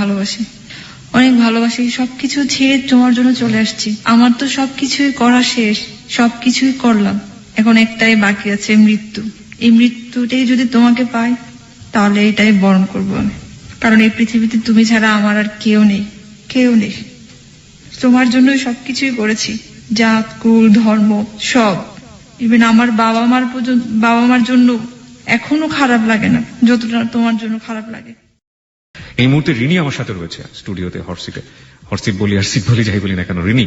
ভালোবাসি, অনেক ভালোবাসি। সবকিছু ছেড়ে তোমার জন্য চলে আসছি। আমার তো সবকিছুই করা শেষ, সবকিছুই করলাম, এখন একটাই বাকি আছে, মৃত্যু। এই মৃত্যুটাই যদি তোমাকে পাই তাহলে এটাই বরণ করবো আমি, কারণ এই পৃথিবীতে তুমি ছাড়া আমার আর কেউ নেই, কেউ নেই। তোমার জন্য সবকিছুই করেছি, জাত কুল ধর্ম সব। ইভেন আমার বাবা মার জন্য এখনো খারাপ লাগে না যতটা তোমার জন্য খারাপ লাগে। এই মুহূর্তে রিনি আমার সাথে রয়েছে স্টুডিওতে, হটসিট বলি আর সিট বলি, যাই বলি না কেন। রিনি,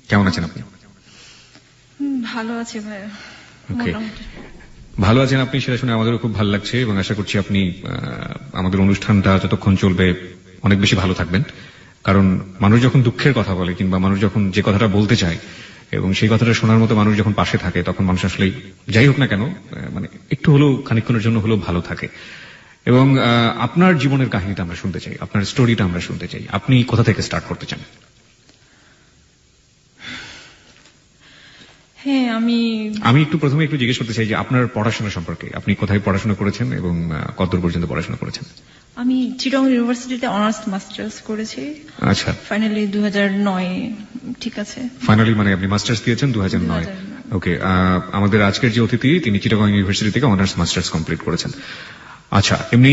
কেমন আছেন আপনি? ভালো আছে ভাইয়া, মোটামুটি ভালো আছেন আপনি, সেটা শুনে আমাদেরও খুব ভালো লাগছে এবং আশা করছি আপনি আমাদের অনুষ্ঠানটা যতক্ষণ চলবে অনেক বেশি ভালো থাকবেন। কারণ মানুষ যখন দুঃখের কথা বলে কিংবা মানুষ যখন যে কথাটা বলতে চায় এবং সেই কথাটা শোনার মতো মানুষ যখন পাশে থাকে, তখন মানুষ আসলে যাই হোক না কেন মানে একটু হলেও খানিকক্ষণের জন্য হলেও ভালো থাকে। এবং আপনার জীবনের কাহিনীটা আমরা শুনতে চাই, আপনার স্টোরিটা আমরা শুনতে চাই। আপনি কোথা থেকে স্টার্ট করতে চান? হ্যাঁ, আমি একটু প্রথমে একটু জিজ্ঞেস করতে চাই যে আপনার পড়াশোনা সম্পর্কে, আপনি কোথায় পড়াশোনা করেছেন এবং কতদূর পর্যন্ত পড়াশোনা করেছেন? আমি চিটং ইউনিভার্সিটিতে অনার্স মাস্টার্স করেছি। আচ্ছা, ফাইনালি 2009। ঠিক আছে, ফাইনালি মানে আপনি মাস্টার্স দিয়েছেন 2009। ওকে, আমাদের আজকের যে অতিথি তিনি চিটাগং ইউনিভার্সিটি থেকে অনার্স মাস্টার্স কমপ্লিট করেছেন। আচ্ছা, এমনি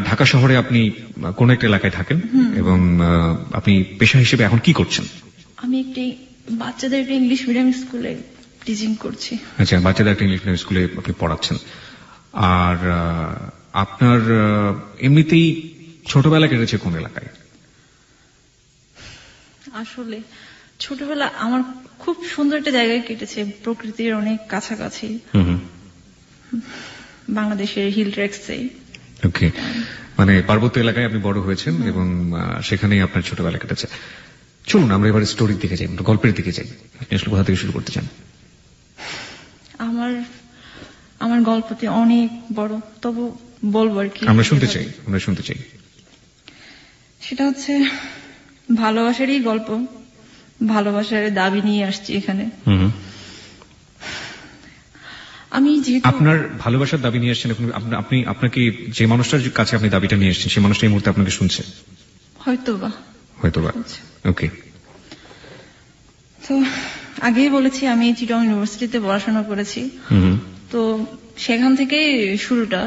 ঢাকা শহরে আপনি কোন একটা এলাকায় থাকেন এবং আপনি পেশা হিসেবে এখন কি করছেন? আমি একটি বাচ্চাদের একটা ইংলিশ মিডিয়াম স্কুলে টিচিং করছি। আচ্ছা, বাচ্চাদের একটা ইংলিশ মিডিয়াম স্কুলে আপনি পড়াচ্ছেন। আর আপনার এমনিতেই ছোটবেলা কেটেছে কোন এলাকায়? আসলে ছোটবেলা আমার খুব সুন্দর একটা জায়গায় কেটেছে, প্রকৃতির অনেক কাছাকাছি, বাংলাদেশের হিল ট্রেক্সে। ওকে, মানে পার্বত্য এলাকায় আপনি বড় হয়েছেন এবং সেখানেই আপনার ছোটবেলা কেটেছে। চলুন আমরা এবার স্টোরির দিকে যাই, গল্পের দিকে যাই। আপনি আসলে কোথা থেকে শুরু করতে চান? আমার গল্পটি অনেক বড়, তবু বলবো আর কি। আমরা শুনতে চাই। সেটা হচ্ছে ভালোবাসারই গল্প, ভালোবাসার দাবি নিয়ে আসছি এখানে। আমি যেহেতু আপনার ভালোবাসার দাবি নিয়ে আসছেন, আপনি আপনাকে যে মানুষটার কাছে আপনি দাবিটা নিয়ে এসেছেন সেই মানুষটা এই মুহূর্তে আপনাকে শুনছে হয়তোবা। ওকে, তো আগেই বলেছি আমি চিটং ইউনিভার্সিটিতে পড়াশোনা করেছি। তো সেখান থেকে শুরুটা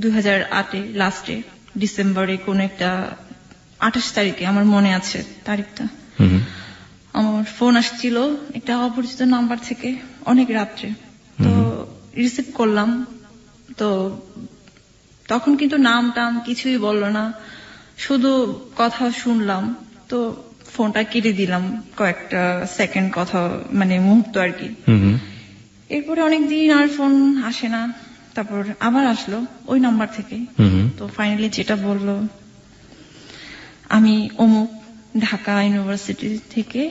2008 লাস্টে ডিসেম্বরে কোন একটা 28 তারিখে, আমার মনে আছে তারিখটা। আমার ফোন আসছিল একটা অপরিচিত নাম্বার থেকে অনেক রাত্রে। তো রিসিভ করলাম, তো তখন কিন্তু নাম টাম কিছুই বললো না, শুধু কথা শুনলাম। তো ফোনটা কেটে দিলাম, কয়েকটা সেকেন্ড কথা মানে মুহূর্ত আর কি। এরপরে অনেকদিন আর ফোন আসে না, তারপর আবার আসলো ওই নাম্বার থেকে। তো ফাইনালি যেটা বললো, আমি অমুক ঢাকা ইউনিভার্সিটি থেকে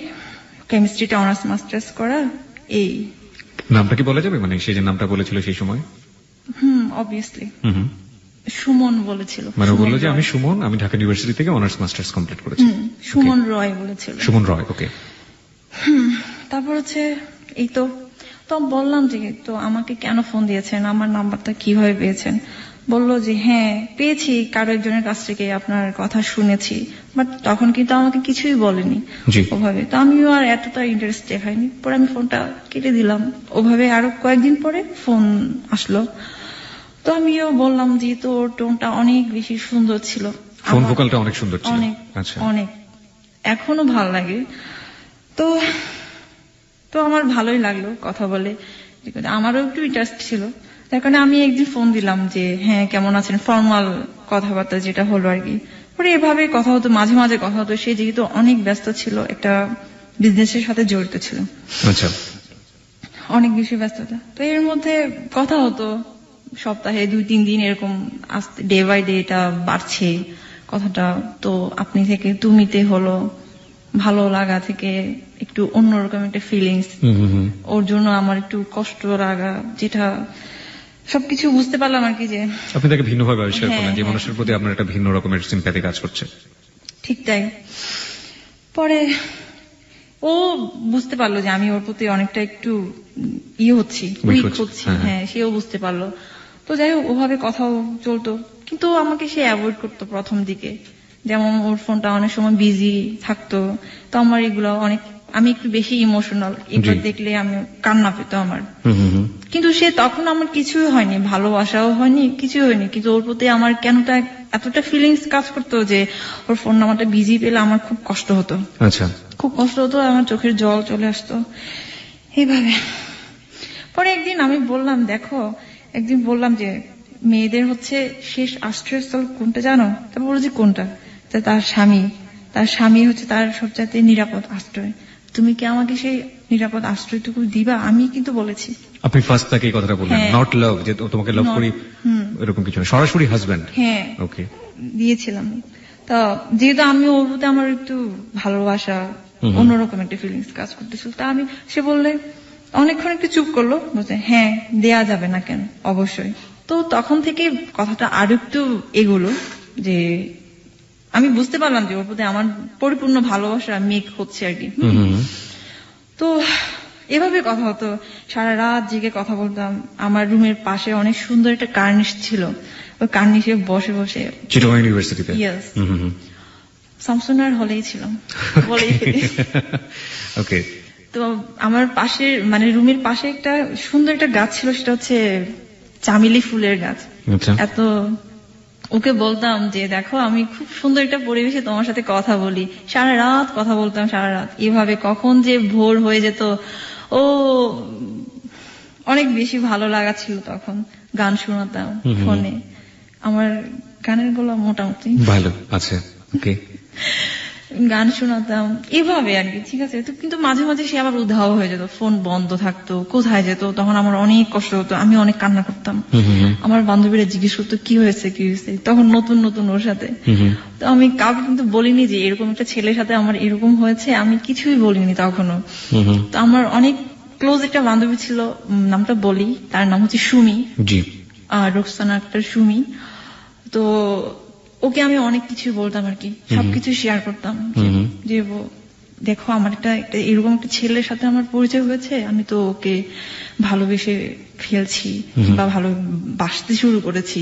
কেমিস্ট্রিতে অনার্স মাস্টার্স করা। এই নামটা কি বলা যাবে, মানে সে যে নামটা বলেছিল সেই সময়? অবভিয়াসলি সুমন বলেছিল। মানে বললো যে আমি সুমন, আমি ঢাকা ইউনিভার্সিটি থেকে অনার্স মাস্টার্স কমপ্লিট করেছি। সুমন রয় বলেছিল। সুমন রয়, ওকে। তারপর হচ্ছে এই তো বললাম যে তো আমাকে কেন ফোন দিয়েছেন, আমার নাম্বারটা কিভাবে পেয়েছেন? বললো যে হ্যাঁ পেয়েছি, কারো একজনের কাছ থেকে আপনার কথা শুনেছি, বাট তখন কিন্তু আমাকে কিছুই বলেনি ওভাবে। তো আমিও আর এতটা ইন্টারেস্ট দেখাইনি, পরে আমি ফোনটা কেটে দিলাম। ওভাবে আরো কয়েকদিন পরে ফোন আসলো, তো আমিও বললাম যে তো ওর টোনটা অনেক বেশি সুন্দর ছিল, ফোন ভোকালটা অনেক সুন্দর ছিল, অনেক, এখনো ভালো লাগে। তো আমার ভালোই লাগলো কথা বলে, আমারও একটু ইন্টারেস্ট ছিল। তার কারণে আমি একদিন ফোন দিলাম যে হ্যাঁ কেমন আছেন, ফর্মাল কথাবার্তা যেটা হলো আর কি। পরে এভাবে কথা হতো, মাঝে মাঝে কথা হতো। সে যেহেতু অনেক ব্যস্ত ছিল, একটা বিজনেসের সাথে জড়িত ছিল, আচ্ছা, অনেক বেশি ব্যস্ততা। তো এর মধ্যে কথা হতো সপ্তাহে 2-3 দিন এরকম, আস্তে ডে বাই ডে এটা বাড়ছে কথাটা। তো আপনি থেকে তুমিতে হলো, ভালো লাগা থেকে একটু অন্যরকম একটা ফিলিংস। ওর জন্য আমার একটু কষ্ট লাগা, যেটা সবকিছু বুঝতে পারলাম আর কি, যে আপনি তাকে ভিন্নভাবে আবিষ্কার করলেন, যে মানুষের প্রতি আপনার একটা ভিন্ন রকমের সিম্প্যাথি কাজ করছে। ঠিক তাই। পরে ও বুঝতে পারলো যে আমি ওর প্রতি অনেকটা একটু উইক হচ্ছি। হ্যাঁ, সেও বুঝতে পারলো। তো যাই হোক ওভাবে কথাও চলতো। কিন্তু ও আমাকে সে অ্যাভয়েড করতো প্রথম দিকে, যেমন ওর ফোনটা অনেক সময় বিজি থাকতো। তো আমার এগুলো অনেক, আমি একটু বেশি ইমোশনাল, এগুলো দেখলে আমি কান্না পেতো আমার। কিন্তু সে তখন আমার কিছুই হয়নি, ভালোবাসাও হয়নি, কিছুই হয়নি, কিন্তু ওর প্রতি আমার কেনটা এতটা ফিলিংস কাজ করতো যে ওর ফোন নাম্বারটা বিজি পেলে আমার খুব কষ্ট হতো। আচ্ছা, খুব কষ্ট হতো, আমার চোখের জল চলে আসতো এইভাবে। পরে একদিন আমি বললাম, দেখো, একদিন বললাম যে মেয়েদের হচ্ছে শেষ আশ্রয়স্থল কোনটা জানো? তারপর বললো যে কোনটা? তার স্বামী হচ্ছে তার সবচাইতে নিরাপদ আশ্রয়। তুমি কি আমাকে সেই নিরাপদ আশ্রয়টুকু দিবা? আমি কিন্তু বলেছি। আপনি ফার্স্ট তাকে এই কথাটা বললেন, হ্যাঁ। নট লাভ, যে তোমাকে লাভ করি এরকম কিছু না, সরাসরি হাজবেন্ড। হ্যাঁ, ওকে, দিয়েছিলাম। তো যেহেতু আমি ওর প্রতি আমার একটু ভালোবাসা, অন্যরকম একটা ফিলিংস কাজ করতেছিল, তা আমি, সে বললে অনেকক্ষণ একটু চুপ করলো, বলছে হ্যাঁ দেয়া যাবে না কেন, অবশ্যই। তো তখন থেকে কথাটা আরো একটু এগোলো, যে আমি বুঝতে পারলাম যে ওর প্রতি আমার পরিপূর্ণ ভালোবাসা মেক হচ্ছে আর কি। তো এভাবে কথা হতো, সারা রাত জেগে কথা বলতাম। আমার রুমের পাশে অনেক সুন্দর একটা কার্নিশ ছিল, ওই কার্নিশে বসে বসে, চিটাগং ইউনিভার্সিটিতে, শামসুনার হলেই ছিলাম বলেই ফেলি। ওকে। তো আমার পাশে, মানে রুমের পাশে একটা সুন্দর একটা গাছ ছিল, সেটা হচ্ছে চামেলি ফুলের গাছ। এত ওকে বলতাম যে দেখো আমি খুব সুন্দর একটা পরিবেশে তোমার সাথে কথা বলি, সারা রাত কথা বলতাম, সারা রাত এভাবে। কখন যে ভোর হয়ে যেত, ও অনেক বেশি ভালো লাগা ছিল তখন। গান শোনাতাম ফোনে, আমার গানের গুলো মোটামুটি ভালো আছে, ওকে। গান শোনাতাম এভাবে আর কি, ঠিক আছে। তো কিন্তু মাঝে মাঝে সে আবার উধাও হয়ে যেত, ফোন বন্ধ থাকতো, কোথায় যেত, তখন আমার অনেক কষ্ট হতো, আমি অনেক কান্না করতাম। আমার বান্ধবীরা জিজ্ঞেস করতো কি হয়েছে, তখন নতুন নতুন ওর সাথে। তো আমি কাউকে কিন্তু বলিনি যে এরকম একটা ছেলের সাথে আমার এরকম হয়েছে, আমি কিছুই বলিনি তখনও। তো আমার অনেক ক্লোজ একটা বান্ধবী ছিল, নামটা বলি, তার নাম হচ্ছে সুমি, রোকসানা আক্তার সুমি। তো ওকে আমি অনেক কিছু বলতাম আর কি, সবকিছু শেয়ার করতাম, যে দেখো আমার একটা এরকম একটা ছেলের সাথে আমার পরিচয় হয়েছে, আমি তো ওকে ভালোবেসে ফেলছি বা ভালোবাসতে শুরু করেছি,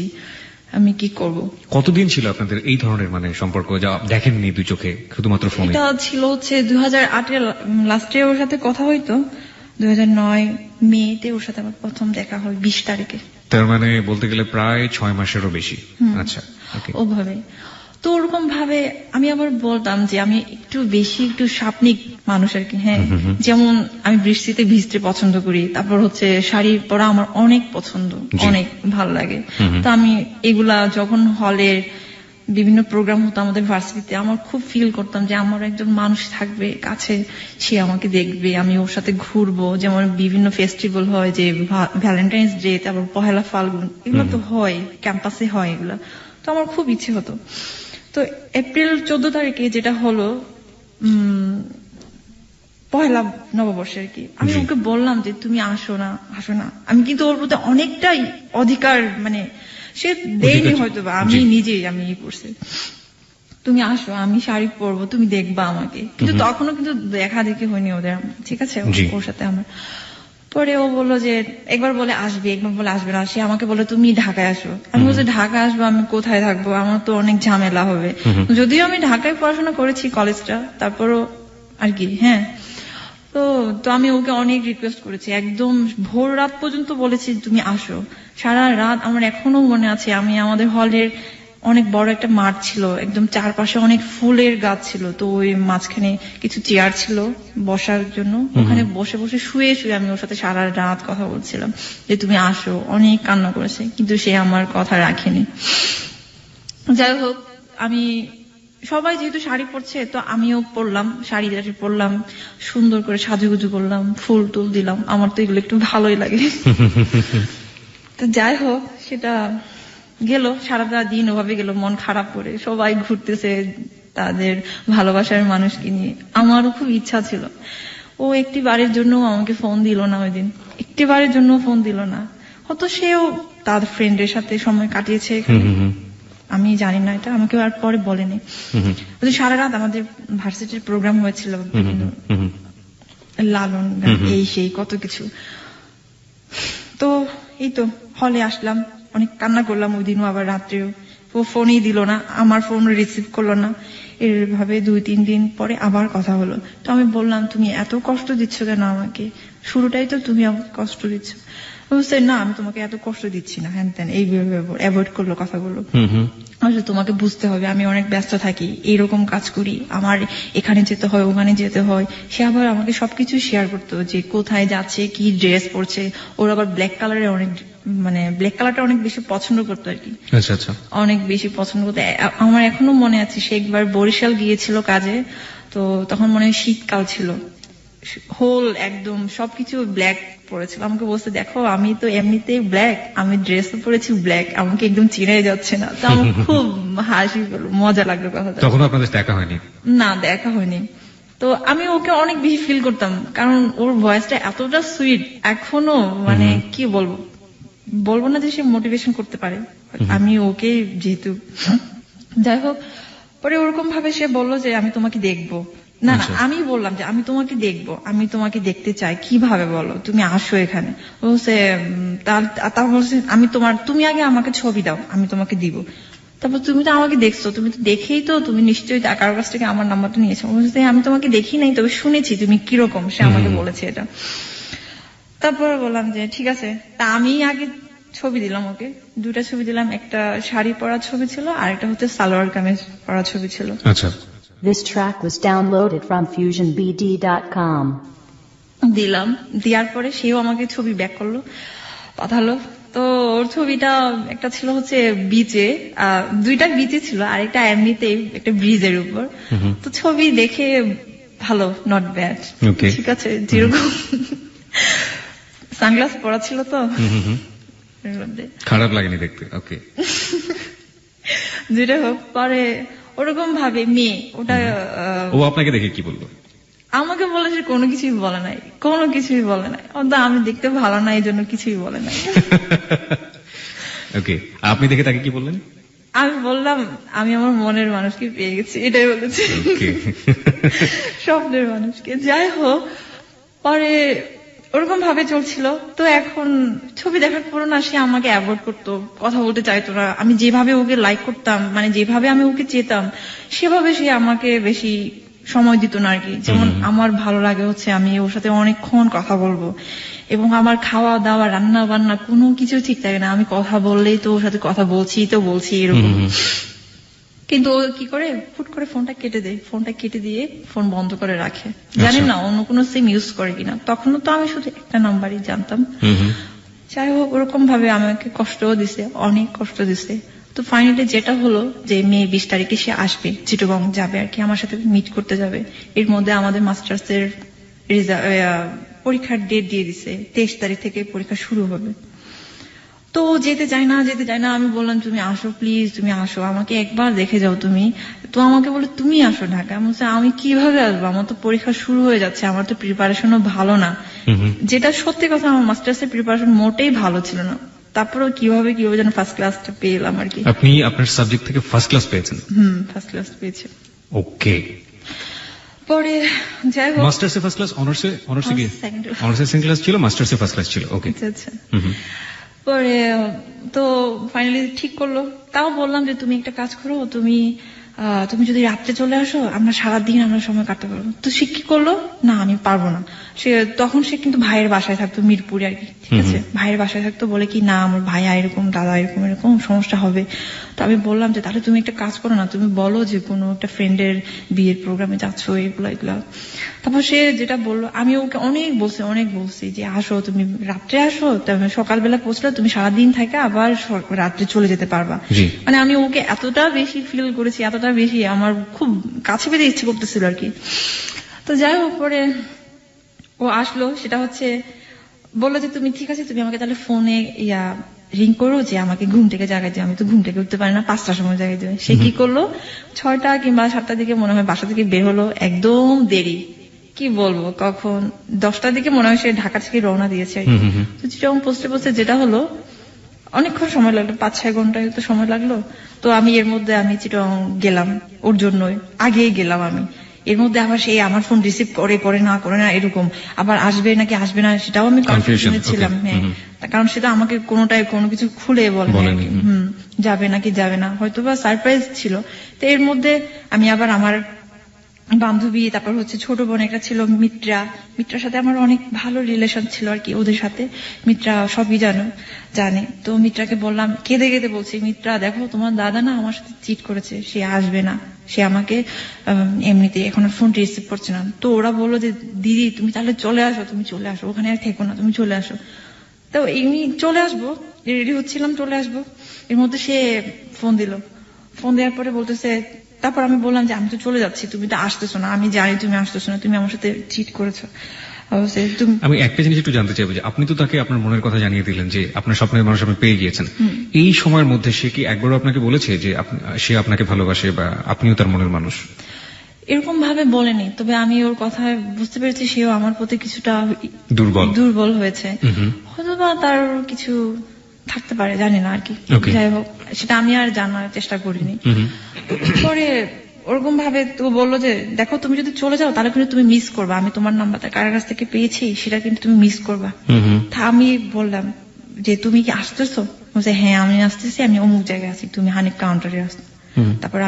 আমি কি করব। কতদিন ছিল আপনাদের এই ধরনের মানে সম্পর্ক, যা দেখেননি দুই চোখে, শুধুমাত্র ফোনে? এটা ছিল হচ্ছে 2008 লাস্টে ওর সাথে কথা হইতো, 2009 মেতে ওর সাথে আমার প্রথম দেখা হয় 20 তারিখে। তার মানে বলতে গেলে প্রায় 6 মাসেরও বেশি। আচ্ছা, ওভাবে। তো ওরকম ভাবে আমি আবার বলতাম যে আমি একটু বেশি একটু স্বপ্নিক মানুষ আর কি। হ্যাঁ, যেমন আমি বৃষ্টিতে ভিজতে পছন্দ করি, তারপর হচ্ছে শাড়ি পরা আমার অনেক পছন্দ, অনেক ভালো লাগে। তো আমি এগুলা যখন হলের বিভিন্ন প্রোগ্রাম হতো আমাদের ভার্সিটিতে, আমার খুব ফিল করতাম যে আমার একজন মানুষ থাকবে কাছে, সে আমাকে দেখবে, আমি ওর সাথে ঘুরবো। যেমন বিভিন্ন ফেস্টিভ্যাল হয়, যে ভ্যালেন্টাইন্স ডে, তারপর পহেলা ফাল্গুন, এগুলো তো হয়, ক্যাম্পাসে হয় এগুলা। তো আমার খুব ইচ্ছে হতো। তো এপ্রিল 14 তারিখে যেটা হলো পহেলা নববর্ষে আর কি, আমি ওকে বললাম যে তুমি আসো না। আমি কিন্তু ওর প্রতি অনেকটাই অধিকার, মানে সে দেয়নি হয়তো, বা আমি নিজেই আমি করছি, তুমি আসো, আমি শাড়ি পরবো, তুমি দেখবা আমাকে। কিন্তু তখনও কিন্তু দেখা দেখি হয়নি ওদের, ঠিক আছে, ওর সাথে আমার। পরে ও বললো যে একবার বলে আসবে, একবার বলে আসবে না। সে আমাকে বলে তুমি ঢাকায় আসো। আমি বলছি ঢাকা আসবো, আমি কোথায় থাকবো, আমার তো অনেক ঝামেলা হবে। যদিও আমি ঢাকায় পড়াশোনা করেছি কলেজটা, তারপরও আর কি। হ্যাঁ, তো আমি ওকে অনেক রিকোয়েস্ট করেছি, একদম ভোর রাত পর্যন্ত বলেছি তুমি আসো। সারা রাত আমার এখনো মনে আছে, আমি আমাদের হলের অনেক বড় একটা মাঠ ছিল, একদম চারপাশে অনেক ফুলের গাছ ছিল। তো ওই মাঝখানে কিছু চেয়ার ছিল বসার জন্য, ওখানে বসে বসে শুয়ে শুয়ে আমি ওর সাথে সারা রাত কথা বলছিলাম যে তুমি আসো। অনেক কান্না করেছে, কিন্তু সে আমার কথা রাখেনি। যাই হোক, আমি সবাই যেহেতু শাড়ি পরছে, তো আমিও পরলাম, শাড়ি পরলাম, সুন্দর করে সাজুগুজু করলাম, ফুল টুল দিলাম। আমার তো এগুলো একটু ভালোই লাগে। তো যাই হোক, সেটা গেল, সারাটা দিন ওভাবে গেল, মন খারাপ করে সবাই ঘুরতেছে তাদের ভালোবাসার মানুষকে নিয়ে। আমারও খুব ইচ্ছা ছিল। ও একটি বারের জন্য আমাকে ফোন দিল না, ওই দিন একটি বারের জন্য ফোন দিল না। হয়তো সেও তার ফ্রেন্ডের সাথে সময় কাটিয়েছে এখানে, আমি জানি না, এটা আমাকে আর পরে বলেনি। সারা রাত আমাদের ভার্সিটির প্রোগ্রাম হয়েছিল, লালন গান, এই সেই কত কিছু। তো এই তো হলে আসলাম, অনেক কান্না করলাম ওই দিনও, আবার রাত্রেও ও ফোনই দিল না, আমার ফোন রিসিভ করলো না। এভাবে 2-3 দিন পরে আবার কথা হলো। তো আমি বললাম, তুমি এত কষ্ট দিচ্ছ কেন আমাকে, শুরুটাই তো তুমি আমাকে কষ্ট দিচ্ছ। বলছে না আমি তোমাকে এত কষ্ট দিচ্ছি না, হ্যান ত্যান, এইভাবে অ্যাভয়েড করলো কথাগুলো। আসলে তোমাকে বুঝতে হবে আমি অনেক ব্যস্ত থাকি, এইরকম কাজ করি, আমার এখানে যেতে হয় ওখানে যেতে হয়। সে আবার আমাকে সবকিছু শেয়ার করতো, যে কোথায় যাচ্ছে, কি ড্রেস পরছে। ওর আবার ব্ল্যাক কালারের অনেক, মানে ব্ল্যাক কালারটা অনেক বেশি পছন্দ করতো আর কি। আচ্ছা আচ্ছা। অনেক বেশি পছন্দ করতো। আমার এখনো মনে আছে, সে একবার বরিশাল গিয়েছিল কাজে, তো তখন মনে হয় শীতকাল ছিল, হোল একদম সবকিছু ব্ল্যাক পরেছিল। আমাকে বলতে, দেখো আমি তো এমনিতেই ব্ল্যাক, আমি ড্রেসও পরেছি ব্ল্যাক, আমাকে একদম চিনাই যাচ্ছে না। তো আমার খুব হাসি পেল, মজা লাগলো কথাটা। তখন আপনাদের দেখা হয়নি? না, দেখা হয়নি। তো আমি ওকে অনেক বেশি ফিল করতাম, কারণ ওর ভয়েসটা এতটা সুইট এখনো, মানে কি বলবো না যে সে মোটিভেশন করতে পারে, আমি ওকে যেহেতু যাই হোক। পরে ওরকম ভাবে সে বললো যে আমি তোমাকে দেখবো। না না, আমি বললাম যে আমি তোমাকে দেখবো, আমি তোমাকে দেখতে চাই, কিভাবে বলো, তুমি আসো এখানে। বলছে তারপর বলছে তুমি আগে আমাকে ছবি দাও, আমি তোমাকে দিব। তারপর তুমি তো আমাকে দেখছো, তুমি তো দেখেই তো, তুমি নিশ্চয়ই কারোর কাছ থেকে আমার নাম্বারটা নিয়েছো। বলছে আমি তোমাকে দেখি নাই, তবে শুনেছি তুমি কিরকম, সে আমাকে বলেছে এটা। তারপর বললাম যে ঠিক আছে। তা আমি আগে ছবি দিলাম ওকে, 2টা ছবি দিলাম, একটা শাড়ি পরা ছবি ছিল, আর একটা হচ্ছে সালোয়ার কামিজ পরা ছবি ছিল। আচ্ছা। This track was downloaded from fusionbd.com. দিলাম, দেওয়ার পরে সেও আমাকে ছবি ব্যাক করলো, পাঠালো। তো ওর ছবিটা একটা ছিল হচ্ছে বিচে, 2টা বিচে ছিল, আর একটা এমনিতেই একটা ব্রিজের উপর। তো ছবি দেখে ভালো, নট ব্যাড, ঠিক আছে, যেরকম সানগ্লাস পরা ছিল তো খারাপ লাগেনি দেখতে। ওকে। যেটা হোক, পরে ওরকম ভাবে মেয়ে ওটা, ও আপনাকে দেখে কি বললো? আমাকে বলেছে কোনো কিছুই বলে নাই, কোনো কিছুই বলে নাই। আমি দেখতে ভালো না, এই জন্য কিছুই বলে নাই। ওকে, আপনি দেখে তাকে কি বললেন? আমি বললাম আমি আমার মনের মানুষকে পেয়ে গেছি, এটাই বলেছি, স্বপ্নের মানুষকে। যাই হোক, পরে ওরকম ভাবে চলছিল। তো এখন ছবি দেখার পর না, সে আমাকে অ্যাভয়েড করতো, কথা বলতে চাইতো না। আমি যেভাবে ওকে লাইক করতাম, মানে যেভাবে আমি ওকে চেতাম, সেভাবে সে আমাকে বেশি সময় দিত না আর কি। যেমন আমার ভালো লাগে হচ্ছে আমি ওর সাথে অনেকক্ষণ কথা বলবো, এবং আমার খাওয়া দাওয়া রান্না বান্না কোনো কিছু ঠিক থাকে না, আমি কথা বললেই তো ওর সাথে কথা বলছি এরকম। কিন্তু ও কি করে, ফুট করে ফোনটা কেটে দিয়ে ফোন বন্ধ করে রাখে। জানি না অন্য কোনো সিম ইউজ করে কিনা, তখনও তো আমি শুধু একটা নাম্বারই জানতাম। যাই হোক, ওরকম ভাবে আমাকে কষ্টও দিছে, অনেক কষ্ট দিছে। তো ফাইনালি যেটা হলো যে মে 20 তারিখে সে আসবে, চিটাগং যাবে আর কি, আমার সাথে মিট করতে যাবে। এর মধ্যে আমাদের মাস্টার্স এর পরীক্ষার ডেট দিয়ে দিছে, 23 তারিখ থেকে পরীক্ষা শুরু হবে। তো যেতে চাই না। আমি বললাম তুমি আসো, প্লিজ তুমি আসো, আমাকে একবার দেখে যাও তুমি। তো আমাকে বলে তুমি আসো ঢাকা। আমি কিভাবে আসবো, আমার তো পরীক্ষা শুরু হয়ে যাচ্ছে, আমার তো প্রিপারেশনও ভালো না। যেটা সত্যি কথা, আমার মাস্টার্স এর প্রিপারেশন মোটেই ভালো ছিল না। তারপরেও কিভাবে যেন ফার্স্ট ক্লাসটা পেলাম আর কি। আপনি আপনার সাবজেক্ট থেকে ফার্স্ট ক্লাস পেয়েছেন? ফার্স্ট ক্লাস পেয়েছি। ওকে। পরে যাই হোক, মাস্টার্সে ফার্স্ট ক্লাস, অনার্সে সেকেন্ড ক্লাস ছিল, মাস্টার্সে ফার্স্ট ক্লাস ছিল। ওকে। আচ্ছা। পরে তো ফাইনালি ঠিক করলো। তাও বললাম যে তুমি একটা কাজ করো, তুমি যদি রাত্রে চলে আসো, আমরা সারাদিন আমরা সময় কাটতে পারবো। তো সে কি করলো, না আমি পারবো না। তখন সে কিন্তু ভাইয়ের বাসায় থাকতো, মিরপুরে আর কি, ঠিক আছে, ভাইয়ের বাসায় থাকতো। বলে কি না, আমার ভাইয়া এরকম, দাদা এরকম সমস্যা হবে। তো আমি বললাম যে তাহলে তুমি একটা কাজ করো না, তুমি বলো যে কোনো একটা ফ্রেন্ডের বিয়ের প্রোগ্রামে যাচ্ছ, এগুলা। তারপর সে যেটা বললো, আমি ওকে অনেক বলছি যে আসো, তুমি রাত্রে আসো, সকালবেলা পৌঁছলে তুমি সারাদিন থাকে আবার রাত্রে চলে যেতে পারবা। মানে আমি ওকে এতটা বেশি ফিল করেছি, এতটা বেশি আমার খুব কাছে পেতে ইচ্ছে করতেছিল আর কি। তো যাই হোক, পরে ও আসলো, সেটা হচ্ছে বললো যে তুমি ঠিক আছে, তুমি আমাকে তাহলে ফোনে রিং করো যে আমাকে ঘুম থেকে জাগাই দিও। আমি তো ঘুম থেকে উঠতে পারি না, 5টার সময় জাগাই দিও। সে কি করলো, 6টা কিংবা 7টার দিকে মনে হয় বাসা থেকে বের হলো, একদম দেরি, কি বলবো, কখন 10টার দিকে মনে হয় সে ঢাকা থেকে রওনা দিয়েছে। তো চিটাগং পৌঁছতে যেটা হলো, অনেকক্ষণ সময় লাগলো, 5-6 ঘন্টা তো সময় লাগলো। তো আমি এর মধ্যে চিটাগং গেলাম, ওর জন্যই আগেই গেলাম আমি। এর মধ্যে আবার সেই আমার ফোন রিসিভ করে না এরকম, আবার আসবে নাকি আসবে না সেটাও আমি কনফিউশনে ছিলাম। হ্যাঁ, কারণ সেটা আমাকে কোনোটাই কোনো কিছু খুলে বলেনি, যাবে নাকি যাবে না, হয়তো বা সারপ্রাইজ ছিল। তো এর মধ্যে আমি আবার আমার বান্ধবী, তারপর হচ্ছে ছোট বোন একটা ছিল মিত্রার সাথে আমার অনেক ভালো রিলেশন ছিল আর কি, ওদের সাথে মিত্রা সবই জানে। তো মিত্রাকে বললাম, কেঁদে কেঁদে বলছি, মিত্রা দেখো তোমার দাদা না আমার সাথে চিট করেছে, সে আসবে না, সে আমাকে এমনিতে এখন ফোন রিসিভ করছে না। তো ওরা বললো যে দিদি তুমি তাহলে চলে আসো, ওখানে আর থেকো না, তুমি চলে আসো। তো এমনি চলে আসবো, রেডি হচ্ছিলাম, চলে আসবো। এর মধ্যে সে ফোন দেওয়ার পরে বলতেছে, তারপর আমি বললাম যে আমি তো চলে যাচ্ছি, তুমি তো আসতেছো না, আমি জানি তুমি আসতেছো না, তুমি আমার সাথে চিট করেছো। আমি একটা জিনিস একটু জানতে চাইবো যে আপনি তো তাকে আপনার মনের কথা জানিয়ে দিলেন যে আপনার স্বপ্নের মানুষ আপনি পেয়ে গিয়েছেন, এই সময়ের মধ্যে সে কি একবারও আপনাকে বলেছে যে সে আপনাকে ভালোবাসে বা আপনিও তার মনের মানুষ? এরকম ভাবে বলেনি, তবে আমি ওর কথায় বুঝতে পেরেছি সেও আমার প্রতি কিছুটা দুর্বল হয়েছে, হয়তো বা তার কিছু থাকতে পারে, জানি না আর কি। যাই হোক, সেটা আমি আর জানার চেষ্টা করিনি। পরে ওরকম ভাবে তো বললো যে দেখো তুমি যদি চলে যাও তাহলে কিন্তু তুমি মিস করবা, আমি তোমার নাম্বারটা কার কাছ থেকে পেয়েছি সেটা কিন্তু তুমি মিস করবা। তা আমি বললাম যে তুমি কি আসতেছো? বলছে হ্যাঁ আমি আসতেছি, আমি অমুক জায়গায় আছি, তুমি হানিফ কাউন্টারে আসো। তারপর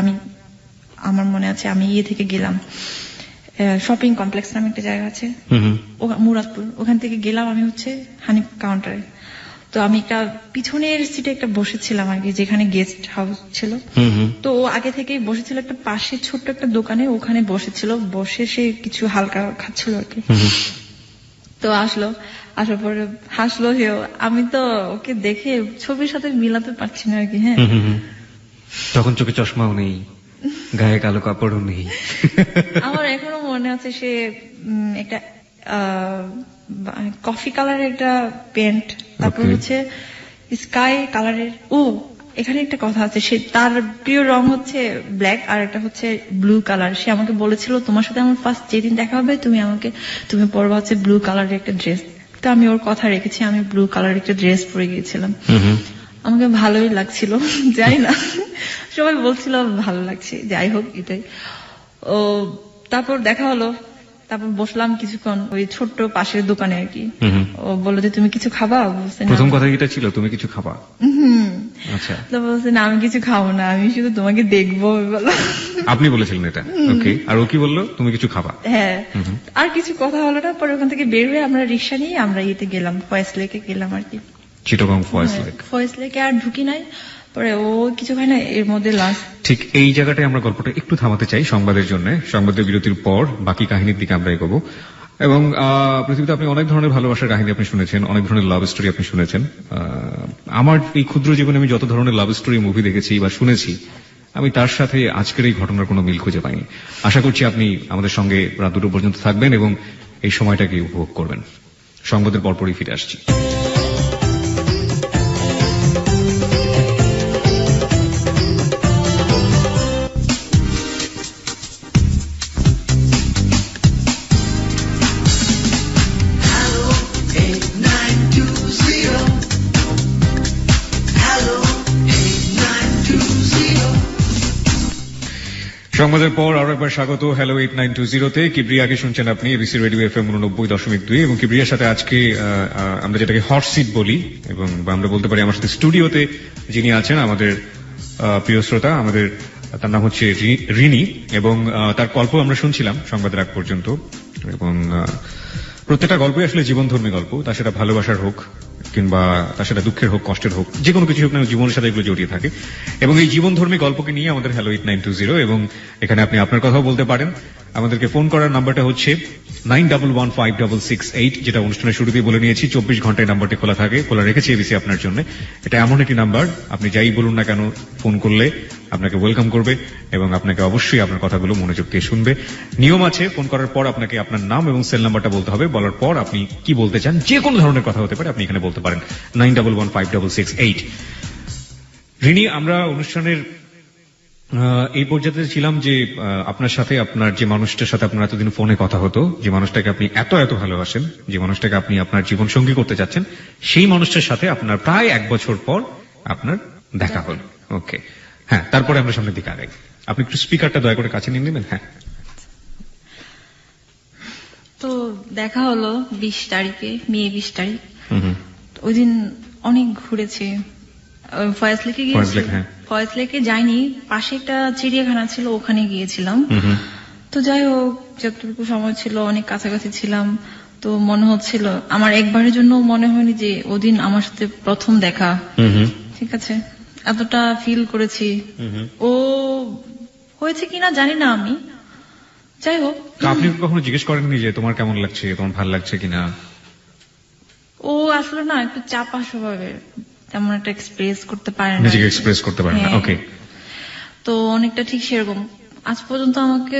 আমার মনে আছে আমি থেকে গেলাম, শপিং কমপ্লেক্স নামে একটা জায়গা আছে মুরাদপুর, ওখান থেকে গেলাম আমি হচ্ছে হানিফ কাউন্টারে। তো আমি একটা পিছনের সিটে একটা বসেছিলাম আর কি, যেখানে গেস্ট হাউস ছিল। তো ও আগে থেকেই বসেছিল একটা পাশে ছোট্ট একটা দোকানে, ওখানে বসে সে কিছু হালকা খাচ্ছিল আর কি। তো আসার পরে হাসলো সেও, আমি তো ওকে দেখে ছবির সাথে মিলাতে পারছি না আর কি। হ্যাঁ, তখন চোখে চশমাও নেই, গায়ে কালো কাপড়ও নেই। আমার এখনো মনে আছে সে একটা কফি কালারের একটা প্যান্ট, তারপর হচ্ছে স্কাই কালারের। এখানে একটা কথা আছে, সে তার প্রিয় রং হচ্ছে ব্ল্যাক আর একটা হচ্ছে ব্লু কালার। সে আমাকে বলেছিল তোমার সাথে আমার ফার্স্ট যেদিন দেখা হবে তুমি পরবা হচ্ছে ব্লু কালারের একটা ড্রেস। তো আমি ওর কথা রেখেছি, আমি ব্লু কালারের একটা ড্রেস পরে গিয়েছিলাম। আমাকে ভালোই লাগছিল, জানি না সবাই বলছিল ভালো লাগছে, যাই হোক এটাই। তারপর দেখা হলো, তারপর বসলাম কিছুক্ষণ ওই ছোট্ট পাশের দোকানে আর কি। ও বললো যে তুমি কিছু খাবা? প্রথম কথা এটা ছিল তুমি কিছু খাবা? আচ্ছা, তো বলছে না আমি কিছু খাবো না, আমি শুধু তোমাকে দেখবো। আপনি বলেছিলেন এটা? ওকে, আর ও কি বললো? তুমি কিছু খাবা? হ্যাঁ, আর কিছু কথা হলো না। পরে ওখান থেকে বের হয়ে আমরা রিক্সা নিয়ে আমরা ইয়েতে গেলাম, ফয়েজ লেকে গেলাম আর কি। চিটাগং ফয়েজ লেকে আর ঢুকি নাই, পরে ও কিছু হয় না, এর মধ্যে লাস্ট। ঠিক এই জায়গাটায় আমরা গল্পটা একটু থামাতে চাই সংবাদের জন্য। সংবাদের বিরতির পর বাকি কাহিনীর দিকে আমরা এগোবো। এবং পৃথিবীতে আপনি অনেক ধরনের ভালোবাসার কাহিনী আপনি শুনেছেন, অনেক ধরনের লাভ স্টোরি আপনি শুনেছেন। আমার এই ক্ষুদ্র জীবনে আমি যত ধরনের লাভ স্টোরি মুভি দেখেছি বা শুনেছি, আমি তার সাথে আজকের এই ঘটনার কোনো মিল খুঁজে পাইনি। আশা করছি আপনি আমাদের সঙ্গে রাত 2টো পর্যন্ত থাকবেন এবং এই সময়টাকে উপভোগ করবেন। সংবাদের পরপরই ফিরে আসছি। সংবাদের পর আরো একবার স্বাগত হ্যালো 8920-তে। কিবরিয়াকে শুনছেন আপনি এবিসি রেডিও FM 89.2 এবং কিবরিয়ার সাথে আজকে আমরা যেটাকে হট সিট বলি, এবং আমরা বলতে পারি আমার সাথে স্টুডিওতে যিনি আছেন আমাদের প্রিয় শ্রোতা, তার নাম হচ্ছে রিনি, এবং তার গল্প আমরা শুনছিলাম সংবাদের আগ পর্যন্ত। এবং প্রত্যেকটা গল্পই আসলে জীবনধর্মী গল্প, তা সেটা ভালোবাসার হোক কিংবা তা সেটা দুঃখের হোক, কষ্টের হোক, যে কোনো কিছু হোক না, জীবনের সাথে এগুলো জড়িয়ে থাকে। এবং এই জীবনধর্মী গল্পকে নিয়ে আমাদের হ্যালো 8920, এবং এখানে আপনি আপনার কথাও বলতে পারেন। আমাদেরকে ফোন করার নাম্বারটা হচ্ছে 91156668, যেটা অনুষ্ঠানের শুরুতেই বলে নিয়েছি। 24 ঘন্টায় নাম্বারটি খোলা রেখেছে এবিসি আপনার জন্য। এটা এমন একটি নাম্বার, আপনি যাই বলুন না কেন ফোন করলে আপনাকে ওয়েলকাম করবে এবং আপনাকে অবশ্যই আপনার কথাগুলো মনোযোগ দিয়ে শুনবে। নিয়ম আছে, ফোন করার পর আপনাকে আপনার নাম এবং সেল নাম্বারটা বলতে হবে। বলার পর আপনি কি বলতে চান, যে কোনো ধরনের কথা হতে পারে, আপনি এখানে বলতে পারেন 91156668। রিনি, আমরা অনুষ্ঠানের এই পর্যায়ে ছিলাম যে আপনার সাথে, আপনার যে মানুষটার সাথে আপনার এতদিন ফোনে কথা হতো, যে মানুষটাকে আপনি এত ভালোবাসেন, যে মানুষটাকে আপনি আপনার জীবন সঙ্গী করতে চাচ্ছেন, সেই মানুষটার সাথে আপনার প্রায় 1 বছর পর আপনার দেখা হল। ওকে, হ্যাঁ, তারপরে আমরা সামনের দিকে আগাই। আপনি একটু স্পিকারটা দয়া করে কাছে নিয়ে নেবেন। হ্যাঁ, তো দেখা হলো 20 তারিখে, মে 20 তারিখ। হুম। তো ওই দিন অনেক ঘুরেছে। ফয়েজ লেকে ফয়েজ গিয়েছি। লেক, হ্যাঁ। ফয়েজ লেকে যাইনি, পাশে একটা চিড়িয়াখানা ছিল, ওখানে গিয়েছিলাম। হুম। তো যাই হোক, যতটুকু সময় ছিল অনেক কাছাকাছি ছিলাম। তো মনে হচ্ছিল, আমার একবারের জন্য মনে হয়নি যে ওদিন আমার সাথে প্রথম দেখা। হুম। ঠিক আছে, এতটা ফিল করেছি। হুম। ও হয়েছে কিনা জানি না আমি। যাই হোক, তো আপনি কখনো জিজ্ঞেস করেননি যে তোমার কেমন লাগছে, তোমার ভালো লাগছে কিনা? ও আসলে না একটু চাপা স্বভাবের, তেমন একটা এক্সপ্রেস করতে পারে না। নিজেকে এক্সপ্রেস করতে পারে না। হ্যাঁ। ওকে। তো অনেকটা ঠিক সেরকম। আজ পর্যন্ত আমাকে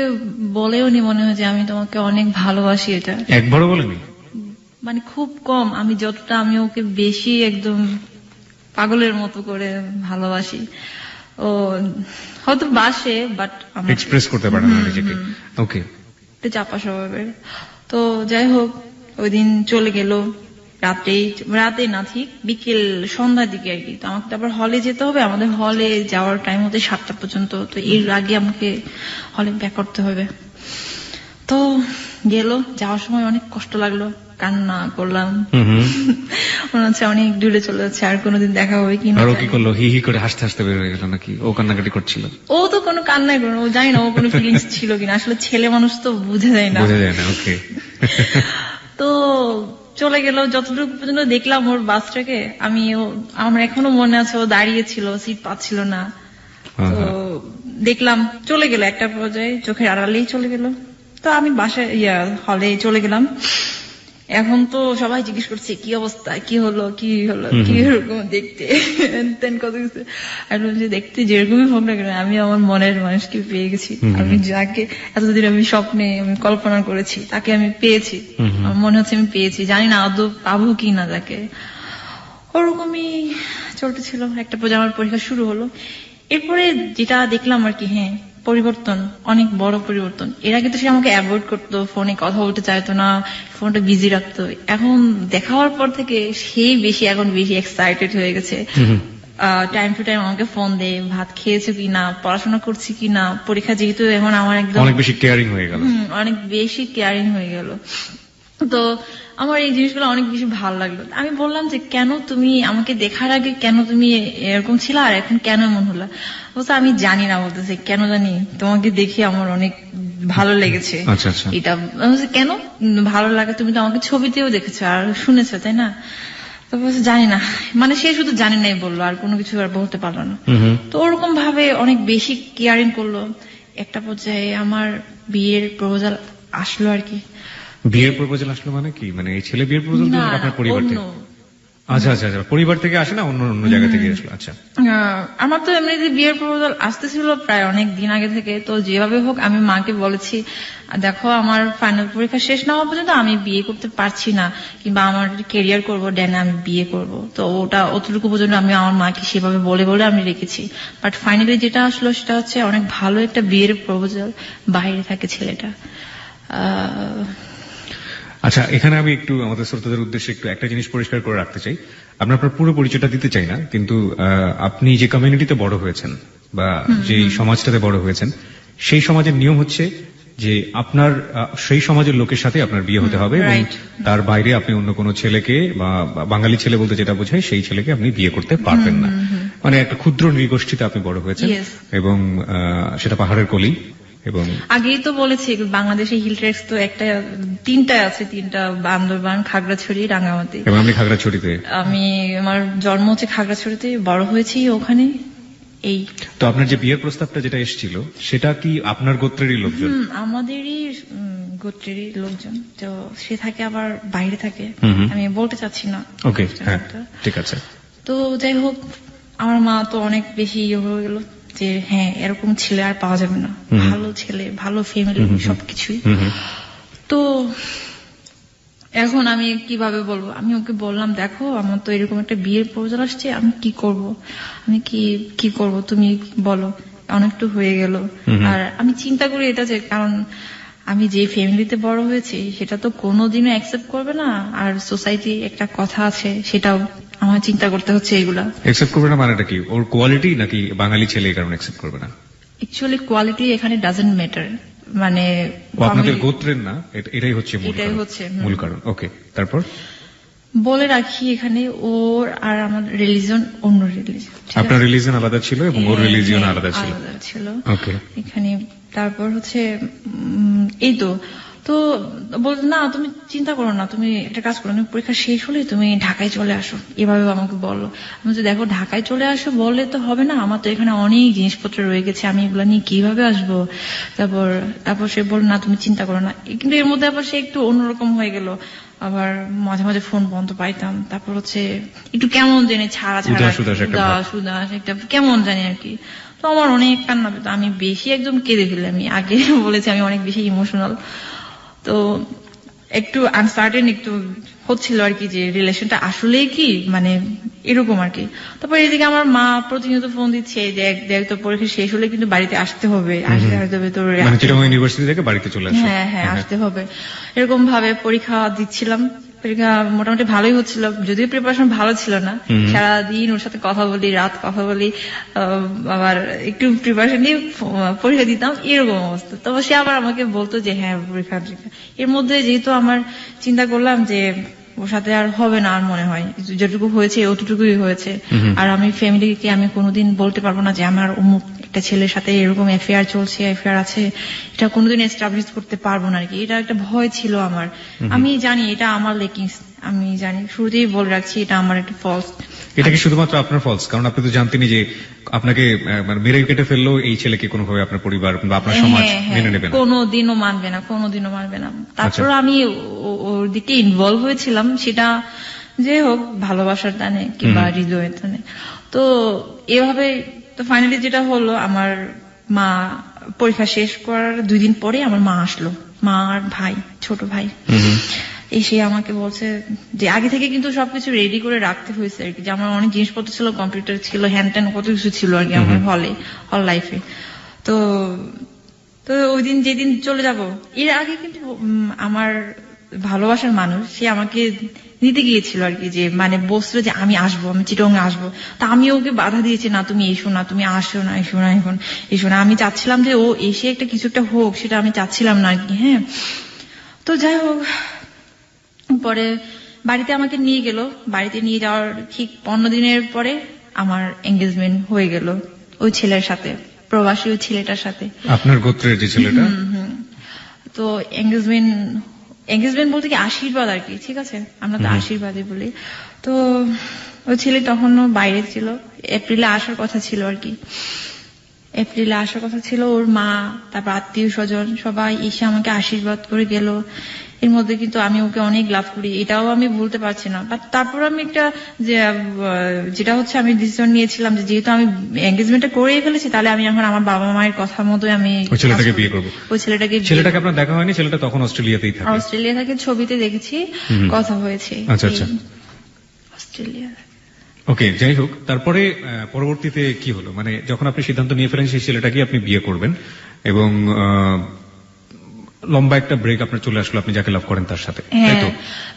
বলেও নি মনে হয় যে আমি তোমাকে অনেক ভালোবাসি। এটা একবারও বলেনি? মানে খুব কম। আমি যতটা আমি ওকে বেশি একদম পাগলের মতো করে ভালোবাসি। ও হয়তো বাসে, বাট এক্সপ্রেস করতে পারে না নিজেকে। ওকে। একটু চাপা স্বভাবের। তো যাই হোক, ওই দিন চলে গেল রাতে না, ঠিক বিকেল সন্ধ্যার দিকে আর কি। তো আমাকে তো আবার হলে যেতে হবে, আমাদের হলে যাওয়ার টাইম হতে 7টা পর্যন্ত। তো এর আগে আমাকে হলে ব্যাক করতে হবে। তো গেল, যাওয়ার সময় অনেক কষ্ট লাগলো, কান্না করলাম। মনে হচ্ছে অনেক দূরে চলে যাচ্ছে, আর কোনোদিন দেখা হবে কিনা। আর ও কি করলো? হি হি করে হাসতে হাসতে বের হয়ে গেল নাকি ও কান্নাকাটি করছিল? ও তো কোনো কান্নাই করলো, ও জানি না ও কোনো ফিলিংস ছিল কিনা। আসলে ছেলে মানুষ তো বুঝে যায় না। বোঝা যায় না। ওকে। তো চলে গেল। যতটুকু পর্যন্ত দেখলাম ওর বাসটাকে, আমার এখনো মনে আছে ও দাঁড়িয়ে ছিল, সিট পাচ্ছিল না। তো দেখলাম চলে গেল, একটা পর্যায়ে চোখের আড়ালেই চলে গেল। তো আমি বাসায় হলে চলে গেলাম। এখন তো সবাই জিজ্ঞেস করছে কি অবস্থা, কি হলো কি এরকম দেখতে কত কিছু। আর বলছি, দেখতে যেরকমই হোক না কেন, আমি আমার মনের মানুষকে পেয়ে গেছি। আমি যাকে এতদিন আমি স্বপ্নে আমি কল্পনা করেছি, তাকে আমি পেয়েছি। আমার মনে হচ্ছে আমি পেয়েছি, জানি না আদৌ পাবো কি না তাকে। ওরকমই চলতেছিল। একটা পর্যায়ে আমার পরীক্ষা শুরু হলো। এরপরে যেটা দেখলাম আর কি, হ্যাঁ পরিবর্তন, অনেক বড় পরিবর্তন। এর আগে তো সে আমাকে অ্যাভয়েড করতো, ফোনে কথা বলতে চাইতো না, ফোনটা বিজি রাখতো। এখন দেখা হওয়ার পর থেকে সেই এখন বেশি এক্সাইটেড হয়ে গেছে। টাইম টু টাইম আমাকে ফোন দেয়, ভাত খেয়েছে কিনা, পড়াশোনা করছি কিনা। পরীক্ষা যেহেতু এখন আমার একদম অনেক বেশি কেয়ারিং হয়ে গেল। অনেক বেশি কেয়ারিং হয়ে গেল। তো আমার এই জিনিসগুলো অনেক বেশি ভালো লাগলো। আমি বললাম যে কেন তুমি আমাকে দেখার আগে কেন তুমি এরকম ছিল, আর এখন কেন এমন হলো? বলছে আমি জানি না, বলতেছে কেন জানি তোমাকে দেখে আমার অনেক ভালো লেগেছে। আচ্ছা আচ্ছা। এটা কেন ভালো লাগে? তুমি তো আমাকে ছবিতেও দেখেছো আর শুনেছো, তাই না? তো বলছে জানি না, মানে সে শুধু জানি নাই বললো, আর কোনো কিছু আর বলতে পারলো না। তো ওরকম ভাবে অনেক বেশি কেয়ারিং করলো। একটা পর্যায়ে আমার বিয়ের প্রপোজাল আসলো আর কি। বিয়ের প্রপোজাল আসলো মানে কি? মানে এই ছেলে বিয়ের প্রপোজাল না, আপনার পরিবার থেকে? অন্য। আচ্ছা আচ্ছা আচ্ছা, পরিবার থেকে আসে না, অন্য জায়গা থেকে আসলো? আচ্ছা। আমার তো এমনিতে বিয়ের প্রপোজাল আসতেছিল প্রায় অনেক দিন আগে থেকে। তো যেভাবে হোক আমি মাকে বলেছি, দেখো আমার ফাইনাল পরীক্ষা শেষ না হওয়া পর্যন্ত আমি বিয়ে করতে পারছি না, কিংবা আমার ক্যারিয়ার করবো ড্যানে আমি বিয়ে করব। তো ওটা অতটুকু পর্যন্ত আমি আমার মাকে সেভাবে বলে আমি রেখেছি। বাট ফাইনালি যেটা আসলো সেটা হচ্ছে অনেক ভালো একটা বিয়ের প্রপোজাল, বাইরে থাকে ছেলেটা। আচ্ছা, এখানে আমি একটু আমাদের শ্রোতাদের উদ্দেশ্যে একটু একটা জিনিস পরিষ্কার করে রাখতে চাই। আপনার পুরো পরিচয়টা দিতে চাই না, কিন্তু আপনি যে কমিউনিটিতে বড় হয়েছেন বা যে সমাজটাতে বড় হয়েছেন, সেই সমাজের নিয়ম হচ্ছে যে আপনার সেই সমাজের লোকের সাথে আপনার বিয়ে হতে হবে, এবং তার বাইরে আপনি অন্য কোনো ছেলেকে বা বাঙালি ছেলে বলতে যেটা বোঝায় সেই ছেলেকে আপনি বিয়ে করতে পারবেন না। মানে একটা ক্ষুদ্র নৃগোষ্ঠীতে আপনি বড় হয়েছেন, এবং সেটা পাহাড়ের কোলেই। এবং আগেই তো বলেছি বাংলাদেশে হিল ট্রেক্স তো তিনটা আছে, বান্দরবান, খাগড়াছড়ি, রাঙ্গামাটি। এবং আমি খাগড়াছড়িতে। আমার জন্ম হচ্ছে খাগড়াছড়িতে, বড় হয়েছি ওখানে। এই তো আপনার যে বিয়ের প্রস্তাবটা যেটা এসেছিল সেটা কি আপনার গোত্রেরই লোকজন? আমাদেরই গোত্রেরই লোকজন। তো সে থাকে আবার বাইরে থাকে, আমি বলতে চাচ্ছি না। ওকে, হ্যাঁ ঠিক আছে। তো যাই হোক, আমার মা তো অনেক বেশি হয়ে গেল যে হ্যাঁ এরকম ছেলে আর পাওয়া যাবে না, ভালো ছেলে, ভালো ফ্যামিলি, সবকিছুই। তো এখন আমি কিভাবে বলবো? আমি ওকে বললাম, দেখো আমার তো এরকম একটা বিয়ের প্রপোজাল আসছে, আমি কি করব, আমি কি করব তুমি বলো। অনেকটা হয়ে গেল। আর আমি চিন্তা করি এটা যে, কারণ আমি যে ফ্যামিলিতে বড় হয়েছি সেটা তো কোনোদিনও অ্যাকসেপ্ট করবে না, আর সোসাইটি একটা কথা আছে সেটাও আমার চিন্তা করতে হচ্ছে। এগুলা অ্যাকসেপ্ট করবে না মানেটা কি? ওর কোয়ালিটি নাকি বাঙালি ছেলে এই কারণে অ্যাকসেপ্ট করবে না? অ্যাকচুয়ালি কোয়ালিটি এখানে ডাজন্ট ম্যাটার। মানে ও আপনাদের গোত্রের না, এটাই হচ্ছে এটাই হচ্ছে মূল কারণ। ওকে, তারপর বলে রাখি এখানে ওর আর আমার রিলিজন অন্য রিলিজন, আপনার রিলিজন আলাদা ছিল এবং ওর রিলিজিয়ন আলাদা ছিল। ওকে, এখানে তারপর হচ্ছে এই তো বলতো না তুমি চিন্তা করো না, তুমি একটা কাজ করো, তুমি পরীক্ষা শেষ হলে তুমি ঢাকায় চলে আসো, এভাবে আমাকে বললো। আমি তো দেখো ঢাকায় চলে আসো বললে তো হবে না, আমার তো এখানে অনেক জিনিসপত্র রয়ে গেছে, আমি এগুলো নিয়ে কিভাবে আসবো। তারপর সে বলল না তুমি চিন্তা করো না, কিন্তু এর মধ্যে আবার সে একটু অন্যরকম হয়ে গেল, আবার মাঝে মাঝে ফোন বন্ধ পাইতাম, তারপর হচ্ছে একটু কেমন জানি ছাড়া উদাস একটা কেমন জানি আর কি। তো আমার অনেক কান্না পেত, আমি বেশি একদম কেঁদে ফেলি, আমি আগে বলেছি আমি অনেক বেশি ইমোশনাল। তো একটু আনসার্টেন একটু হচ্ছিল আর কি যে রিলেশনটা আসলে কি মানে এরকম আর কি। তারপর এদিকে আমার মা প্রতিনিয়ত ফোন দিচ্ছে যে দেখ তো পরীক্ষা শেষ হলে কিন্তু বাড়িতে আসতে হবে, তোর ইউনিভার্সিটি থেকে বাড়িতে চলে আসবে। হ্যাঁ আসতে হবে। এরকম ভাবে পরীক্ষা দিচ্ছিলাম, পরীক্ষা মোটামুটি ভালোই হচ্ছিল, যদিও প্রিপারেশন ভালো ছিল না। সারাদিন ওর সাথে কথা বলি, রাত কথা বলি, আবার একটু প্রিপারেশন নিয়ে পরীক্ষা দিতাম, এরকম অবস্থা। তবে সে আবার আমাকে বলতো যে হ্যাঁ পরীক্ষা। এর মধ্যে যেহেতু আমার চিন্তা করলাম যে ওর সাথে আর হবে না, আর মনে হয় যেটুকু হয়েছে অতটুকুই হয়েছে, আর আমি ফ্যামিলিকে আমি কোনোদিন বলতে পারবো না যে আমার অমুক একটা ছেলের সাথে এরকম অ্যাফেয়ার চলছে, অ্যাফেয়ার আছে, এটা কোনোদিন এস্টাবলিশ করতে পারবো না আর কি। এটা একটা ভয় ছিল আমার। আমি জানি এটা আমার লেকিংস, আমি জানি, শুরুতেই বলে রাখছি এটা আমার একটা ফলস। এটা কি শুধুমাত্র আপনার ফলস? কারণ আপনি তো জানতেনই যে আপনাকে মেরে কেটে ফেললেও এই ছেলেকে কোনোভাবে আপনার পরিবার বা আপনার সমাজ মেনে নেবে না, কোনোদিনও মানবে না। তারপর আমি ওর দিকে ইনভলভ হয়েছিলাম, সেটা যে হোক ভালোবাসার টানে কিংবা হৃদয়ের টানে। তো এভাবে তো ফাইনালি যেটা হলো, আমার মা পরীক্ষা শেষ করার 2 দিন পরে আমার মা আসলো, মা আর ভাই, ছোট ভাই এসে আমাকে বলছে যে আগে থেকে কিন্তু সবকিছু রেডি করে রাখতে হয়েছে আর কি, যে আমার অনেক জিনিসপত্র ছিল, কম্পিউটার ছিল, হ্যান্ড ট্যান্ড কত কিছু ছিল আর কি আমার হল লাইফে। তো ওই দিন যেদিন চলে যাব, এর আগে কিন্তু আমার ভালোবাসার মানুষ সে আমাকে নিতে গিয়েছিল আর কি, যে মানে বলছিল যে আমি আসবো, আমি চিটং আসবো। তা আমি ওকে বাধা দিয়েছি, না তুমি এসো না, তুমি আসো না, এখন এসো না। আমি চাচ্ছিলাম যে ও এসে কিছু একটা হোক, সেটা আমি চাচ্ছিলাম না আর কি। হ্যাঁ, তো যাই হোক, পরে বাড়িতে আমাকে নিয়ে গেল। বাড়িতে নিয়ে যাওয়ার ঠিক 15 দিনের পরে আমার এঙ্গেজমেন্ট হয়ে গেল ওই ছেলের সাথে, প্রবাসী ওই ছেলেটার সাথে, আপনার গোত্রের যে ছেলেটা। তো এঙ্গেজমেন্ট বলতে কি আশীর্বাদ আর কি, ঠিক আছে, আমরা তো আশীর্বাদই বলি। তো ওই ছেলে তখনও বাইরে ছিল, এপ্রিলে আসার কথা ছিল আর কি, ওর মা, তারপর আত্মীয় স্বজন সবাই এসে আমাকে আশীর্বাদ করে গেল। এর মধ্যে কিন্তু আমি ওকে অনেক লাভ করি, এটাও আমি ভুলতে পারছি না। বাট তারপর আমি একটা যেটা হচ্ছে আমি ডিসিশন নিয়েছিলাম যে যেহেতু আমি এঙ্গেজমেন্টটা করেই ফেলেছি, তাহলে আমি এখন আমার বাবা মায়ের কথা মতো আমি ওই ছেলেটাকে বিয়ে করবো। ছেলেটাকে আপনার দেখা হয়নি? ছেলেটা তখন অস্ট্রেলিয়াতেই থাকে। অস্ট্রেলিয়া থাকে, ছবিতে দেখেছি, কথা হয়েছে। আচ্ছা, অস্ট্রেলিয়া। ওকে, যাই হোক, তারপরে পরবর্তীতে কি হলো? মানে যখন আপনি সিদ্ধান্ত নিয়ে ফেলেন সেই ছেলেটাকে আপনি বিয়ে করবেন, এবং লম্বা একটা ব্রেক আপনার চলে আসলো, আপনি যাকে লাভ করেন তার সাথে, তাই তো?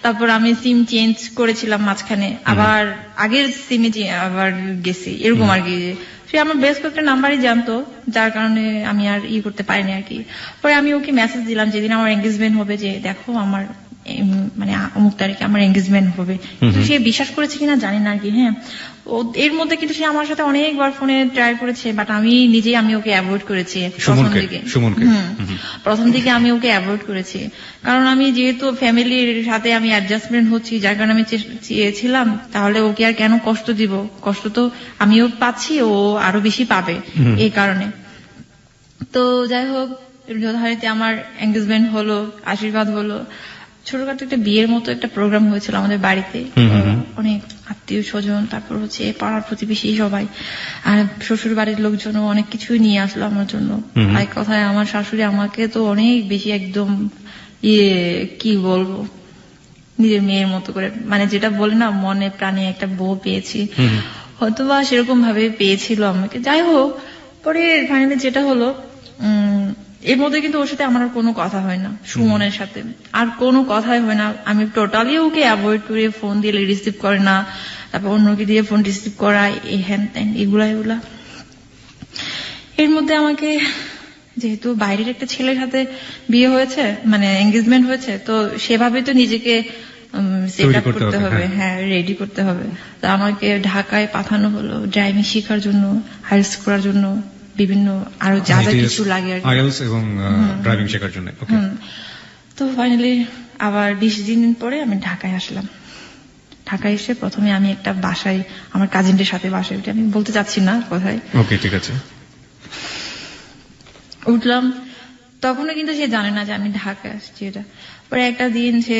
তারপর আমি সিম চেঞ্জ করেছিলাম মাঝখানে, আবার আগের সিমে আবার গেছি, এরকম আর কি। সে আমার বেশ কয়েকটা নাম্বারই জানতো, যার কারণে আমি আর করতে পারিনি আর কি। পরে আমি ওকে মেসেজ দিলাম যেদিন আমার এঙ্গেজমেন্ট হবে, যে দেখো আমার মানে অমুক তারিখে আমার এঙ্গেজমেন্ট হবে। কিন্তু সে বিশ্বাস করেছে কিনা জানি না আর কি। হ্যাঁ, এর মধ্যে কিন্তু সে আমার সাথে অনেকবার ফোনে ট্রাই করেছে, বাট আমি ওকে অ্যাভয়েড করেছি প্রথম দিকে আমি ওকে অ্যাভয়েড করেছি, কারণ আমি যেহেতু ফ্যামিলির সাথে আমি অ্যাডজাস্টমেন্ট হচ্ছি, যার কারণে আমি চেয়েছিলাম তাহলে ওকে আর কেন কষ্ট দিব, কষ্ট তো আমিও পাচ্ছি, ও আরো বেশি পাবে, এই কারণে। তো যাই হোক, যথারীতি আমার এঙ্গেজমেন্ট হলো, আশীর্বাদ হলো, ছোটখাটো একটা বিয়ের মতো একটা প্রোগ্রাম হয়েছিল আমাদের বাড়িতে, অনেক আত্মীয় স্বজন, তারপর হচ্ছে পাড়ার প্রতিবেশী সবাই, আর শ্বশুর বাড়ির লোকজনও অনেক কিছুই নিয়ে আসলো আমার জন্য। এক কথায় আমার শাশুড়ি আমাকে তো অনেক বেশি একদম কি বলবো, নিজের মেয়ের মতো করে, মানে যেটা বলে না মনে প্রাণে একটা বউ পেয়েছি, হয়তোবা সেরকম ভাবে পেয়েছিল আমাকে। যাই হোক, পরে ফাইনালি যেটা হলো, এর মধ্যে কিন্তু ওর সাথে আমার আর কোনো কথা হয় না, সুমনের সাথে আর কোনো কথাই হয় না। আমি টোটালি ওকে অ্যাভয়েড করে, ফোন দিলে রিসিভ করে না, তারপর অন্যকে দিয়ে ফোন রিসিভ করা, এই হ্যান ত্যান এগুলা। এর মধ্যে আমাকে যেহেতু বাইরের একটা ছেলের সাথে বিয়ে হয়েছে, মানে এঙ্গেজমেন্ট হয়েছে, তো সেভাবে তো নিজেকে সেট আপ করতে হবে, হ্যাঁ, রেডি করতে হবে। তো আমাকে ঢাকায় পাঠানো হলো ড্রাইভিং শেখার জন্য, হায়ার্স করার জন্য, বিভিন্ন আরো যা যা কিছু লাগে আর আইএলস এবং ড্রাইভিং শেখার জন্য। তো ফাইনালি আবার 20 দিন পরে আমি ঢাকায় আসলাম। ঢাকায় এসে প্রথমে আমি একটা বাসায়, আমার কাজিনদের সাথে বাসায় উঠে, আমি বলতে চাচ্ছি না কোথায়, ওকে ঠিক আছে, উঠলাম। তখনও কিন্তু সে জানে না যে আমি ঢাকায় আসছি। এটা পরে একটা দিন সে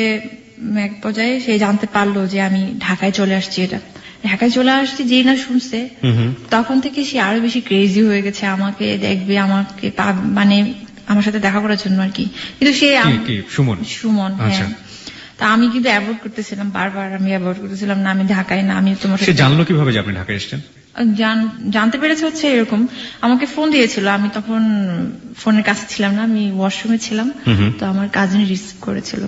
এক পর্যায়ে সে জানতে পারলো যে আমি ঢাকায় চলে আসছি। এটা ঢাকায় চলে আসছি যেই না শুনছে, তখন থেকে সে আরো বেশি ক্রেজি হয়ে গেছে, আমাকে দেখবে, আমাকে মানে আমার সাথে দেখা করার জন্য আর কি। কিন্তু সে সুমন, হ্যাঁ। তা আমি কিন্তু অ্যাভয়েড করতেছিলাম, বারবার আমি অ্যাভয়েড করতেছিলাম, না আমি ঢাকায় না, আমি তোমার সাথে। সে জানলো কিভাবে যে আপনি ঢাকায় এসেছেন? জানতে পেরেছে হচ্ছে এরকম, আমাকে ফোন দিয়েছিল, আমি তখন ফোনের কাছে ছিলাম না, আমি ওয়াশরুমে ছিলাম। তো আমার কাজিন রিসিভ করেছিল,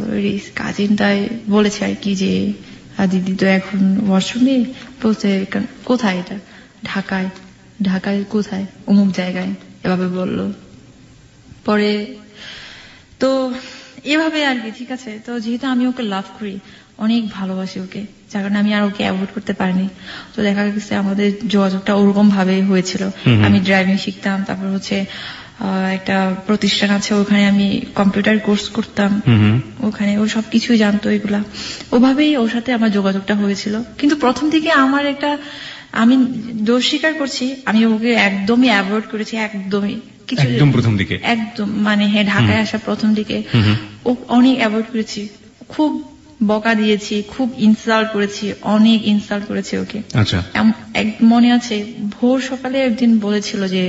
কাজিনটাই বলেছে আর কি যে দিদি তো এখন ওয়াশরুমে, বলছে কোথায় এটা, ঢাকায়। ঢাকায় কোথায়? অমুক জায়গায়, এভাবে বললো। পরে তো এভাবে আর কি, ঠিক আছে। তো যেহেতু আমি ওকে লাভ করি, অনেক ভালোবাসি ওকে, যার কারণে আমি আর ওকে অ্যাভয়েড করতে পারিনি। তো দেখা গেছে আমাদের যোগাযোগটা ওরকম ভাবে হয়েছিল। আমি ড্রাইভিং শিখতাম, তারপর হচ্ছে একটা প্রতিষ্ঠান আছে, ওখানে আমি কম্পিউটার কোর্স করতাম, ওখানে ও সবকিছুই জানতো, এগুলা ওভাবেই ওর সাথে আমার যোগাযোগটা হয়েছিল। কিন্তু প্রথম থেকে আমার একটা, আমি দোষ স্বীকার করছি, আমি ওকে একদমই অ্যাভয়েড করেছি, একদম প্রথম দিকে, একদম মানে হ্যাঁ, ঢাকায় আসা প্রথম দিকে ও অনেক অ্যাভয়েড করেছি, খুব বকা দিয়েছি, খুব ইনসাল্ট করেছি, অনেক ইনসাল্ট করেছি ওকে। আচ্ছা, মনে আছে ভোর সকালে একদিন বলেছিল যে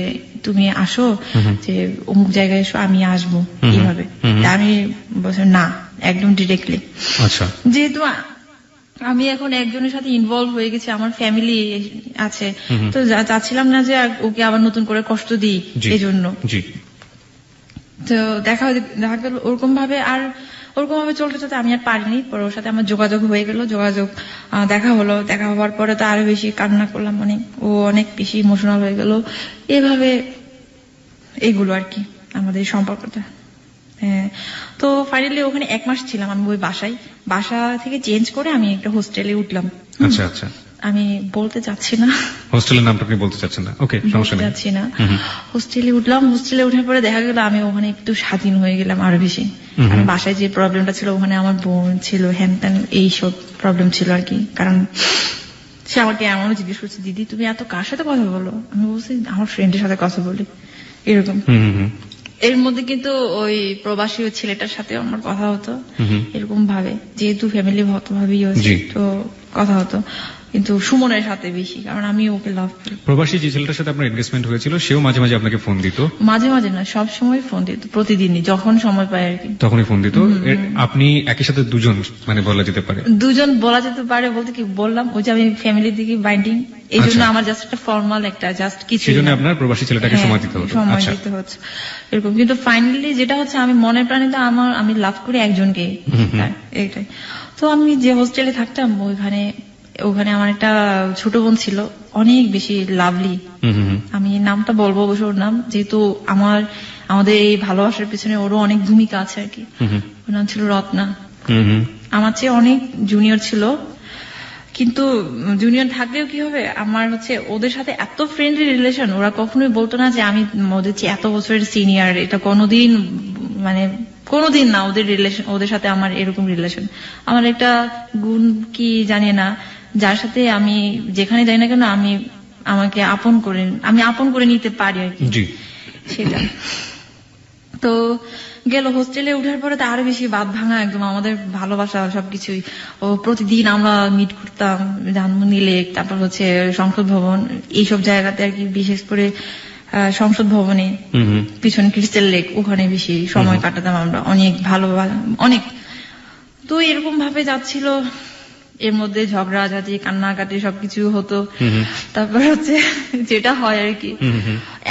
তুমি আসো, যে অমুক জায়গায় এসো, আমি আসবো, এইভাবে। আমি বলছি না, একদম ডিরেক্টলি। আচ্ছা, যেহেতু আমি এখন একজনের সাথে ইনভলভ হয়ে গেছি, আমার ফ্যামিলি আছে, তো চাচ্ছিলাম না যে ওকে আবার নতুন করে কষ্ট দিই, এই জন্য। তো দেখা গেল ওরকম ভাবে, আর ওরকম ভাবে চলতে চলতে আমি আর পারিনি। পরে ওর সাথে আমার যোগাযোগ হয়ে গেল, দেখা হলো, দেখা হওয়ার পরে তো আরো বেশি কান্না করলাম, অনেক, ও অনেক বেশি ইমোশনাল হয়ে গেল, এভাবে এইগুলো আর কি আমাদের সম্পর্কটা। হ্যাঁ, তো ফাইনালি ওখানে 1 মাস ছিলাম আমি ওই বাসায়। বাসা থেকে চেঞ্জ করে আমি একটা হোস্টেলে উঠলাম। আচ্ছা আচ্ছা, আমি বলতে চাচ্ছি না হোস্টেলের নামটা, আপনি বলতে চাচ্ছেন না? ওকে, সমস্যা নেই, চাচ্ছি না। হোস্টেলে উঠলাম, হোস্টেলে উঠার পরে দেখা গেল আমি ওখানে একটু স্বাধীন হয়ে গেলাম আরো বেশি। কারণ বাসায় যে প্রবলেমটা ছিল, ওখানে আমার বোন ছিল, হ্যান ত্যান এইসব প্রবলেম ছিল আর কি। কারণ সে আমাকে এমনও জিজ্ঞেস করছে, দিদি তুমি এত কার সাথে কথা বলো? আমি বলছি আমার ফ্রেন্ডের সাথে কথা বলি, এরকম। এর মধ্যে কিন্তু ওই প্রবাসী ওই ছেলেটার সাথে আমার কথা হতো, এরকম ভাবে, যেহেতু ফ্যামিলি ভক্ত ভাবেই হয়েছে, তো কথা হতো, কিন্তু সুমনের সাথে বেশি, কারণ আমি ওকে লাভ করি। প্রবাসী যে ছেলেটার সাথে আপনার এনগেজমেন্ট হয়েছিল, সেও মাঝে মাঝে আপনাকে ফোন দিত? মাঝে মাঝে না, সব সময় ফোন দিত, প্রতিদিনই, যখন সময় পায় আর কি, তখনই ফোন দিত। আপনি একই সাথে দুজন, মানে বলা যেতে পারে দুজন বলা যেতে পারে, বলতে কি বললাম, ওই যে আমি ফ্যামিলির দিকে বাইন্ডিং, এই জন্য আমার জাস্ট একটা ফর্মাল একটা জাস্ট কিছু, সেই জন্য আপনার প্রবাসী ছেলেটাকে সময় দিতে হতো, সময় দিতে হচ্ছে এরকম। কিন্তু ফাইনালি যেটা হচ্ছে, আমি মনের প্রাণে তো আমি লাভ করি একজনকে, এইটাই। তো আমি যে হোস্টেলে থাকতাম, ওখানে আমার একটা ছোট বোন ছিল, অনেক বেশি লাভলি, আমি নামটা বলবো অবশ্য ওর নাম, যেহেতু আমাদের এই ভালোবাসার পিছনে ওরও অনেক ভূমিকা আছে আর কি। ওর নাম ছিল রত্না। আমার চেয়ে অনেক জুনিয়র ছিল, কিন্তু জুনিয়র থাকলেও কি হবে, আমার হচ্ছে ওদের সাথে এত ফ্রেন্ডলি রিলেশন, ওরা কখনোই বলতো না যে আমি ওদের চেয়ে এত বছরের সিনিয়র, এটা কোনোদিন, মানে কোনোদিন না, ওদের রিলেশন, ওদের সাথে আমার এরকম রিলেশন। আমার একটা গুণ কি জানি না, যার সাথে আমি যেখানে যাই না কেন, আমাকে আপন করে নিতে পারি আর কি, সেটা। তো গেল হোস্টেলে উঠার পরে তো আরো বেশি বাদ ভাঙা, একদম আমাদের ভালোবাসা সবকিছুই। ও প্রতিদিন আমরা মিট করতাম, ধানমন্ডি লেক, তারপর হচ্ছে সংসদ ভবন, এইসব জায়গাতে আর কি, বিশেষ করে সংসদ ভবনে পিছনে ক্রিস্টাল লেক, ওখানে বেশি সময় কাটাতাম আমরা, অনেক ভালো, অনেক। তো এরকম ভাবে যাচ্ছিল, এর মধ্যে ঝগড়াঝাটি, কান্নাকাটি সবকিছু হতো। তারপর হচ্ছে যেটা হয় আর কি,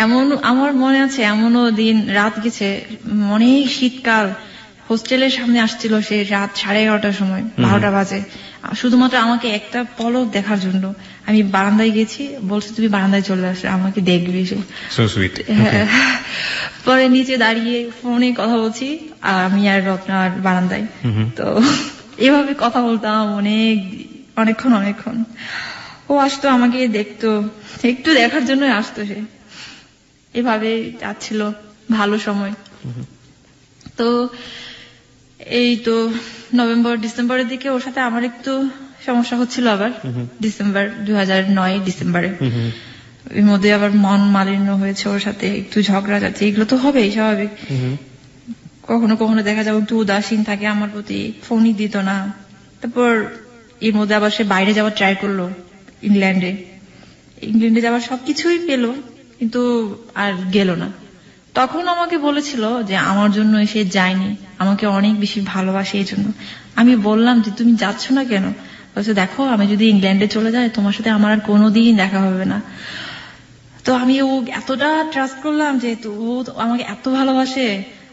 এমন আমার মনে আছে, এমনও দিন রাত গেছে, অনেক শীতকাল, হোস্টেলের সামনে আসছিল সে রাত 11:30টার সময়, 12টা বাজে, শুধুমাত্র আমাকে একটা পলক দেখার জন্য। আমি বারান্দায় গেছি, বলছে তুমি বারান্দায় চলে আসো, আমাকে দেখবে সে। So sweet. হ্যাঁ। পরে নিচে দাঁড়িয়ে ফোনে কথা বলছি, আর আমি আর রত্না আর বারান্দায়। তো এভাবে কথা বলতাম অনেকক্ষণ। ও আসতো আমাকে দেখতো, একটু দেখার জন্য আসতো সে। এভাবে যাচ্ছিল ভালো সময়। তো এই তো নভেম্বর ডিসেম্বরের দিকে ওর সাথে আমার একটু সমস্যা হচ্ছিল আবার। 2009 ডিসেম্বরে এর মধ্যে আবার মন মালিন্য হয়েছে ওর সাথে, একটু ঝগড়া যাচ্ছে, এগুলো তো হবেই স্বাভাবিক। কখনো কখনো দেখা যাবে একটু উদাসীন থাকে আমার প্রতি, ফোনই দিত না। তারপর এর মধ্যে আবার সে বাইরে যাওয়ার ট্রাই করলো, ইংল্যান্ডে যাওয়ার সবকিছুই পেলো, কিন্তু আর গেল না। তখন আমাকে বলেছিল যে আমার জন্য সে যায়নি, আমাকে অনেক বেশি ভালোবাসে এই জন্য। আমি বললাম যে তুমি যাচ্ছ না কেন? বলছে দেখো আমি যদি ইংল্যান্ডে চলে যাই তোমার সাথে আমার আর কোনোদিন দেখা হবে না। তো আমি ও এতটা ট্রাস্ট করলাম যে ও আমাকে এত ভালোবাসে।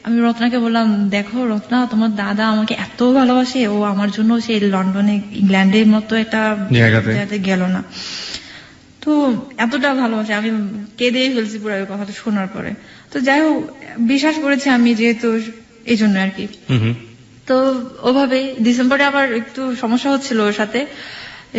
আমি রত্নাকে বললাম দেখো রত্না, তোমার দাদা আমাকে এত ভালোবাসে, ও আমার জন্য সে লন্ডনে ইংল্যান্ডের মতো একটা জায়গাতে গেল না। তো এতটা ভালোবাসে, আমি কেঁদেই ফেলছি পুরো কথাটা শোনার পরে। তো যাই হোক, বিশ্বাস করেছি আমি যেহেতু, এই জন্য আর কি। তো ওভাবে ডিসেম্বরে আবার একটু সমস্যা হচ্ছিল ওর সাথে।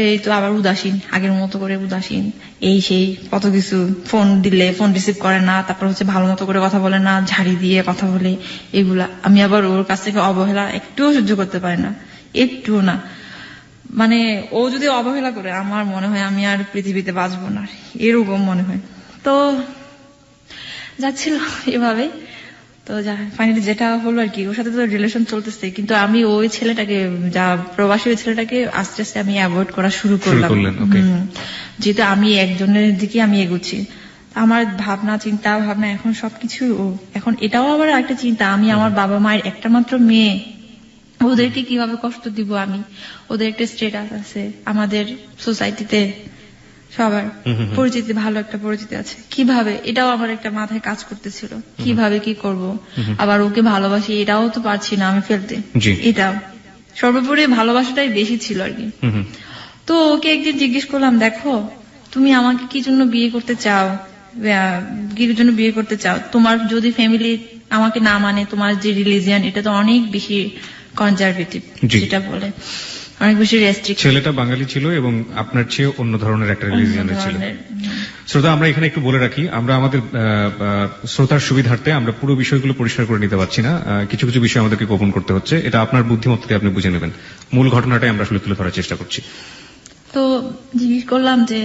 এই তো আবার উদাসীন, আগের মতো করে উদাসীন, এই সেই কত কিছু। ফোন দিলে ফোন রিসিভ করে না, তারপর হচ্ছে ভালো মতো করে কথা বলে না, ঝাড়ি দিয়ে কথা বলে, এগুলা। আমি আবার ওর কাছ থেকে অবহেলা একটুও সহ্য করতে পারি না, একটুও না। মানে ও যদি অবহেলা করে আমার মনে হয় আমি আর পৃথিবীতে বাঁচবো না, এরকম মনে হয়। তো যাচ্ছিল এভাবে। তো ফাইনালি যেটা হলো আর কি, ওর সাথে তো রিলেশন চলতেছে, কিন্তু আমি ওই ছেলেটাকে, যা প্রবাসী ওই ছেলেটাকে আস্তে আস্তে আমি অ্যাভয়েড করা শুরু করলাম। যেহেতু আমি একজনের দিকে আমি এগোচ্ছি, আমার চিন্তা ভাবনা এখন সবকিছু ও। এখন এটাও আবার একটা চিন্তা, আমি আমার বাবা মায়ের একটা মাত্র মেয়ে, ওদেরকে কিভাবে কষ্ট দিব আমি। ওদের একটা স্ট্যাটাস আছে আমাদের সোসাইটিতে, সবার পরিচিতি, ভালো একটা পরিচিতি আছে, কিভাবে, এটাও আমার একটা মাথায় কাজ করতেছিল, কিভাবে কি করব। আবার ওকে ভালোবাসি এটাও তো পারছি না আমি ফেলতে, এটাও সর্বোপরি ভালোবাসাটাই বেশি ছিল আর কি। তো ওকে একদিন জিজ্ঞেস করলাম, দেখো তুমি আমাকে কি জন্য বিয়ে করতে চাও, তোমার যদি ফ্যামিলি আমাকে না মানে, তোমার যে রিলিজিয়ান এটা তো অনেক বেশি কনজারভেটিভ, যেটা বলে অনেক বেশি রেস্ট্রিকশন। ছেলেটা বাঙালি ছিল এবং আপনার চেয়ে অন্য ধরনের একটা রিলিজিয়নের ছিল। শ্রোতা, আমরা এখানে একটু বলে রাখি, আমরা আমাদের শ্রোতার সুবিধার্থে আমরা পুরো বিষয়গুলো পরিষ্কার করে নিতে পারছি না, কিছু কিছু বিষয় আমাদেরকে গোপন করতে হচ্ছে। এটা আপনার বুদ্ধিমত্তাতে আপনি বুঝে নেবেন। মূল ঘটনাটাই আমরা আসলে তুলে ধরার চেষ্টা করছি। তো জিজ্ঞেস করলাম যে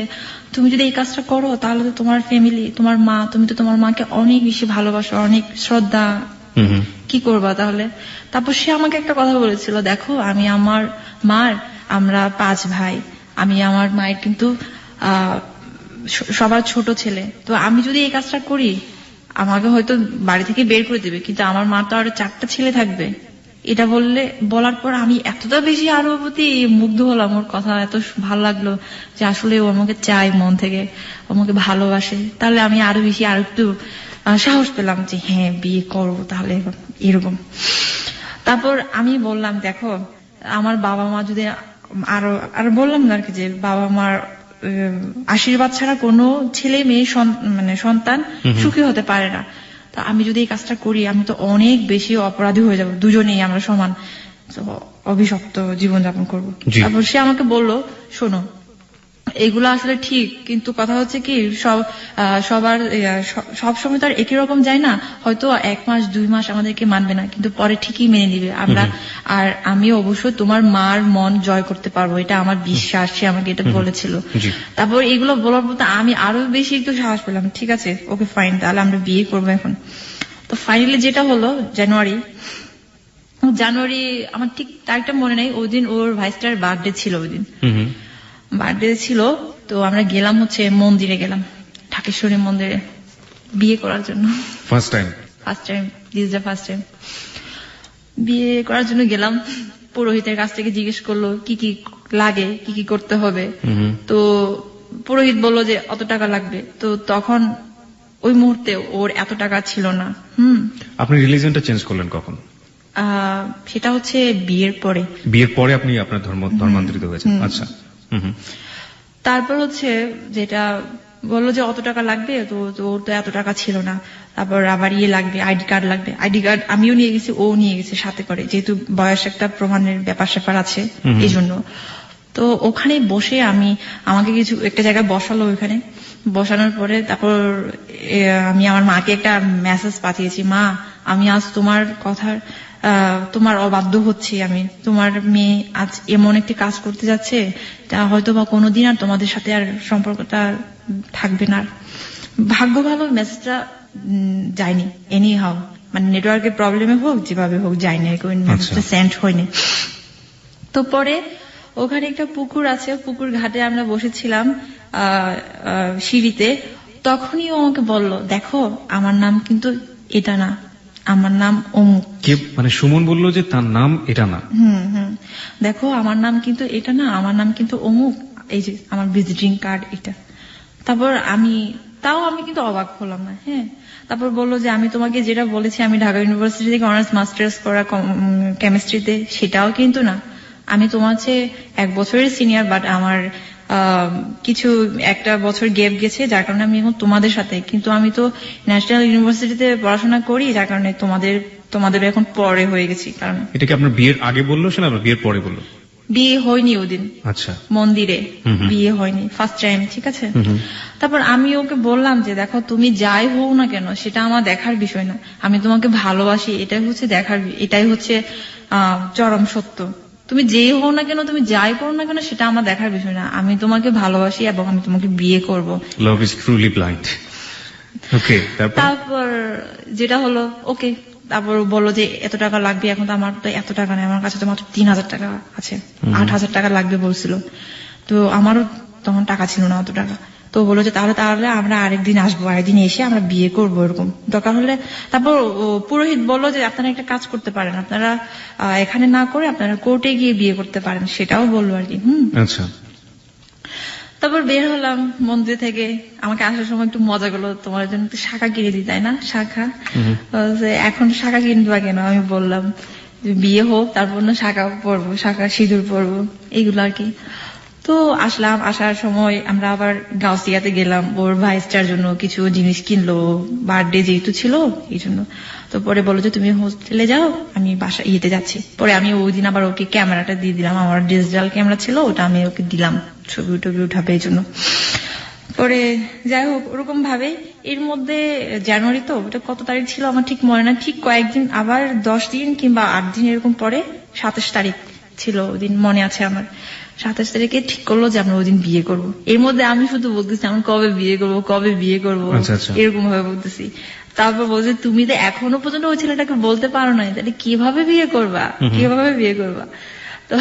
তুমি যদি এই কাজটা করো তাহলে তো তোমার ফ্যামিলি, তোমার মা, তুমি তো তোমার মাকে অনেক বেশি ভালোবাসো, অনেক শ্রদ্ধা, কি করবা তাহলে? তারপর সে আমাকে একটা কথা বলেছিল, দেখো আমি আমার আমরা 5 ভাই, আমি আমার মায়ের কিন্তু সবার ছোট ছেলে। তো আমি যদি এই কাজটা করি আমাকে হয়তো বাড়ি থেকে বের করে দেবে, কিন্তু আমার মা তো আরো 4টা ছেলে থাকবে। এটা বলার পর আমি এতটা বেশি আরো প্রতি মুগ্ধ হলাম, ওর কথা এত ভালো লাগলো যে আসলে ও আমাকে চায় মন থেকে, আমাকে ভালোবাসে। তাহলে আমি আরো বেশি আর একটু সাহস পেলাম যে হ্যাঁ বিয়ে করবো তাহলে এরকম। তারপর আমি বললাম, দেখো আমার বাবা মা যদি আরো বললাম না আর কি, যে বাবা মার আশীর্বাদ ছাড়া কোনো ছেলে মেয়ে সন্তান সুখী হতে পারে না। তো আমি যদি এই কাজটা করি আমি তো অনেক বেশি অপরাধী হয়ে যাব, দুজনেই আমরা সমান অভিশপ্ত জীবনযাপন করবো। তারপর সে আমাকে বলল, শোনো এগুলো আসলে ঠিক, কিন্তু কথা হচ্ছে কি সব সময় তো আর একই রকম যায় না, হয়তো 1 মাস 2 মাস আমাদেরকে মানবে না, কিন্তু পরে ঠিকই মেনে নিবে আমরা। আর আমি অবশ্যই তোমার মার মন জয় করতে পারবো, এটা আমার বিশ্বাস। সে আমাকে এটা বলেছিল। তারপর এগুলো বলার পর আমি আরো বেশি একটু সাহস পেলাম, ঠিক আছে ওকে ফাইন, তাহলে আমরা বিয়ে করবো এখন। তো ফাইনালি যেটা হলো জানুয়ারি, আমার ঠিক তারিখটা মনে নেই, ওই দিন ওর ভাইস্টার বার্থডে ছিল, ওই দিন বার্থডে ছিল। তো আমরা গেলাম হচ্ছে মন্দিরে, গেলাম ঢাকেশ্বরী মন্দিরে বিয়ে করার জন্য। ফার্স্ট টাইম বিয়ে করার জন্য গেলাম। পুরোহিতের কাছ থেকে জিজ্ঞেস করলো কি কি লাগে, কি কি করতে হবে। তো পুরোহিত বললো যে অত টাকা লাগবে। তো তখন ওই মুহূর্তে ওর এত টাকা ছিল না। আপনি রিলিজিয়নটা চেঞ্জ করলেন কখন? সেটা হচ্ছে বিয়ের পরে। বিয়ের পরে আপনি আপনার ধর্মান্তরিত হয়েছেন? আচ্ছা। তারপর হচ্ছে যেটা বললো যে অত টাকা লাগবে, তো ওর তো এত টাকা ছিল না। তারপর আবার লাগবে, আইডি কার্ড লাগবে। আইডি কার্ড আমিও নিয়ে গেছি, ও নিয়ে গেছে সাথে করে, যেহেতু বয়স একটা প্রমাণের ব্যাপার স্যাপার আছে এই জন্য। তো ওখানে বসে আমাকে কিছু একটা জায়গায় বসালো, ওইখানে বসানোর পরে তারপর আমি আমার মাকে একটা মেসেজ পাঠিয়েছি, মা আমি আজ তোমার কথার তোমার অবাধ্য হচ্ছি, আমি তোমার মেয়ে আজ এমন একটি কাজ করতে যাচ্ছে তা হয়তো বা কোনোদিন আর তোমাদের সাথে আর সম্পর্কটা থাকবে না। ভাগ্য ভালো মেসেজটা যায়নি, এনি হাও, মানে নেটওয়ার্কের প্রবলেমে হোক যেভাবে হোক যায়নি, মেসেজটা সেন্ড হয়নি। তো পরে ওখানে একটা পুকুর আছে, পুকুর ঘাটে আমরা বসেছিলাম সিঁড়িতে। তখনই ও আমাকে বলল, দেখো আমার নাম কিন্তু এটা না, আমার নাম অমুক। মানে সুমন বললো যে তার নাম এটা না? দেখো আমার নাম কিন্তু এটা না, আমার নাম কিন্তু অমুক, এই যে আমার ভিজিটিং কার্ড এটা। তারপর আমি কিন্তু অবাক হলাম না। হ্যাঁ, তারপর বললো যে আমি তোমাকে যেটা বলেছি আমি ঢাকা ইউনিভার্সিটি থেকে অনার্স মাস্টার্স করা কেমিস্ট্রিতে, সেটাও কিন্তু না। আমি তোমার চেয়ে 1 বছরের সিনিয়র, বাট আমার কিছু একটা বছর গ্যাপ গেছে, যার কারণে আমি এখন তোমাদের সাথে, কিন্তু আমি তো ন্যাশনাল ইউনিভার্সিটিতে পড়াশোনা করি, যার কারণে তোমাদের এখন পরে হয়ে গেছি। কারণ এটা কি আপনার বিয়ের আগে বললো না বিয়ের পরে বললো? বিয়ে হয়নি ওদিন। আচ্ছা, মন্দিরে বিয়ে হয়নি, ফার্স্ট টাইম, ঠিক আছে। তারপর আমি ওকে বললাম যে দেখো তুমি যাই হও না কেন সেটা আমার দেখার বিষয় না, আমি তোমাকে ভালোবাসি, এটাই হচ্ছে চরম সত্য। তুমি যেই হও না কেন, তুমি যাই করো না কেন, সেটা আমার দেখার বিষয় না, আমি তোমাকে ভালোবাসি এবং আমি তোমাকে বিয়ে করব। Love is truly blind. Okay, তারপর যেটা হলো, ওকে, তারপর বললো যে এত টাকা লাগবে। এখন তো আমার তো এত টাকা নেই, আমার কাছে তো মাত্র 3000 টাকা আছে, 8000 টাকা লাগবে বলছিল। তো আমারও তখন টাকা ছিল না অত টাকা। তো বললো যে তাহলে আমরা আরেকদিন আসবো, আরেকদিন এসে আমরা বিয়ে করবো, এরকম দরকার হলে। তারপর পুরোহিত বললো যে আপনারা একটা কাজ করতে পারেন, আপনারা এখানে না করে আপনারা কোর্টে গিয়ে বিয়ে করতে পারেন, সেটাও বললো আর কি। আচ্ছা। তারপর বের হলাম মন্দির থেকে। আমাকে আসার সময় একটু মজা করলো, তোমার জন্য একটু শাখা কিনে দিই, তাই না, শাখা। এখন শাখা কিনবা কেন? আমি বললাম বিয়ে হোক তারপর না শাখা পরবো, শাখা সিঁদুর পরবো, এইগুলো আর কি। তো আসলাম, আসার সময় আমরা আবার গাউসিয়াতে গেলাম, ওর ভাইস্টার জন্য কিছু জিনিস কিনলো, বার্থডে যেহেতু ছিল এই জন্য। তো পরে বললো যে তুমি হোস্টেলে যাও, আমি বাসা যাচ্ছি। পরে আমি ওই দিন আবার ওকে ক্যামেরাটা দিয়ে দিলাম, আমার ডিজিটাল ক্যামেরা ছিল, ওটা আমি ওকে দিলাম ছবি টবি উঠাবে এই জন্য। পরে যাই হোক ওরকম ভাবে এর মধ্যে জানুয়ারি, তো ওটা কত তারিখ ছিল আমার ঠিক মনে না, ঠিক কয়েকদিন আবার 10 দিন কিংবা 8 দিন এরকম পরে 27 তারিখ ছিল ওই দিন, মনে আছে আমার। 27 তারিখে ঠিক করলো যে আমরা ওই দিন বিয়ে করবো। এর মধ্যে আমি শুধু বলতেছি আমি কবে বিয়ে করবো, এরকম ভাবে বলতেছি। তারপর বলছে তুমি তো এখনো পর্যন্ত ওই ছেলেটাকে বলতে পারো না, তাহলে কিভাবে বিয়ে করবা? তো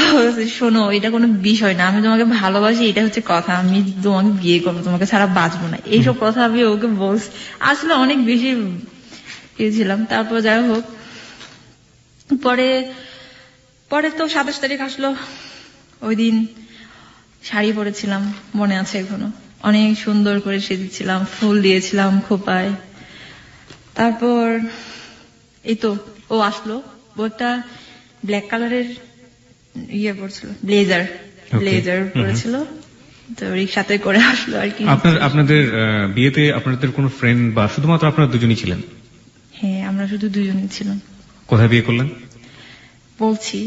শোনো, এটা কোনো বিষয় না, আমি তোমাকে ভালোবাসি, এটা হচ্ছে কথা, আমি তোমাকে বিয়ে করবো, তোমাকে ছাড়া বাঁচবো না, এইসব কথা আমি ওকে বলছি। আসলে অনেক বেশি ছিলাম। তারপর যাই হোক পরে তো 27 তারিখ আসলো। ওই দিন শাড়ি পরেছিলাম, মনে আছে এখনো, অনেক সুন্দর করে সেজেছিলাম, ফুল দিয়েছিলাম খোপায়। তারপর এই তো ও আসলো, ও একটা ব্ল্যাক কালারের পড়ছিল, ব্লেজার পড়েছিল, তো রিক্সাতে করে আসলো আর কি। আপনাদের বিয়েতে আপনাদের কোনো ফ্রেন্ড বা শুধুমাত্র আপনারা দুজনই ছিলেন? হ্যাঁ, আমরা শুধু দুজনই ছিলাম। কোথায় বিয়ে করলেন? বলছি।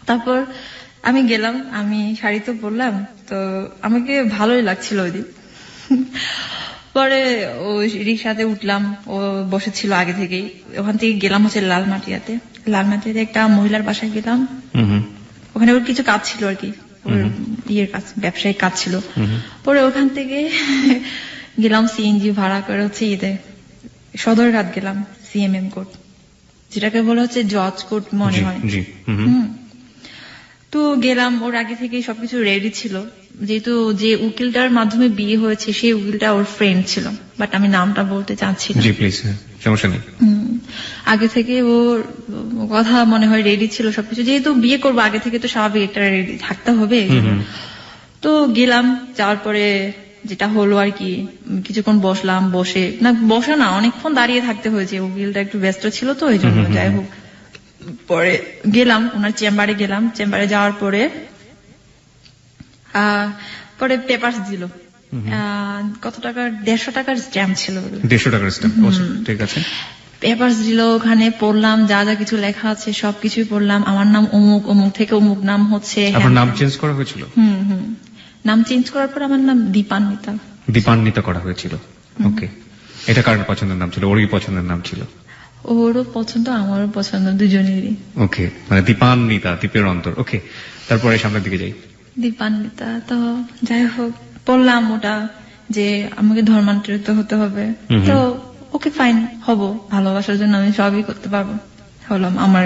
তারপর আমি গেলাম, আমি শাড়ি তো পরলাম, তো আমাকে ভালোই লাগছিল ওই দিন। পরে ও রিক্সাতে উঠলাম, ও বসেছিল আগে থেকেই। ওখান থেকে গেলাম হচ্ছে লালমাটিয়াতে একটা মহিলার বাসায় গেলাম। ওখানে ওর কিছু কাজ ছিল আর কি, ওর কাজ, ব্যবসায়িক কাজ ছিল। পরে ওখান থেকে গেলাম সিএনজি ভাড়া করে হচ্ছে সদরঘাট গেলাম, সিএমএম কোর্ট, যেটাকে বলা হচ্ছে জজ কোর্ট মনে হয়। তো গেলাম, ওর আগে থেকে সবকিছু রেডি ছিল, যেহেতু যে উকিলটার মাধ্যমে বিয়ে হয়েছে সেই উকিলটা ওর ফ্রেন্ড ছিল, বাট আমি নামটা বলতে চাচ্ছি না। আগে থেকে ওর কথা মনে হয় রেডি ছিল সবকিছু, যেহেতু বিয়ে করবো আগে থেকে তো স্বাভাবিক একটা রেডি থাকতে হবে। তো গেলাম, যাওয়ার পরে যেটা হলো আর কি, কিছুক্ষণ বসলাম, বসা না অনেকক্ষণ দাঁড়িয়ে থাকতে হয়েছে, উকিলটা একটু ব্যস্ত ছিল তো এই জন্য। যাই হোক, পরে গেলাম ওনার চেম্বারে যাওয়ার পরে পরে পেপারস দিল, কত টাকা, 150 টাকার স্ট্যাম্প ছিল। 150 টাকার স্ট্যাম্প, ঠিক আছে। পেপারস দিল, ওখানে পড়লাম, যা যা কিছু লেখা আছে সবকিছুই পড়লাম। আমার নাম অমুক, অমুক থেকে অমুক নাম হচ্ছে। আপনার নাম চেঞ্জ করা হয়েছিল? নাম চেঞ্জ করার পর আমার নাম দীপান্বিতা করা হয়েছিল। ওকে, এটা কার পছন্দের নাম ছিল? ওরই পছন্দের নাম ছিল? ওরও পছন্দ, আমারও পছন্দ, দুজনেরই। ওকে, মানে দীপান্বিতা, দ্বীপের অন্তর। ওকে, তারপরে সামনের দিকে যাই। দীপান্বিতা, তো যাই হোক বললাম ওটা যে আমাকে ধর্মান্তরিত হতে হবে। তো ওকে ফাইন, হব, ভালোবাসার জন্য আমি সবই করতে পারবো। হলাম, আমার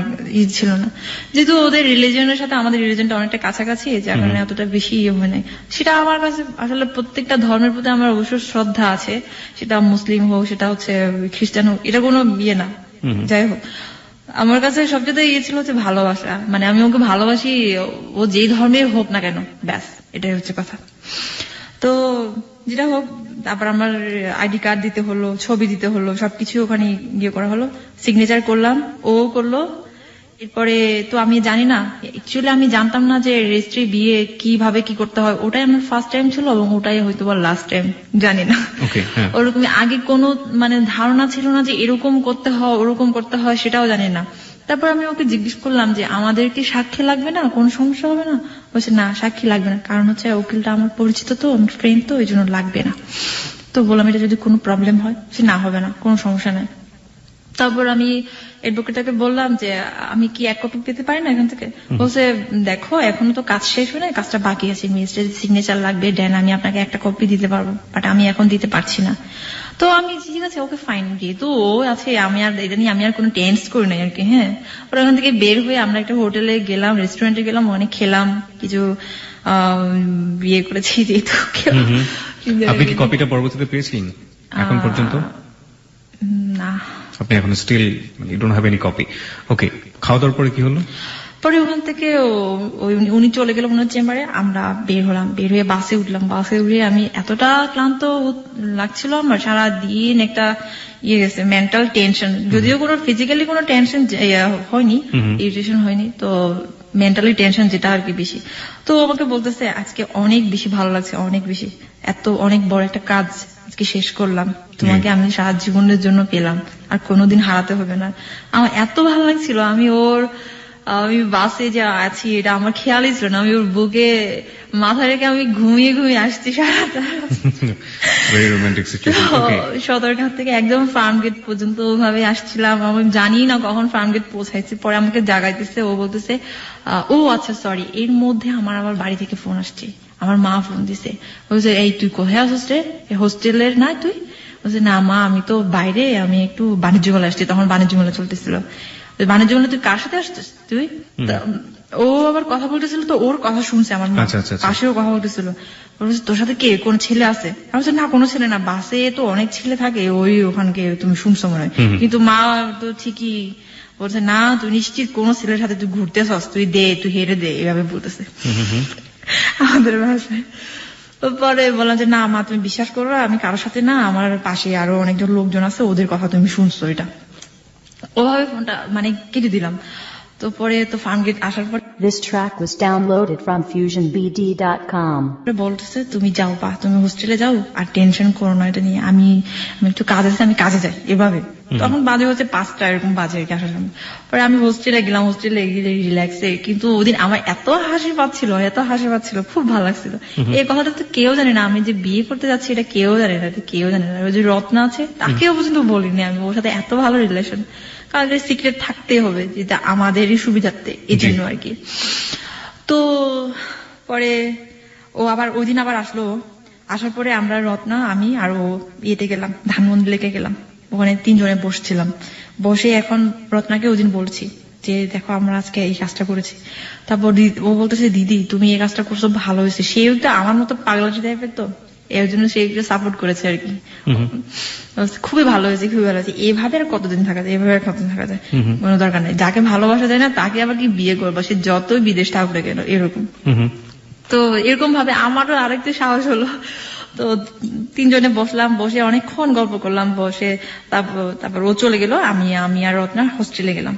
ছিল না, যেহেতু ওদের রিলিজনের সাথে আমাদের রিলিজনটা অনেকটা কাছাকাছি, যার কারণে এতটা বেশি হয় নাই। সেটা আমার কাছে আসলে প্রত্যেকটা ধর্মের প্রতি আমার অবশ্য শ্রদ্ধা আছে, সেটা মুসলিম হোক, সেটা হচ্ছে খ্রিস্টান হোক, এটা কোনো ইয়ে না। যাই হোক, আমার কাছে সবচেয়ে ছিল হচ্ছে ভালোবাসা, মানে আমি ওকে ভালোবাসি, ও যেই ধর্মের হোক না কেন, ব্যাস এটাই হচ্ছে কথা। তো যেটা হোক, তারপর আমার আইডি কার্ড দিতে হলো, ছবি দিতে হলো, সবকিছু ওখানে ইয়ে করা হলো, সিগনেচার করলাম, ও করলো। এরপরে তো আমি জানি না, অ্যাকচুয়ালি আমি জানতাম না যে রেজিস্ট্রি বিয়ে কিভাবে কি করতে হয়। ওটাই আমার ফার্স্ট টাইম ছিল এবং ওটাই হয়তো বা লাস্ট টাইম, জানি না। ওরকম আগে কোনো মানে ধারণা ছিল না যে এরকম করতে হয়, ওরকম করতে হয়, সেটাও জানি না। তারপর আমি ওকে জিজ্ঞেস করলাম যে আমাদের কি সাক্ষী লাগবে না, কোন সমস্যা হবে না? বলছে না, সাক্ষী লাগবে না, কারণ হচ্ছে উকিলটা আমার পরিচিত, তো আমার ফ্রেন্ড, তো এই জন্য লাগবে না। তো বললাম এটা যদি কোনো প্রবলেম হয়, সে না হবে না, কোনো সমস্যা নাই। তারপর আমি অ্যাডভোকেটকে বললাম যে আমি কি 1 কপি পেতে পারি না এখান থেকে? বলছে দেখো এখনো তো কাজ শেষ হয় না, কাজটা বাকি আছে, ম্যাজিস্ট্রেট সিগনেচার লাগবে, দেন আমি আপনাকে 1টা কপি দিতে পারবো, বাট আমি এখন দিতে পারছি না। তো আমি ঠিক আছে, ওকে ফাইন, যেহেতু ও আছে, আমি আর এটা নিয়ে আমি আর কোনো টেন্স করি নাই আর কি। হ্যাঁ, ওরা ওখান থেকে বের হয়ে আমরা একটা হোটেলে গেলাম, রেস্টুরেন্টে গেলাম, অনেক খেলাম, কিছু বিয়ে করেছি যেহেতু। আপনি কি কপিটা পরবর্তীতে পেয়েছিলেন এখন পর্যন্ত? না, আপনি এখন still you don't have any copy. Okay, খাওয়া দাওয়ার পরে কি হলো? পরে ওখান থেকে উনি চলে গেল ওনার চেম্বারে, আমরা বের হলাম, বের হয়ে বাসে উঠলাম। বাসে উঠে আমি এতটা ক্লান্ত লাগছিল আমার, সারাদিন একটা ইয়ে গেছে, মেন্টাল টেনশন, যদিও কোনো ফিজিক্যালি কোনো টেনশন হয়নি, ইরিটেশন হয়নি, তো মেন্টালি টেনশন যেটা আর কি বেশি। তো আমাকে বলতেছে আজকে অনেক বেশি ভালো লাগছে, অনেক বেশি, অনেক বড় একটা কাজ আজকে শেষ করলাম, তোমাকে আমি সারা জীবনের জন্য পেলাম, আর কোনোদিন হারাতে হবে না। আমার এত ভালো লাগছিল, আমি বাসে যে আছি এটা আমার খেয়ালই ছিল না, আমি ওর বুকে মাথা রেখে আমি ঘুমিয়ে ঘুমিয়ে আসছি সারাটা। সদরঘাট থেকে একদম ফার্ম গেট পর্যন্ত ওভাবে আসছিলাম, আমি জানি না কখন ফার্ম গেট পৌঁছাইছি। পরে আমাকে জাগাইতেছে, ও বলতেছে ও আচ্ছা সরি, এর মধ্যে আমার আবার বাড়ি থেকে ফোন আসছে, আমার মা ফোন দিছে, বলছে এই তুই কোথায় আসছিস রে, হোস্টেলের না তুই? বলছে না মা, আমি তো বাইরে, আমি একটু বাণিজ্য মেলা আসছি, তখন বাণিজ্য মেলা চলতেছিল। বাণিজ্য মেলা তুই কার সাথে আসছিস তুই? ও আবার কথা বলতেছিল, তো ওর কথা শুনছে আমার মা, পাশেও কথা বলতেছিল, তোর সাথে কে, কোন ছেলে আছে? আমি বলছি না কোনো ছেলে না, বাসে তো অনেক ছেলে থাকে, ওই ওখানকে তুমি শুনছো মনে হয়। কিন্তু মা তো ঠিকই বলছে না, তুই নিশ্চিত কোন ছেলের সাথে তুই ঘুরতেছস, তুই হেরে দে, এভাবে বলতেছে আমাদের ভাষায়। পরে বললাম যে না মা, তুমি বিশ্বাস করো, আমি কারোর সাথে না, আমার পাশে আরো অনেকজন লোকজন আছে, ওদের কথা তুমি শুনছো, এটা ওভাবে ফোনটা মানে কেটে দিলাম। তো পরে তো ফার্ম গেট আসার পর This track was downloaded from fusionbd.com. বলতেছে তুমি যাও বা তুমি হোস্টেলে যাও, আর টেনশন করো না এটা নিয়ে, আমি একটু কাজ আছে, আমি কাজে যাই, এভাবে। তখন বাজে হচ্ছে 5টা, এরকম বাজে আর কি আসার সময়। পরে আমি হোস্টেলে গেলাম, হোস্টেলে গিয়ে রিল্যাক্সে, কিন্তু ওদিন আমার এত হাসি পাচ্ছিল, খুব ভালো লাগছিল। এই কথাটা তো কেউ জানে না, আমি যে বিয়ে করতে যাচ্ছি এটা কেউ জানে না, ওই যে রত্না আছে তাকেও পর্যন্ত বলিনি আমি, ওর সাথে এত ভালো রিলেশন, কারণ সিক্রেট থাকতে হবে, যেটা আমাদেরই সুবিধার্থে, এই জন্য আর কি। তো পরে ও আবার ওই দিন আবার আসলো, আসার পরে আমরা রত্না, আমি আর ও ইয়েতে গেলাম, ধানমন্ডি লেকে গেলাম, ওখানে 3 জনে বসছিলাম। বসে এখন রত্নাকে ওই দিন বলছি যে দেখো আমরা আজকে এই কাজটা করেছি। তারপর ও বলতেছে দিদি তুমি এই কাজটা করছো, ভালো হয়েছে। সেও তো আমার মতো পাগলাটি টাইপের, তো এর জন্য সে একটু সাপোর্ট করেছে আর কি। খুবই ভালো হয়েছে, এভাবে আর কতদিন থাকা যায়, কোনো দরকার নেই। যাকে ভালোবাসা যায় না তাকে আবার কি বিয়ে করবো, সে যতই বিদেশ থাকুক না কেন, এরকম। তো এরকম ভাবে আমারও আরেকটু সাহস হলো। তো তিনজনে বসলাম, বসে অনেকক্ষণ গল্প করলাম, বসে তারপর ও চলে গেল, আমি আর রত্না হোস্টেলে গেলাম।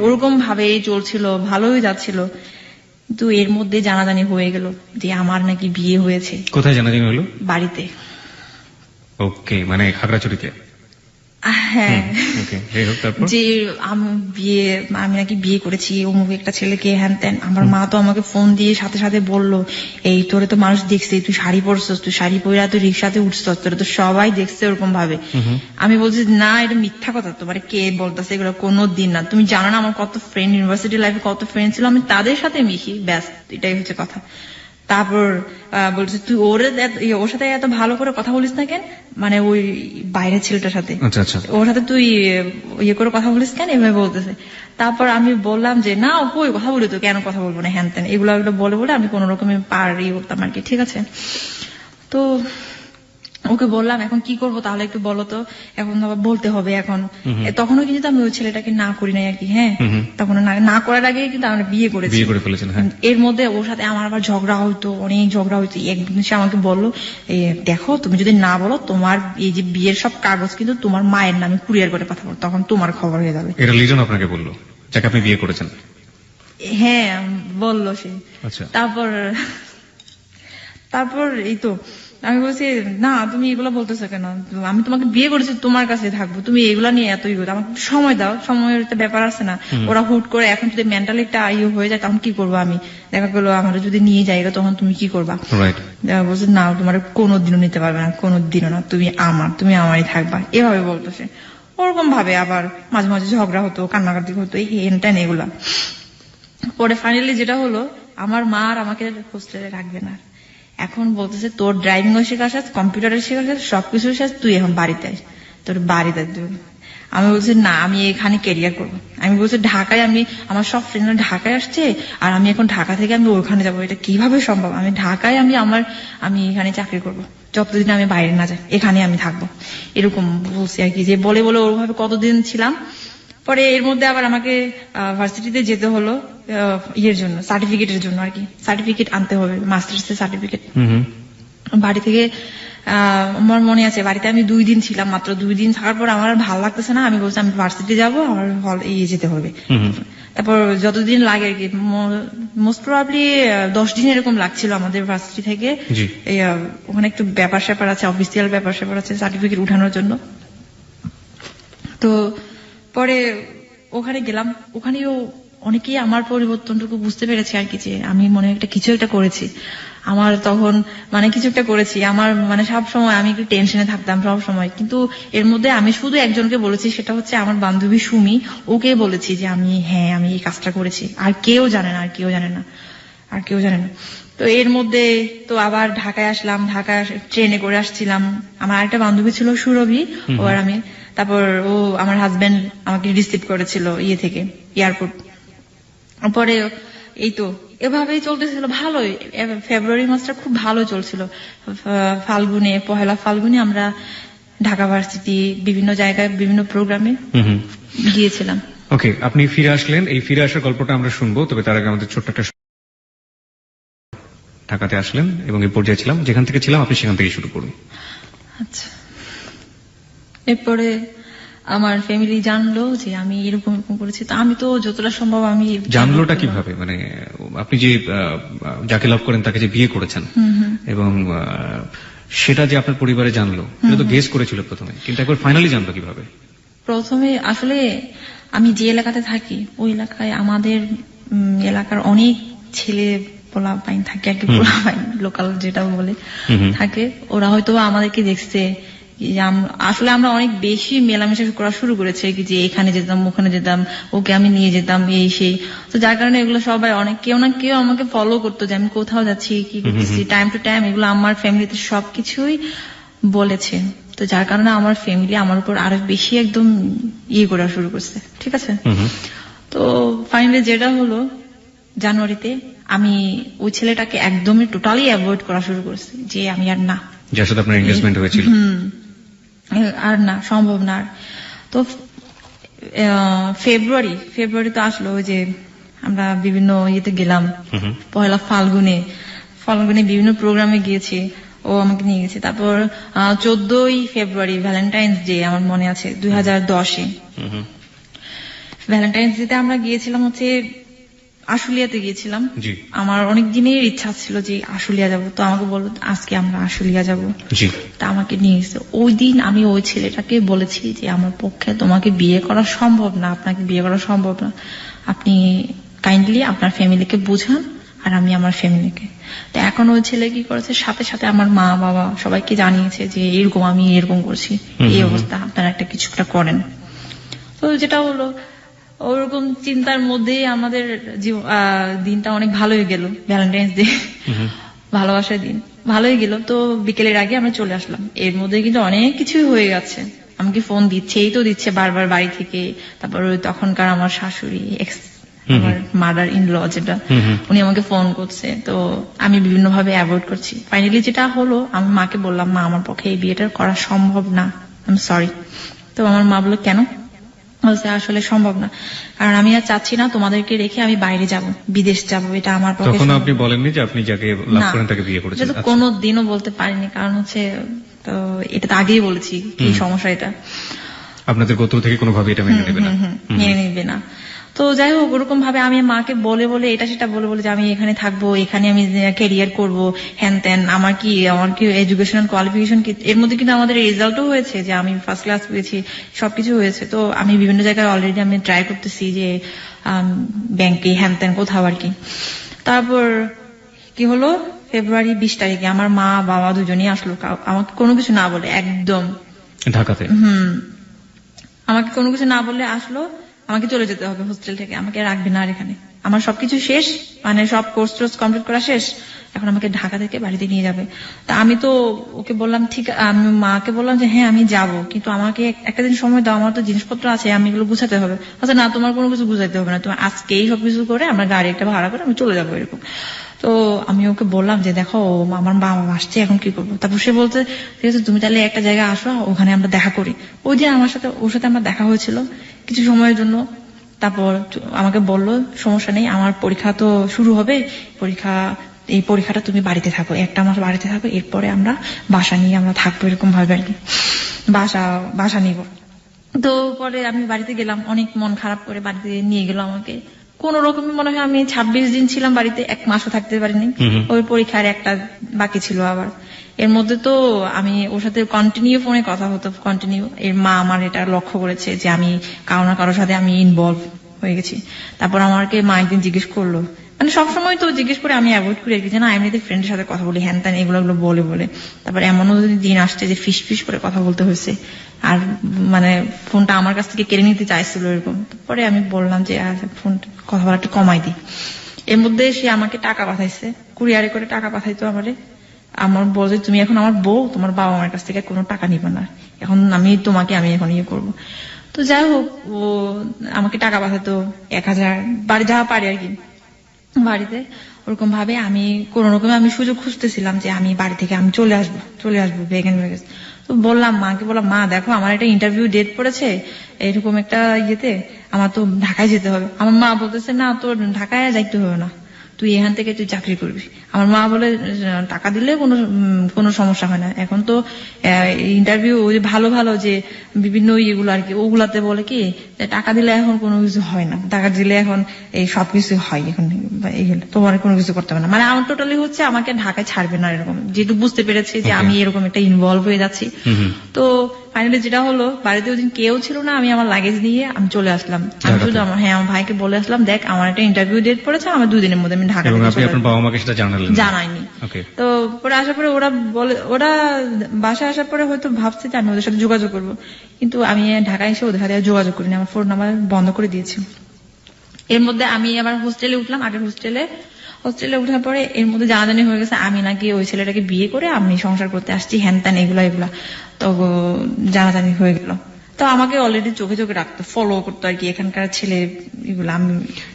ওরকম ভাবেই চলছিল, ভালোই যাচ্ছিল। কিন্তু এর মধ্যে জানাজানি হয়ে গেল যে আমার নাকি বিয়ে হয়েছে। কোথায় জানাজানি হলো? বাড়িতে। ওকে, মানে খাগড়াছড়িতে? হ্যাঁ, তারপর যে আমি নাকি বিয়ে করেছি অমুক একটা ছেলেকে, হ্যান ত্যান। আমার মা তো আমাকে ফোন দিয়ে সাথে সাথে বললো, এই তোরে তো মানুষ দেখছে, তুই শাড়ি পরছস, তুই শাড়ি পরে তুই রিক্সাতে উঠছস, তোরে তো সবাই দেখছে ওরকম ভাবে। আমি বলছি না, এটা মিথ্যা কথা, তোমার কে বলতেছে এগুলো? কোনো দিন না। তুমি জানো না আমার কত ফ্রেন্ড, ইউনিভার্সিটি লাইফে কত ফ্রেন্ড ছিল, আমি তাদের সাথে মিশি, ব্যাস, এটাই হচ্ছে কথা। তারপর বলছে তুই ওর সাথে এত ভালো করে কথা বলিস না কেন, মানে ওই বাইরের ছেলেটার সাথে, ওর সাথে তুই ইয়ে করে কথা বলিস কেন, এভাবে বলতেছে। তারপর আমি বললাম যে না ওই কথা বলি তো, কেন কথা বলবো না, হ্যান ত্যান এগুলো বলে আমি কোন রকমে পারি করতাম আর কি, ঠিক আছে। তো ওকে বললাম এখন কি করবো তাহলে একটু বলো তো, এখন আবার বলতে হবে এখন। তখনও কিন্তু আমি ওই ছেলেটাকে না করি নাই আর কি, হ্যাঁ, তখন না করার আগে কিন্তু আমরা বিয়ে করেছি। এর মধ্যে ওর সাথে আমার আবার ঝগড়া হইতো, অনেক ঝগড়া হইতো। একদিন সে আমাকে বললো, দেখো তুমি যদি না বলো, তোমার এই যে বিয়ের সব কাগজ কিন্তু তোমার মায়ের নামে কুরিয়ার করে পাঠাবো, তখন তোমার খবর হয়ে যাবে। এটা লিজন আপনাকে বললো যাকে আপনি বিয়ে করেছেন? হ্যাঁ, বললো সে। আচ্ছা। তারপর এই তো আমি বলছি না তুমি এগুলো বলতেছো কেন, আমি তোমাকে বিয়ে করেছি, তোমার কাছে থাকবো, তুমি এগুলা নিয়ে এতই আমাকে সময় দাও, সময়ের একটা ব্যাপার আছে না। ওরা হুট করে এখন যদি মেন্টালি একটা হয়ে যায় তখন কি করবো আমি, দেখা গেলো আমার যদি নিয়ে যাই তখন তুমি কি করবা? বলছে না তোমার কোনোদিনও নিতে পারবে না, কোনোদিনও না, তুমি আমারই থাকবা, এভাবে বলতেছে। ওরকম ভাবে আবার মাঝে মাঝে ঝগড়া হতো, কান্নাকাটি হতো, এই হেন টেন এগুলা। পরে ফাইনালি যেটা হলো, আমার মা আর আমাকে হোস্টেলে রাখবে না, এখন বলতেছে তোর ড্রাইভিং ও শেখা শেষ, কম্পিউটারের শেখা শেষ, সবকিছু শেষ, তুই এখন বাড়িতে আস, তোর বাড়িতে। আমি বলছি না আমি এখানে ক্যারিয়ার করবো। আমি বলছি ঢাকায়, আমার সব ফ্রেন্ডরা ঢাকায় আসছে, আর আমি এখন ঢাকা থেকে আমি ওখানে যাবো, এটা কিভাবে সম্ভব? আমি ঢাকায় আমি এখানে চাকরি করবো, যতদিন আমি বাইরে না যাই, এখানে আমি থাকবো, এরকম বলছি আর কি। যে বলে ওভাবে কতদিন ছিলাম। পরে এর মধ্যে আবার আমাকে ভার্সিটিতে যেতে হলো ইয়ের জন্য, সার্টিফিকেটের জন্য আর কি, সার্টিফিকেট আনতে হবে, মাস্টার্স এর সার্টিফিকেট। বাড়ি থেকে আমার মনে আছে বাড়িতে আমি 2 দিন ছিলাম, মাত্র 2 দিন থাকার পর আমার ভালো লাগতেছে না, আমি বলছি আমি ভার্সিটি যাবো, আমার যেতে হবে। তারপর যতদিন লাগে আর কি, মোস্ট প্রবাবলি 10 দিন এরকম লাগছিল আমাদের ভার্সিটি থেকে। ওখানে একটু ব্যাপার স্যাপার আছে, অফিসিয়াল ব্যাপার স্যাপার আছে সার্টিফিকেট উঠানোর জন্য। তো পরে ওখানে গেলাম, ওখানেও অনেকেই আমার পরিবর্তনটুকু বুঝতে পেরেছে আর কি, যে আমি মনে একটা কিছু একটা করেছি। আমার তখন কিছু একটা করেছি, আমার সব সময় আমি একটু টেনশনে থাকতাম সব সময়। কিন্তু এর মধ্যে আমি শুধু একজনকে বলেছি, সেটা হচ্ছে আমার বান্ধবী সুমি, ওকে বলেছি যে আমি এই কাজটা করেছি। আর কেউ জানে না। তো এর মধ্যে তো আবার ঢাকায় আসলাম, ঢাকায় ট্রেনে করে আসছিলাম। আমার আরেকটা বান্ধবী ছিল সুরভি, ও আর আমি। তারপর আমার হাজবেন্ড আমাকে রিসিভ করেছিল থেকে এয়ারপোর্ট। পরে এই তো এভাবেই চলতেছিল ভালোই। ফেব্রুয়ারি মাসটা খুব ভালো চলছিল। পহেলা ফাল্গুনে আমরা ঢাকা ভার্সিটি বিভিন্ন জায়গায় বিভিন্ন প্রোগ্রামে গিয়েছিলাম। ওকে, আপনি ফিরে আসলেন, এই ফিরে আসার গল্পটা আমরা শুনবো, তবে তার আগে আমাদের ছোট্ট একটা ঢাকাতে আসলেন এবং এই পর্যায়ে ছিলাম, যেখান থেকে ছিলাম আপনি সেখান থেকে শুরু করুন। আচ্ছা, এরপরে আমার ফ্যামিলি জানলো যে আমি এরকম করেছি। তো আমি তো যতটা সম্ভব আমি জানলোটা কিভাবে, আপনি যে যাকে লাভ করেন তাকে যে বিয়ে করেছেন এবং সেটা যে আপনার পরিবারে জানলো, এটা তো গেস করেছিল প্রথমে, কিন্তু একবার ফাইনালি জানলো কিভাবে? প্রথমে আসলে আমি যে এলাকাতে থাকি ওই এলাকায় আমাদের এলাকার অনেক ছেলে পোলাপাইন থাকে আর কি, পোলাপাইন লোকাল যেটা বলে থাকে। ওরা হয়তো আমাদেরকে দেখছে, আসলে আমরা অনেক বেশি মেলামেশা করা শুরু করেছে, যে এখানে যেতাম ওখানে যেতাম, ওকে আমি নিয়ে যেতাম এই সেই। তো যার কারণে এগুলো সবাই কেউ না কেউ আমাকে ফলো করতো, যে আমি কোথাও যাচ্ছি কি করতেছি টাইম টু টাইম, এগুলো আমার ফ্যামিলিতে সবকিছুই বলেছে। তো যার কারণে আমার ফ্যামিলি আমার উপর আরো বেশি একদম করা শুরু করছে, ঠিক আছে। তো ফাইনালি যেটা হলো, জানুয়ারিতে আমি ওই ছেলেটাকে একদমই টোটালি অ্যাভয়েড করা শুরু করছি, যে আমি আর না, যার সাথে আপনার এনগেজমেন্ট হয়েছিল, আর না, সম্ভব না। তো ফেব্রুয়ারি তো আসলো, যে আমরা বিভিন্ন গেলাম, পহেলা ফাল্গুনে বিভিন্ন প্রোগ্রামে গিয়েছি। ও আমাকে নিয়ে গেছে। তারপর 14ই ফেব্রুয়ারি ভ্যালেন্টাইন্স ডে আমার মনে আছে 2010-এ। ভ্যালেন্টাইন্স ডে তে আমরা গিয়েছিলাম হচ্ছে আশুলিয়াতে গিয়েছিলাম। জি। আমার অনেক দিনের ইচ্ছা ছিল যে আশুলিয়া যাব, তো আমাকে বললো আজকে আমরা আশুলিয়া যাব। জি। তা আমাকে নিয়ে গেছে। ওই দিন আমি ওই ছেলেটাকে বলেছি যে আমার পক্ষে তোমাকে বিয়ে করা সম্ভব না, আপনাকে বিয়ে করা সম্ভব না, আপনি কাইন্ডলি আপনার ফ্যামিলিকে বুঝান আর আমি আমার ফ্যামিলিকে। তো এখন ওই ছেলে কি করেছে, সাথে সাথে আমার মা বাবা সবাইকে জানিয়েছে যে এরকম আমি এরকম করছি, এই অবস্থা, আপনারা কিছু একটা করেন। তো যেটা হলো ওরকম চিন্তার মধ্যেই আমাদের দিনটা অনেক ভালোই গেল, ভ্যালেন্টাইন্স ডে ভালোবাসার দিন ভালোই গেল। তো বিকেলের আগে আমরা চলে আসলাম। এর মধ্যে কিন্তু অনেক কিছুই হয়ে গেছে। আমাকে ফোন দিচ্ছে, এই তো দিচ্ছে বারবার বাড়ি থেকে। তারপর তখনকার আমার শাশুড়ি আমার মাদার ইন ল যেটা, উনি আমাকে ফোন করছে। তো আমি বিভিন্ন ভাবে অ্যাভয়েড করছি। ফাইনালি যেটা হলো, আমি মাকে বললাম মা আমার পক্ষে এই বিয়েটা করা সম্ভব না, আই এম সরি। তো আমার মা বললো কেন? বলছে আসলে সম্ভব না, কারণ আমি আর চাচ্ছি না তোমাদেরকে রেখে আমি বাইরে যাব, বিদেশ যাব, এটা আমার পক্ষে। তখন আপনি বলেননি যে আপনি যাকে লাভ করেন তাকে বিয়ে করেছেন? এটা তো কোনোদিনও বলতে পারিনি, কারণ হচ্ছে তো এটা তো আগেই বলেছি কি সমস্যা, এটা আপনাদের গোত্র থেকে কোনোভাবে এটা মেনে নেবে না। মেনে নিবে না। তো যাই হোক ওরকম ভাবে আমি মাকে বলে বলে এটা সেটা বলে বলে যে আমি এখানে থাকবো, এখানে আমি ক্যারিয়ার করবো, হ্যান ত্যান, আমার কি এডুকেশনাল কোয়ালিফিকেশন কি, এর মধ্যে কিন্তু আমাদের রেজাল্টও হয়েছে যে আমি ফার্স্ট ক্লাস পেয়েছি, সবকিছু হয়েছে। তো আমি বিভিন্ন জায়গায় অলরেডি আমি ট্রাই করতেছি যে ব্যাংকে হ্যান ত্যান কোথাও আর কি। তারপর কি হলো, ফেব্রুয়ারি 20 তারিখে আমার মা বাবা দুজনেই আসলো, আমাকে কোনো কিছু না বলে, একদম ঢাকাতে। আমাকে কোনো কিছু না বলে আসলো। আমাকে চলে যেতে হবে হোস্টেল থেকে, আমাকে রাখবে না আর এখানে। আমার সবকিছু শেষ, মানে সব কোর্স টোর্স কমপ্লিট করা শেষ, এখন আমাকে ঢাকা থেকে বাড়িতে নিয়ে যাবে। তা আমি তো ওকে বললাম ঠিক, আমি মাকে বললাম যে হ্যাঁ আমি যাব, কিন্তু আমাকে একটা দিন সময় দাও, আমার তো জিনিসপত্র আছে, আমি এগুলো গুছাতে হবে। আচ্ছা না, তোমার কোনো কিছু গুছাইতে হবে না, তোমার আজকেই সবকিছু করে আমরা গাড়ি একটা ভাড়া করে আমি চলে যাবো এরকম। তো আমি ওকে বললাম যে দেখো আমার বাবা আসছে, এখন কি করবো? তারপর সে বলতে ঠিক আছে তুমি তাহলে একটা জায়গায় আসো, ওখানে আমরা দেখা করি। ওই দিন আমার সাথে ওর সাথে আমার দেখা হয়েছিল কিছু সময়ের জন্য। তারপর আমাকে বললো সমস্যা নেই, আমার পরীক্ষা তো শুরু হবে, এই পরীক্ষাটা তুমি বাড়িতে থাকো, একটা মাস বাড়িতে থাকো, এরপরে আমরা বাসা নিয়ে আমরা থাকবো, এরকম ভাবে আর কি, বাসা নিব। তো পরে আমি বাড়িতে গেলাম, অনেক মন খারাপ করে বাড়িতে নিয়ে গেল আমাকে। কোন রকমে মনে হয় আমি 26 দিন ছিলাম বাড়িতে, 1 মাসও থাকতে পারিনি। ওই পরীক্ষার একটা বাকি ছিল আবার। এর মধ্যে তো আমি ওর সাথে কন্টিনিউ ফোনে কথা হতো, কন্টিনিউ। এর মা আমার এটা লক্ষ্য করেছে যে আমি কারো না কারোর সাথে আমি ইনভলভ হয়ে গেছি। তারপর আমাকে মা একদিন জিজ্ঞেস করলো, মানে সবসময় তো জিজ্ঞেস করে আমি অ্যাভয়েড করি আর কি, যে না এমনিতে ফ্রেন্ডের সাথে কথা বলি হ্যান ত্যান এগুলো বলে। তারপর এমনও দিন আসছে যে ফিস করে কথা বলতে হয়েছে, আর মানে ফোনটা আমার কাছ থেকে কেড়ে নিতে চাইছিল এরকম। পরে আমি বললাম যে ফোন কথা বলা একটু কমাই দিই। এর মধ্যে সে আমাকে টাকা পাঠাইছে, কুরিয়ারে করে টাকা পাঠাইতো আমারে। আমার বলছে তুমি এখন আমার বউ, তোমার বাবা আমার কাছ থেকে কোনো টাকা নিবে না, এখন আমি এখন ইয়ে করবো। তো যাই হোক ও আমাকে টাকা পাঠাতো 1000, বাড়ি যা পারে আর কি বাড়িতে। ওরকম ভাবে আমি কোন রকমে আমি সুযোগ খুঁজতেছিলাম যে আমি বাড়ি থেকে আমি চলে আসবো বেগেন। তো বললাম মাকে, বললাম মা দেখো আমার একটা ইন্টারভিউ ডেট পড়েছে এরকম একটা ইয়েতে, আমার তো ঢাকায় যেতে হবে। আমার মা বলতেছে না তোর ঢাকায় যাইতে হবে না, তুই এখান থেকে তুই চাকরি করবি। আমার মা বলে টাকা দিলে কোনো সমস্যা হয় না, এখন তো ইন্টারভিউ ভালো ভালো যে বিভিন্ন ইয়েগুলো আর কি, ওগুলাতে বলে কি টাকা দিলে এখন কোনো কিছু হয় না, টাকা দিলে এখন এই সবকিছু হয় এখন, তোমার কোনো কিছু করতে হবে না। মানে আমার টোটালি হচ্ছে আমাকে ঢাকায় ছাড়বে না এরকম, যেহেতু বুঝতে পেরেছি যে আমি এরকম একটা ইনভলভ হয়ে যাচ্ছি। তো ফাইনালি যেটা হলো, বাড়িতে ওই দিন কেউ ছিল না, আমি আমার লাগেজ নিয়ে আমি চলে আসলাম। আমি শুধু আমার ভাইকে বলে আসলাম দেখ আমার একটা ইন্টারভিউ ডেট পড়েছে, আমার 2 দিনের মধ্যে আমি ঢাকা জানাইনি। তো পরে আসার পরে ওরা বাসায় আসার পরে হয়তো ভাবছে যে আমি ওদের সাথে যোগাযোগ করবো, কিন্তু আমি ঢাকায় এসে ওদের সাথে যোগাযোগ করিনি, আমার ফোন নাম্বার বন্ধ করে দিয়েছি। এর মধ্যে আমি আবার হোস্টেলে উঠলাম, আগের হোস্টেলে উঠার পরে এর মধ্যে জানাজানি হয়ে গেছে আমি নাকি ওই ছেলেটাকে বিয়ে করে আমি সংসার করতে আসছি, হ্যান ত্যান এগুলা। তো জানাজানি হয়ে গেল। তো আমাকে অলরেডি চোখে রাখতো, ফলো করতো আর কি এখানকার ছেলে এগুলো।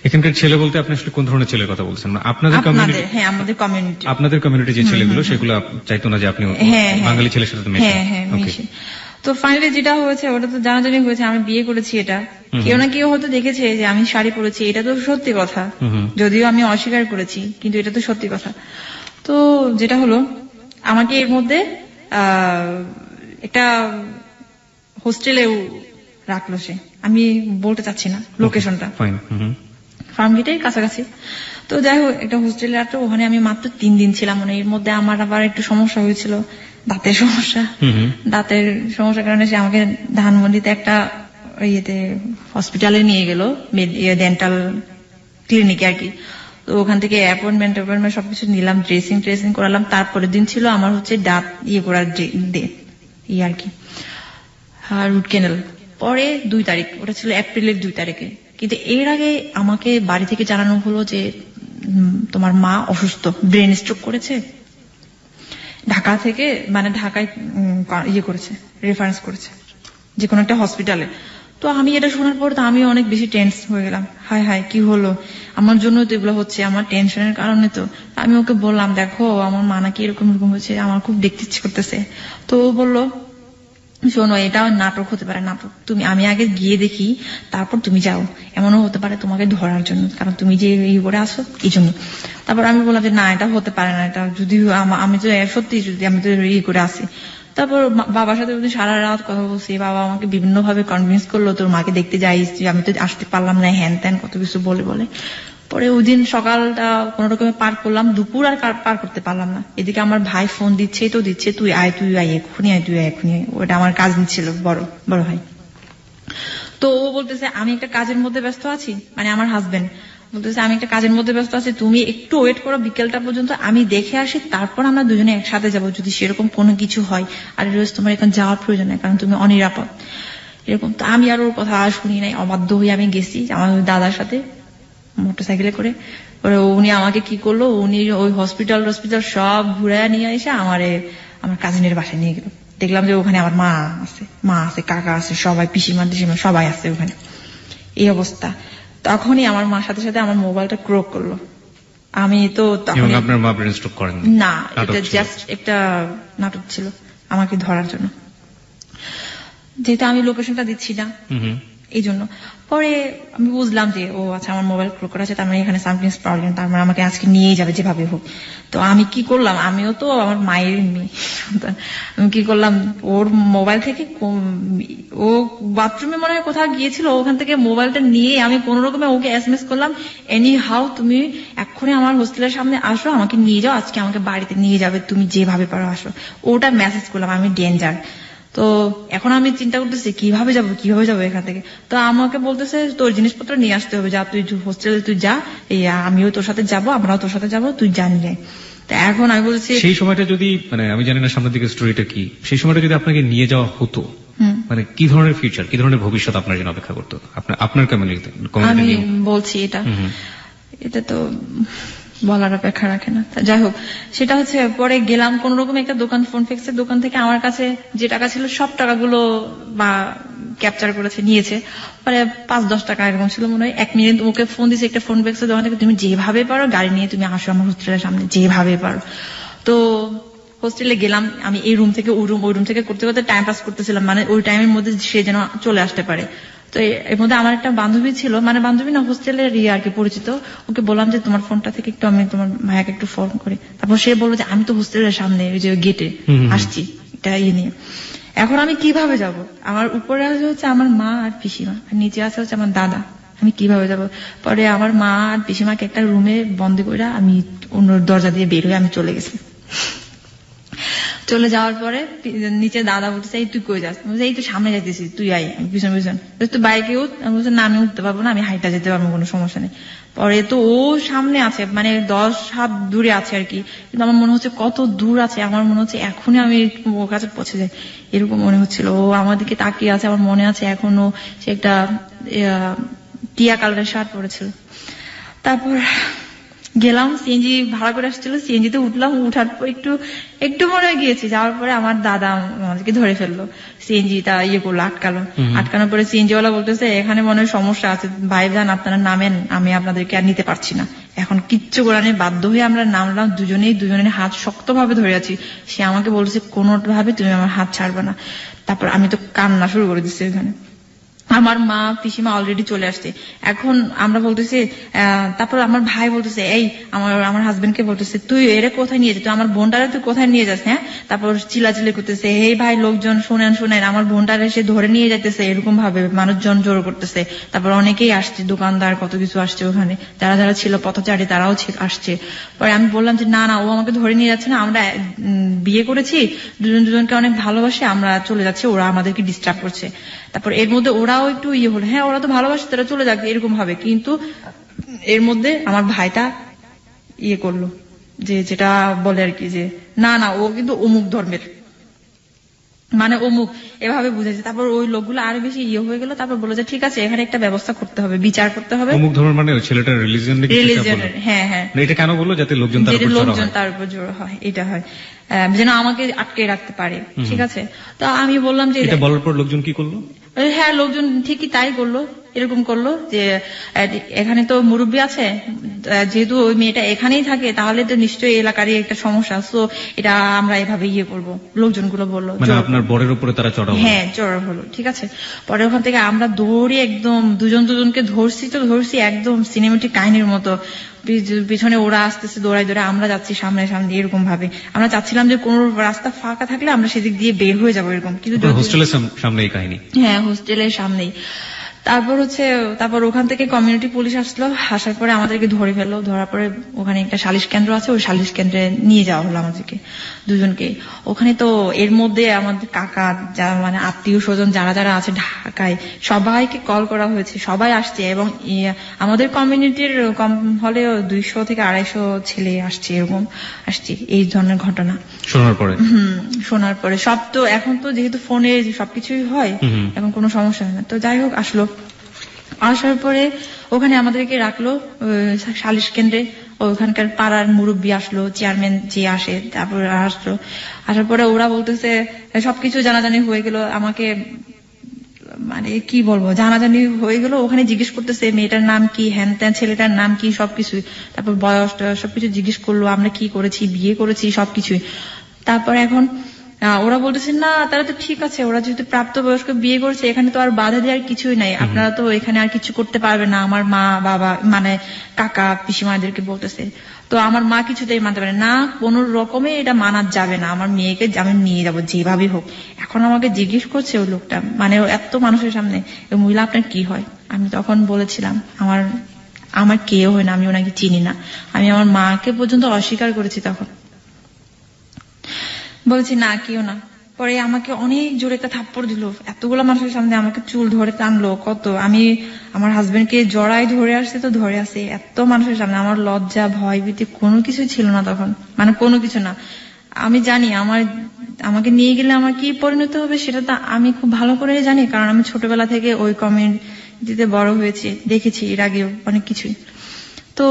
এখানকার ছেলে বলতে আপনি আসলে কোন ধরনের ছেলের কথা বলছেন? আপনাদের কমিউনিটি? হ্যাঁ আমাদের কমিউনিটি। আপনাদের কমিউনিটি যে ছেলেগুলো সেগুলো চাইতো না যে আপনি বাঙালি ছেলের সাথে মেশেন? তো ফাইনালি যেটা হয়েছে ওটা তো জানাজানি হয়েছে, আমি বিয়ে করেছি। এটা কেউ না কেউ হয়তো দেখেছে যে আমি শাড়ি পরেছি, এটা তো সত্যি কথা, যদিও আমি অস্বীকার করেছি কিন্তু এটা তো সত্যি কথা। তো যেটা হলো আমাকে এর মধ্যে একটা হোস্টেলেও রাখলো সে, আমি বলতে চাচ্ছি না লোকেশনটা, ফার্মগেটের কাছাকাছি। তো যাই হোক একটা হোস্টেলে রাখলো, ওখানে আমি মাত্র 3 দিন ছিলাম। মানে এর মধ্যে আমার আবার একটু সমস্যা হয়েছিল, দাঁতের সমস্যা। দাঁতের সমস্যার কারণে সে আমাকে ধানমন্ডিতে একটা ইয়েতে হসপিটালে নিয়ে গেল, ডেন্টাল ক্লিনিকে আর কি। তো ওখান থেকে অ্যাপয়েন্টমেন্ট সবকিছু নিলাম, ড্রেসিং করালাম। তারপরের দিন ছিল আমার হচ্ছে দাঁত করার আর কি, রুট ক্যানেল। পরে 2 তারিখ, ওটা ছিল এপ্রিলের 2 তারিখে। কিন্তু এর আগে আমাকে বাড়ি থেকে জানানো হলো যে তোমার মা অসুস্থ, ব্রেন স্ট্রোক করেছে, ঢাকা থেকে, মানে ঢাকায় করেছে, রেফারেন্স করেছে যে কোনো একটা হসপিটালে। তো আমি এটা শোনার পর তো আমি অনেক বেশি টেন্স হয়ে গেলাম, হায় হায় কি হলো, আমার জন্য তো এগুলো হচ্ছে, আমার টেনশনের কারণে। তো আমি ওকে বললাম, দেখো আমার মা নাকি এরকম হয়েছে, আমার খুব দেখতে ইচ্ছে করতেছে। তো ও বললো, শোনো এটা নাটক হতে পারে, নাটক, আমি আগে গিয়ে দেখি, তারপর তুমি যাও, এমনও হতে পারে তোমাকে ধরার জন্য, কারণ তুমি যে করে আসো এই জন্য। তারপর আমি বললাম যে না, এটা হতে পারে না, এটা যদি আমি তো সত্যি যদি আমি তো করে আসি। তারপর বাবার সাথে সারা রাত কথা বলছি, বাবা আমাকে বিভিন্ন ভাবে কনভিন্স করলো, তোর মাকে দেখতে যাইস, আমি তো আসতে পারলাম না, হ্যান ত্যান কত কিছু বলে। পরে ওই দিন সকালটা কোন রকমে পার করলাম, দুপুর আর পার করতে পারলাম না। এদিকে আমার ভাই ফোন দিচ্ছে, তুই আয় এক্ষুনি আয়, ওটা আমার কাজ ছিল, বড় ভাই। তো ও বলতেছে আমি একটা কাজের মধ্যে ব্যস্ত আছি, মানে আমার হাজবেন্ড বলতেছে আমি একটা কাজের মধ্যে ব্যস্ত আছি, তুমি একটু ওয়েট করো বিকেলটা পর্যন্ত, আমি দেখে আসি, তারপর আমরা দুজনে একসাথে যাবো যদি সেরকম কোনো কিছু হয়। আর রোজ তোমার এখানে যাওয়ার প্রয়োজন নেই, কারণ তুমি অনিরাপদ, এরকম। তো আমি আর ওর কথা শুনি নাই, অবাধ্য হয়ে আমি গেছি আমার দাদার সাথে মোটরসাইকেলে করে। উনি আমাকে কি করলো, উনি ওই হসপিটাল সব ঘুরে নিয়ে এসে আমার কাজিনের বাসায় নিয়ে গেল। দেখলাম যে ওখানে আমার মা আছে, কাকা আছে, সবাই পিসিমা টিসিমা সবাই আছে ওখানে। এই অবস্থা। তখনই আমার মার সাথে সাথে আমার মোবাইলটা ক্রোক করলো। আমি তো তখন, আপনার মা ব্রেন স্ট্রোক করেন না, এটা জাস্ট একটা নাটক ছিল আমাকে ধরার জন্য, যেহেতু আমি লোকেশনটা দিচ্ছি না এই জন্য। পরে আমি বুঝলাম যে ও আচ্ছা আমার মোবাইল ক্রোক করা আছে, তার মানে এখানে সামথিং প্রবলেম, তার মানে আমাকে আজকে নিয়ে যাবে যেভাবে হোক। তো আমি কি করলাম, আমিও তো আমার মায়ের মেয়ে, আমি কি করলাম, ওর মোবাইল থেকে, ও বাথরুমে মনে হয় কোথাও গিয়েছিল, ওখান থেকে মোবাইলটা নিয়ে আমি কোন রকমে ওকে SMS করলাম, এনি হাউ তুমি এক্ষুনি আমার হোস্টেলের সামনে আসো, আমাকে নিয়ে যাও, আজকে আমাকে বাড়িতে নিয়ে যাবে, তুমি যেভাবে পারো আসো। ওটা মেসেজ করলাম, আমি ডেঞ্জার। তো এখন আমি চিন্তা করতেছি কিভাবে যাবো এখান থেকে। তো আমাকে বলতেছে তোর জিনিসপত্র নিয়ে আসতে হবে, যা তুই হোস্টেলে তুই যা, আমিও তোর সাথে যাবো, আমরাও তোর সাথে যাবো, তুই জানি যাই। তো এখন আমি বলছি সেই সময়টা যদি, মানে আমি জানি না সামনের দিকে স্টোরিটা কি, সেই সময়টা যদি আপনাকে নিয়ে যাওয়া হতো, মানে কি ধরনের ফিউচার, কি ধরনের ভবিষ্যৎ আপনার জন্য অপেক্ষা করতো, আপনার কমিউনিটিতে? আমি বলছি এটা তো বলার অপেক্ষা রাখে না। যাই হোক, সেটা হচ্ছে পরে গেলাম কোন রকম একটা দোকান, ফোন ফিক্সের দোকান থেকে আমার কাছে যে টাকা ছিল সব টাকাগুলো বা ক্যাপচার করেছে, নিয়েছে। পরে 5-10 টাকা এরকম ছিল মনে হয়। 1 মিনিট ওকে ফোন দিয়েছে একটা ফোন ফিক্সের দোকান থেকে, তুমি যেভাবে পারো গাড়ি নিয়ে তুমি আসো আমার হোস্টেলের সামনে, যেভাবে পারো। তো হোস্টেলে গেলাম, আমি এই রুম থেকে ওই রুম থেকে করতে করতে টাইম পাস করতেছিলাম, মানে ওই টাইমের মধ্যে সে যেন চলে আসতে পারে। তো এর মধ্যে আমার একটা বান্ধবী ছিল, মানে বান্ধবী না, হোস্টেলের আর কি পরিচিত। ওকে বললাম যে তোমার ফোনটা থেকে একটু আমি তোমার ভাইয়াকে একটু ফোন করি। তারপর সে বললো যে আমি তো হোস্টেলের সামনে ওই যে গেটে আসছি, এটা নিয়ে। এখন আমি কিভাবে যাব? আমার উপরে আছে হচ্ছে আমার মা আর পিসিমা, আর নিচে আছে হচ্ছে আমার দাদা, আমি কিভাবে যাব? পরে আমার মা আর পিসিমাকে একটা রুমে বন্দি করে আমি অন্য দরজা দিয়ে বের হয়ে আমি চলে গেছি। চলে যাওয়ার পরে নিচে দাদা বলতেছে এই তুই কই যাস? এই তো সামনে যাইতেছি, তুই আয় পিছন তুই বাইকে উঠ। আমি বলছি না, আমি উঠতে পারবো না, আমি হাইটা যেতে পারবো, কোনো সমস্যা নেই। পরে তো ও সামনে আছে, মানে 10 হাত দূরে আছে আর কি, কিন্তু আমার মনে হচ্ছে কত দূর আছে, আমার মনে হচ্ছে এখনই আমি ওর কাছে পৌঁছে যাই, এরকম মনে হচ্ছিল। ও আমার দিকে তাকিয়ে আছে, আমার মনে আছে এখনো সে একটা টিয়া কালারের শার্ট পরেছিল। তারপর গেলাম, সিএনজি ভাড়া করে আসছিল, সিএনজিতে উঠলাম, উঠার পর একটু মনে গিয়েছি। যাওয়ার পরে আমার দাদা আমাদেরকে ধরে ফেললো, সিএনজিটা করলো, আটকানোর পরে সিএনজি ওয়ালা বলতেছে এখানে মনে হয় সমস্যা আছে, ভাই যান আপনারা নামেন, আমি আপনাদেরকে আর নিতে পারছি না। এখন কিচ্ছু করার নেই, বাধ্য হয়ে আমরা নামলাম, দুজনের হাত শক্তভাবে ধরে আছি। সে আমাকে বলছে কোনোভাবে তুমি আমার হাত ছাড়বে না। তারপর আমি তো কান্না শুরু করে দিচ্ছি ওখানে। আমার মা পিসিমা অলরেডি চলে আসছে। এখন আমরা বলতেছি, তারপর আমার ভাই বলতেছে, এই আমার হাজবেন্ডকে বলতেছে, তুই এরে কোথায় নিয়ে যাস, তুই আমার বোনটারে তুই কোথায় নিয়ে যাস? হ্যাঁ, তারপর চিল্লাচিল্লি করতেছে, এই ভাই লোকজন শুনেন, আমার বোনটারে সে ধরে নিয়ে যাইতেছে, এরকম ভাবে মানুষজন জোর করতেছে। তারপর অনেকেই আসছে, দোকানদার কত কিছু আসছে, ওখানে যারা যারা ছিল পথচারী তারাও আসছে। পরে আমি বললাম যে না ও আমাকে ধরে নিয়ে যাচ্ছে না, আমরা বিয়ে করেছি, দুজনকে অনেক ভালোবাসে, আমরা চলে যাচ্ছি, ওরা আমাদেরকে ডিস্টার্ব করছে। তারপর এর মধ্যে ওরাও একটু হলো, হ্যাঁ ওরা তো ভালোবাসে, তারা চলে যাক, এরকম ভাবে। কিন্তু এর মধ্যে আমার ভাইটা করলো, যেটা বলে আর কি, যে না ও কিন্তু অমুক ধর্মের, মানে অমুক, এভাবে বুঝেছে। তারপর ওই লোকগুলো আরো বেশি হয়ে গেল। তারপর বললো যে ঠিক আছে, এখানে একটা ব্যবস্থা করতে হবে, বিচার করতে হবে। অমুক ধর্মের মানে ছেলেটার রিলিজিয়নের? হ্যাঁ। এটা কেন বললো? যাতে লোকজন তার উপর জোর হয়, এটা হয় যেন আমাকে আটকে রাখতে পারে। ঠিক আছে, তো আমি বললাম যে এটা বলার পর লোকজন কি করলো? হ্যাঁ, লোকজন ঠিকই তাই করলো, এরকম করলো যে এখানে তো মুরব্বী আছে, যেহেতু ওই মেয়েটা এখানেই থাকে, তাহলে তো নিশ্চয়ই এলাকারই একটা সমস্যা, তো এটা আমরা এভাবে করবো, লোকজনগুলো বললো। মানে আপনার বরের উপরে তারা চড়া? হ্যাঁ, চড়া হলো। ঠিক আছে, পরে ওখান থেকে আমরা দৌড়ে একদম দুজনকে ধরছি একদম সিনেমেটিক কাহিনীর মতো। পিছনে ওরা আসতেছে দৌড়াই, আমরা যাচ্ছি সামনে, এরকম ভাবে আমরা চাচ্ছিলাম যে কোন রাস্তা ফাঁকা থাকলে আমরা সেদিক দিয়ে বের হয়ে যাবো, এরকম। কিন্তু হোস্টেলের সামনেই কাহিনী? হ্যাঁ, হোস্টেলের সামনেই। তারপর ওখান থেকে কমিউনিটি পুলিশ আসলো, আসার পরে আমাদেরকে ধরে ফেললো। ধরার পরে ওখানে একটা সালিশ কেন্দ্র আছে, ওই সালিশ কেন্দ্রে নিয়ে যাওয়া হলো আমাদেরকে দুজনকে। ওখানে তো এর মধ্যে আমাদের কাকা, মানে আত্মীয় স্বজন যারা যারা আছে ঢাকায়, সবাইকে কল করা হয়েছে, সবাই আসছে। এবং আমাদের কমিউনিটির কম হলে 200 থেকে 250 ছেলে আসছে, এরকম আসছে। এই ধরনের ঘটনা শোনার পরে সব তো এখন তো যেহেতু ফোনে সবকিছুই হয়, এখন কোনো সমস্যা হয় না। তো যাই হোক, আসার পরে ওখানে আমাদেরকে রাখলো সালিশ কেন্দ্রে। ওখানকার পাড়ার মুরব্বী আসলো, চেয়ারম্যান যে আসে, তারপর আসার পরে ওরা বলতেছে সবকিছু জানাজানি হয়ে গেল। আমাকে মানে কি বলবো, জানাজানি হয়ে গেল। ওখানে জিজ্ঞেস করতেছে মেয়েটার নাম কি, হ্যান ত্যান, ছেলেটার নাম কি, সবকিছু। তারপর বয়স সবকিছু জিজ্ঞেস করলো, আমরা কি করেছি, বিয়ে করেছি, সবকিছুই। তারপর এখন ওরা বলতেছে না, তারা তো ঠিক আছে, ওরা যেহেতু প্রাপ্তবয়স্ক বিয়ে করেছে, এখানে তো আর বাধা দেওয়ার কিছুই নাই, আপনারা তো এখানে আর কিছু করতে পারবে না। আমার মা বাবা, মানে কাকা পিসিমাদেরকে বলতেছে। তো আমার মা কিছুতেই মানতে পারে না, কোন রকমে এটা মানা যাবে না, আমার মেয়েকে আমি নিয়ে যাবো যেভাবে হোক। এখন আমাকে জিজ্ঞেস করছে ওই লোকটা, মানে এত মানুষের সামনে, মহিলা আপনার কি হয়? আমি তখন বলেছিলাম আমার কেউ হয় না, আমি ওনাকে চিনি না। আমি আমার মাকে পর্যন্ত অস্বীকার করেছি তখন, বলছি না কেউ না। পরে আমাকে অনেক জোরে একটা থাপ্পড় দিল, এতগুলো মানুষের সামনে আমাকে চুল ধরে টানলো, কত আমি আমার হাজবেন্ডকে জড়াই ধরে আসছে, তো ধরে আসে এত মানুষের সামনে। আমার লজ্জা ভয় ভীতি কোনো কিছু ছিল না তখন, মানে কোনো কিছু না। আমি জানি আমাকে নিয়ে গেলে আমার কি পরিণত হবে সেটা তো আমি খুব ভালো করে জানি, কারণ আমি ছোটবেলা থেকে ওই কমিউনিটিতে বড় হয়েছি, দেখেছি এর আগেও অনেক কিছুই। তো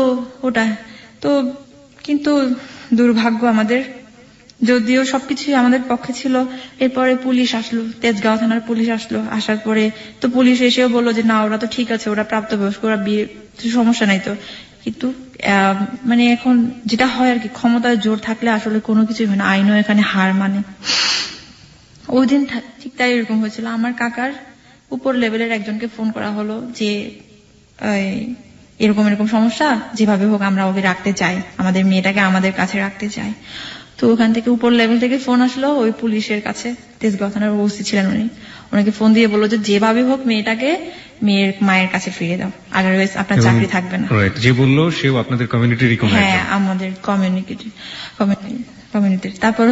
ওটা তো, কিন্তু দুর্ভাগ্য আমাদের, যদিও সবকিছুই আমাদের পক্ষে ছিল। এরপরে পুলিশ আসলো, তেজগাঁও থানার পুলিশ আসলো। আসার পরে তো পুলিশ এসেও বললো যে না, ওরা তো ঠিক আছে, ওরা প্রাপ্তবয়স্ক, ওরা বিয়ে, সমস্যা নাই তো। কিন্তু মানে এখন যেটা হয় আর কি, ক্ষমতার জোর থাকলে আসলে কোনো কিছুই হয় না, আইনও এখানে হার মানে। ওই দিন ঠিক তাই এরকম হয়েছিল। আমার কাকার উপর লেভেলের একজনকে ফোন করা হলো যে এরকম সমস্যা, যেভাবে হোক আমরা ওকে রাখতে চাই, আমাদের মেয়েটাকে আমাদের কাছে রাখতে চাই। তো ওখান থেকে উপর লেভেল থেকে ফোন আসলো ওই পুলিশের কাছে, তেজগাঁও থানার ওসি ছিলেন উনি, ওনাকে ফোন দিয়ে বললো যে যেভাবে হোক মেয়েটাকে মেয়ের মায়ের কাছে ফিরিয়ে দাও, আদারওয়াইজ আপনার চাকরি থাকবে না। যে বললো সেও আপনাদের কমিউনিটির? হ্যাঁ, আমাদের কমিউনিটির। তারপর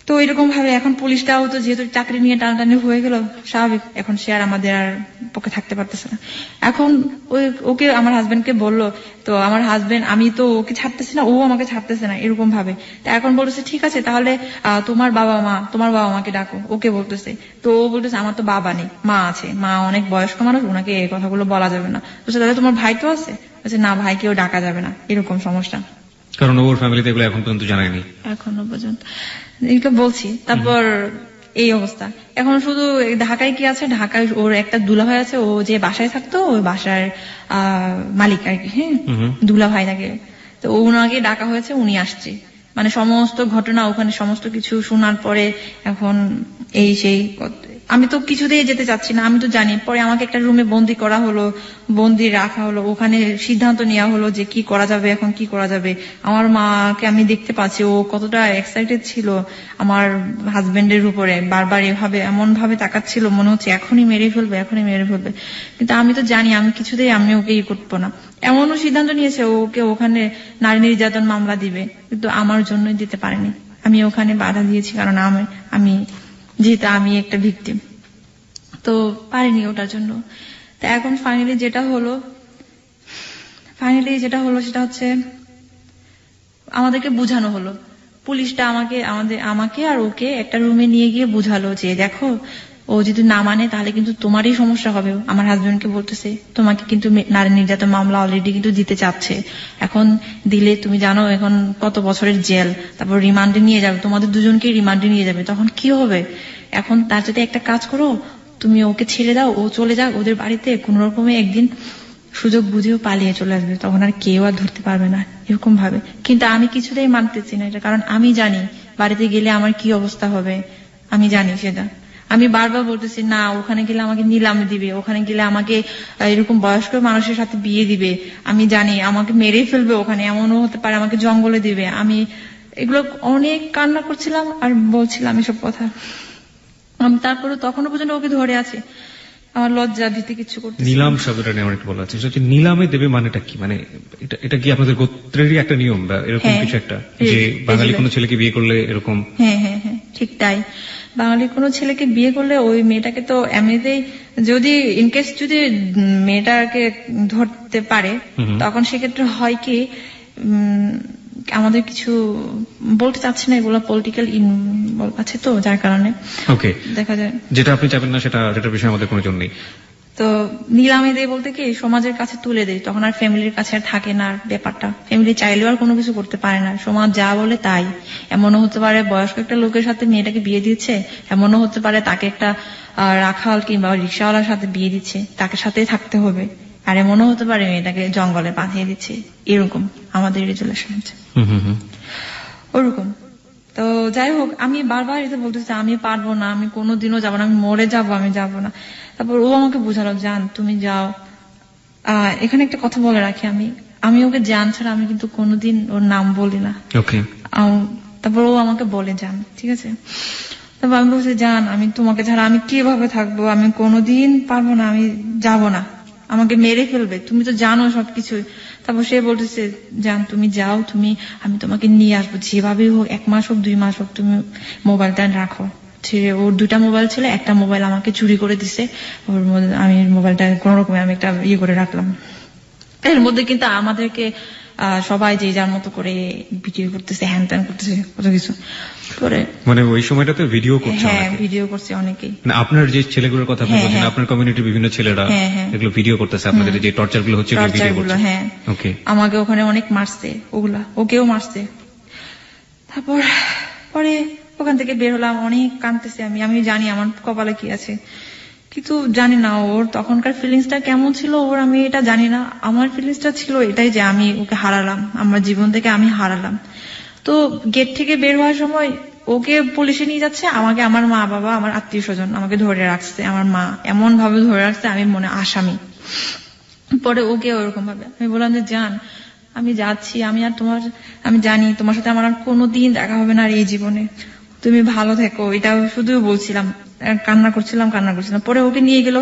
তো এরকম ভাবে এখন পুলিশটাও তো যেহেতু চাকরি নিয়ে টানাটানি হয়ে গেল, স্বাভাবিক এখন সে আর আমাদের আর পক্ষে থাকতে পারতেছে না। এখন ওকে আমার হাজবেন্ডকে বললো, তো আমার হাজবেন্ড, আমি তো ওকে ছাড়তেছি না, ও আমাকে ছাড়তেছে না, এরকম ভাবে। তা এখন বলতেছে ঠিক আছে তাহলে তোমার বাবা মাকে ডাকো, ওকে বলতেছে। তো ও বলতেছে আমার তো বাবা নেই, মা আছে, মা অনেক বয়স্ক মানুষ, ওনাকে এই কথাগুলো বলা যাবে না। বলছে তাহলে তোমার ভাই তো আছে? বলছে না, ভাইকেও ডাকা যাবে না, এরকম সমস্যা, কারণ ওর ফ্যামিলিতে এগুলো এখন পর্যন্ত জানায়নি। এখনো পর্যন্ত এগুলো বলছি। তারপর এই অবস্থা। এখন শুধু ঢাকায় কি আছে, ঢাকায় ওর একটা দুলাভাই আছে, ও যে বাসায় থাকতো ওই বাসার মালিক আর কি, হ্যাঁ, দুলাভাই থাকে। তো ওনাকে ডাকা হয়েছে, উনি আসছে, মানে সমস্ত ঘটনা ওখানে সমস্ত কিছু শোনার পরে এখন এই সেই আমি তো কিছুতেই যেতে চাচ্ছি না, আমি তো জানি। পরে আমাকে একটা রুমে বন্দি করা হলো, বন্দি রাখা হলো, ওখানে সিদ্ধান্ত নেওয়া হলো যে কি করা যাবে, এখন কি করা যাবে। আমার মাকে আমি দেখতে পাচ্ছি ও কতটা এক্সাইটেড ছিল আমার হাজবেন্ডের উপরে, বারবার এভাবে এমন ভাবে তাকাচ্ছিল, মনে হচ্ছে এখনই মেরে ফেলবে, এখনই মেরে ফেলবে। কিন্তু আমি তো জানি আমি কিছুতেই আমি ওকে করবো না। এমনও সিদ্ধান্ত নিয়েছে ওকে ওখানে নারী নির্যাতন মামলা দিবে, কিন্তু আমার জন্যই দিতে পারেনি। আমি ওখানে বাধা দিয়েছি, কারণ আমি যেহেতু আমি একটা ভিকটিম, তো পারিনি ওটার জন্য। তো এখন ফাইনালি যেটা হলো সেটা হচ্ছে আমাদেরকে বোঝানো হলো, পুলিশটা আমাকে আর ওকে একটা রুমে নিয়ে গিয়ে বুঝালো যে দেখো, ও যদি না মানে তাহলে কিন্তু তোমারই সমস্যা হবে। আমার হাজবেন্ডকে বলতেছে তোমাকে কিন্তু নারী নির্যাতন মামলা অলরেডি কিন্তু দিতে চাচ্ছে, এখন দিলে তুমি জানো এখন কত বছরের জেল, তারপর রিমান্ডে নিয়ে যাবে, তোমাদের দুজনকে রিমান্ডে নিয়ে যাবে, তখন কি হবে। এখন তার সাথে একটা কাজ করো, তুমি ওকে ছেড়ে দাও, ও চলে যাক ওদের বাড়িতে, কোন রকমে একদিন সুযোগ বুঝেও পালিয়ে চলে আসবে, তখন আর কেউ আর ধরতে পারবে না, এরকম ভাবে। কিন্তু আমি কিছুতেই মানতেছি না এটা, কারণ আমি জানি বাড়িতে গেলে আমার কি অবস্থা হবে, আমি জানি সেটা। আমি বারবার বলতেছি না, ওখানে গেলে আমাকে নিলামে দিবে, ওখানে গেলে আমাকে এরকম বয়স্ক মানুষের সাথে বিয়ে দিবে, আমি জানি আমাকে মেরে ফেলবে, ওখানে এমনও হতে পারে আমাকে জঙ্গলে দিবে। আমি এগুলো অনেক কান্না করছিলাম আর বলছিলাম এসব কথা। আমি তারপরে তখনও পর্যন্ত ওকে ধরে আছি, আমার লজ্জা ভীতি কিছু করতে। নিলাম শব্দটা নিয়ে আমার একটু বলা আছে, সেটা নিলামে দেবে মানেটা কি? মানে এটা কি আপনাদের গোত্রেরই একটা নিয়ম বা এরকম কিছু একটা, যে বাঙালি কোনো ছেলেকে বিয়ে করলে এরকম? হ্যাঁ হ্যাঁ হ্যাঁ, ঠিক তাই। বাঙালি কোনো ছেলেকে বিয়ে করলে ওই মেয়েটাকে তো এমনিতেই, যদি ইনকেস যদি মেয়েটাকে ধরতে পারে, তখন সেক্ষেত্রে হয় কি, আমাদের কিছু বলতে চাচ্ছি না, এগুলো পলিটিক্যাল আছে তো, যার কারণে ওকে দেখা যায় যেটা আপনি চাবেন না সেটার বিষয়ে আমাদের কোনো জন্য নেই। তো নিলামে দেয় বলতে কি, সমাজের কাছে তুলে দেয়, তখন আর ফ্যামিলির কাছে আর থাকে না ব্যাপারটা। ফ্যামিলি চাইলেও আর কোনো কিছু করতে পারে না, সমাজ যা বলে তাই। এমনও হতে পারে বয়স্ক একটা লোকের সাথে মেয়েটাকে বিয়ে দিচ্ছে, এমনও হতে পারে তাকে একটা রাখাল কিংবা রিক্সাওয়ালার সাথে বিয়ে দিচ্ছে, তাকে সাথেই থাকতে হবে। আর এমনও হতে পারে মেয়েটাকে জঙ্গলে পাঠিয়ে দিচ্ছে, এরকম আমাদের রিলেশন আছে ওরকম। তো যাই হোক, আমি বারবার এটা বলতেছি আমি পারবো না, আমি কোনোদিনও যাবো না, আমি মরে যাবো, আমি যাবো না। তারপর ও আমাকে বোঝালো, জান তুমি যাও। এখানে একটা কথা বলে রাখি, আমি ওকে জান ছাড়া আমি কিন্তু কোনোদিন ওর নাম বলি না। তারপর ও আমাকে বলে যান, ঠিক আছে। তারপর আমি বলছি, জান আমি তোমাকে ছাড়া আমি কিভাবে থাকবো, আমি কোনোদিন পারবো না, আমি যাবো না, আমাকে মেরে ফেলবে, তুমি তো জানো সবকিছু। তারপর সে বলতেছে, জান তুমি যাও, আমি তোমাকে নিয়ে আসবো যেভাবেই হোক, 1 মাস হোক 2 মাস হোক, তুমি মোবাইলটা রাখো। ওর 2টা মোবাইল ছিল, একটা মোবাইল আমাকে চুরি করে দিছে, আমি মোবাইলটা কোন রকমে আমি একটা করে রাখলাম। এর মধ্যে কিন্তু আমাদেরকে সবাই যে যার মতো করে ভিডিও করতেছে, হ্যান ত্যান করতেছে, কত কিছু করে। মানে ওই সময়টাতে ভিডিও করছে? হ্যাঁ, ভিডিও করছে অনেকেই। আপনার যে ছেলেগুলোর কথা আপনি বলছেন, আপনার কমিউনিটির বিভিন্ন ছেলেরা এগুলো ভিডিও করতেছে, আপনাদের যে টর্চার গুলো হচ্ছে ভিডিও করছে? হ্যাঁ, ওকে। আমাকে ওখানে অনেক মারছে, ওকেও মারছে। তারপর পরে ওখান থেকে বের হলাম, অনেক কাঁদতেছি আমি জানি আমার কপালে কি আছে, কিন্তু জানি না ওর তখনকার ফিলিংসটা কেমন ছিল ওর, আমি এটা জানি না। আমার ফিলিংসটা ছিল এটাই যে আমি ওকে হারালাম, আমার জীবন থেকে আমি হারালাম। তো গেট থেকে বের হওয়ার সময় ওকে পুলিশে নিয়ে যাচ্ছে, আমাকে আমার মা বাবা আমার আত্মীয় স্বজন আমাকে ধরে রাখছে, আমার মা এমন ভাবে ধরে রাখছে আমি মনে আসামি। পরে ওকে ওরকম ভাবে আমি বললাম যে জান আমি যাচ্ছি, আমি জানি তোমার সাথে আমার আর কোনোদিন দেখা হবে না আর এই জীবনে, তুমি ভালো থেকো, এটা শুধু বলছিলাম, কান্না করছিলাম। পরে ওকে নিয়ে গেল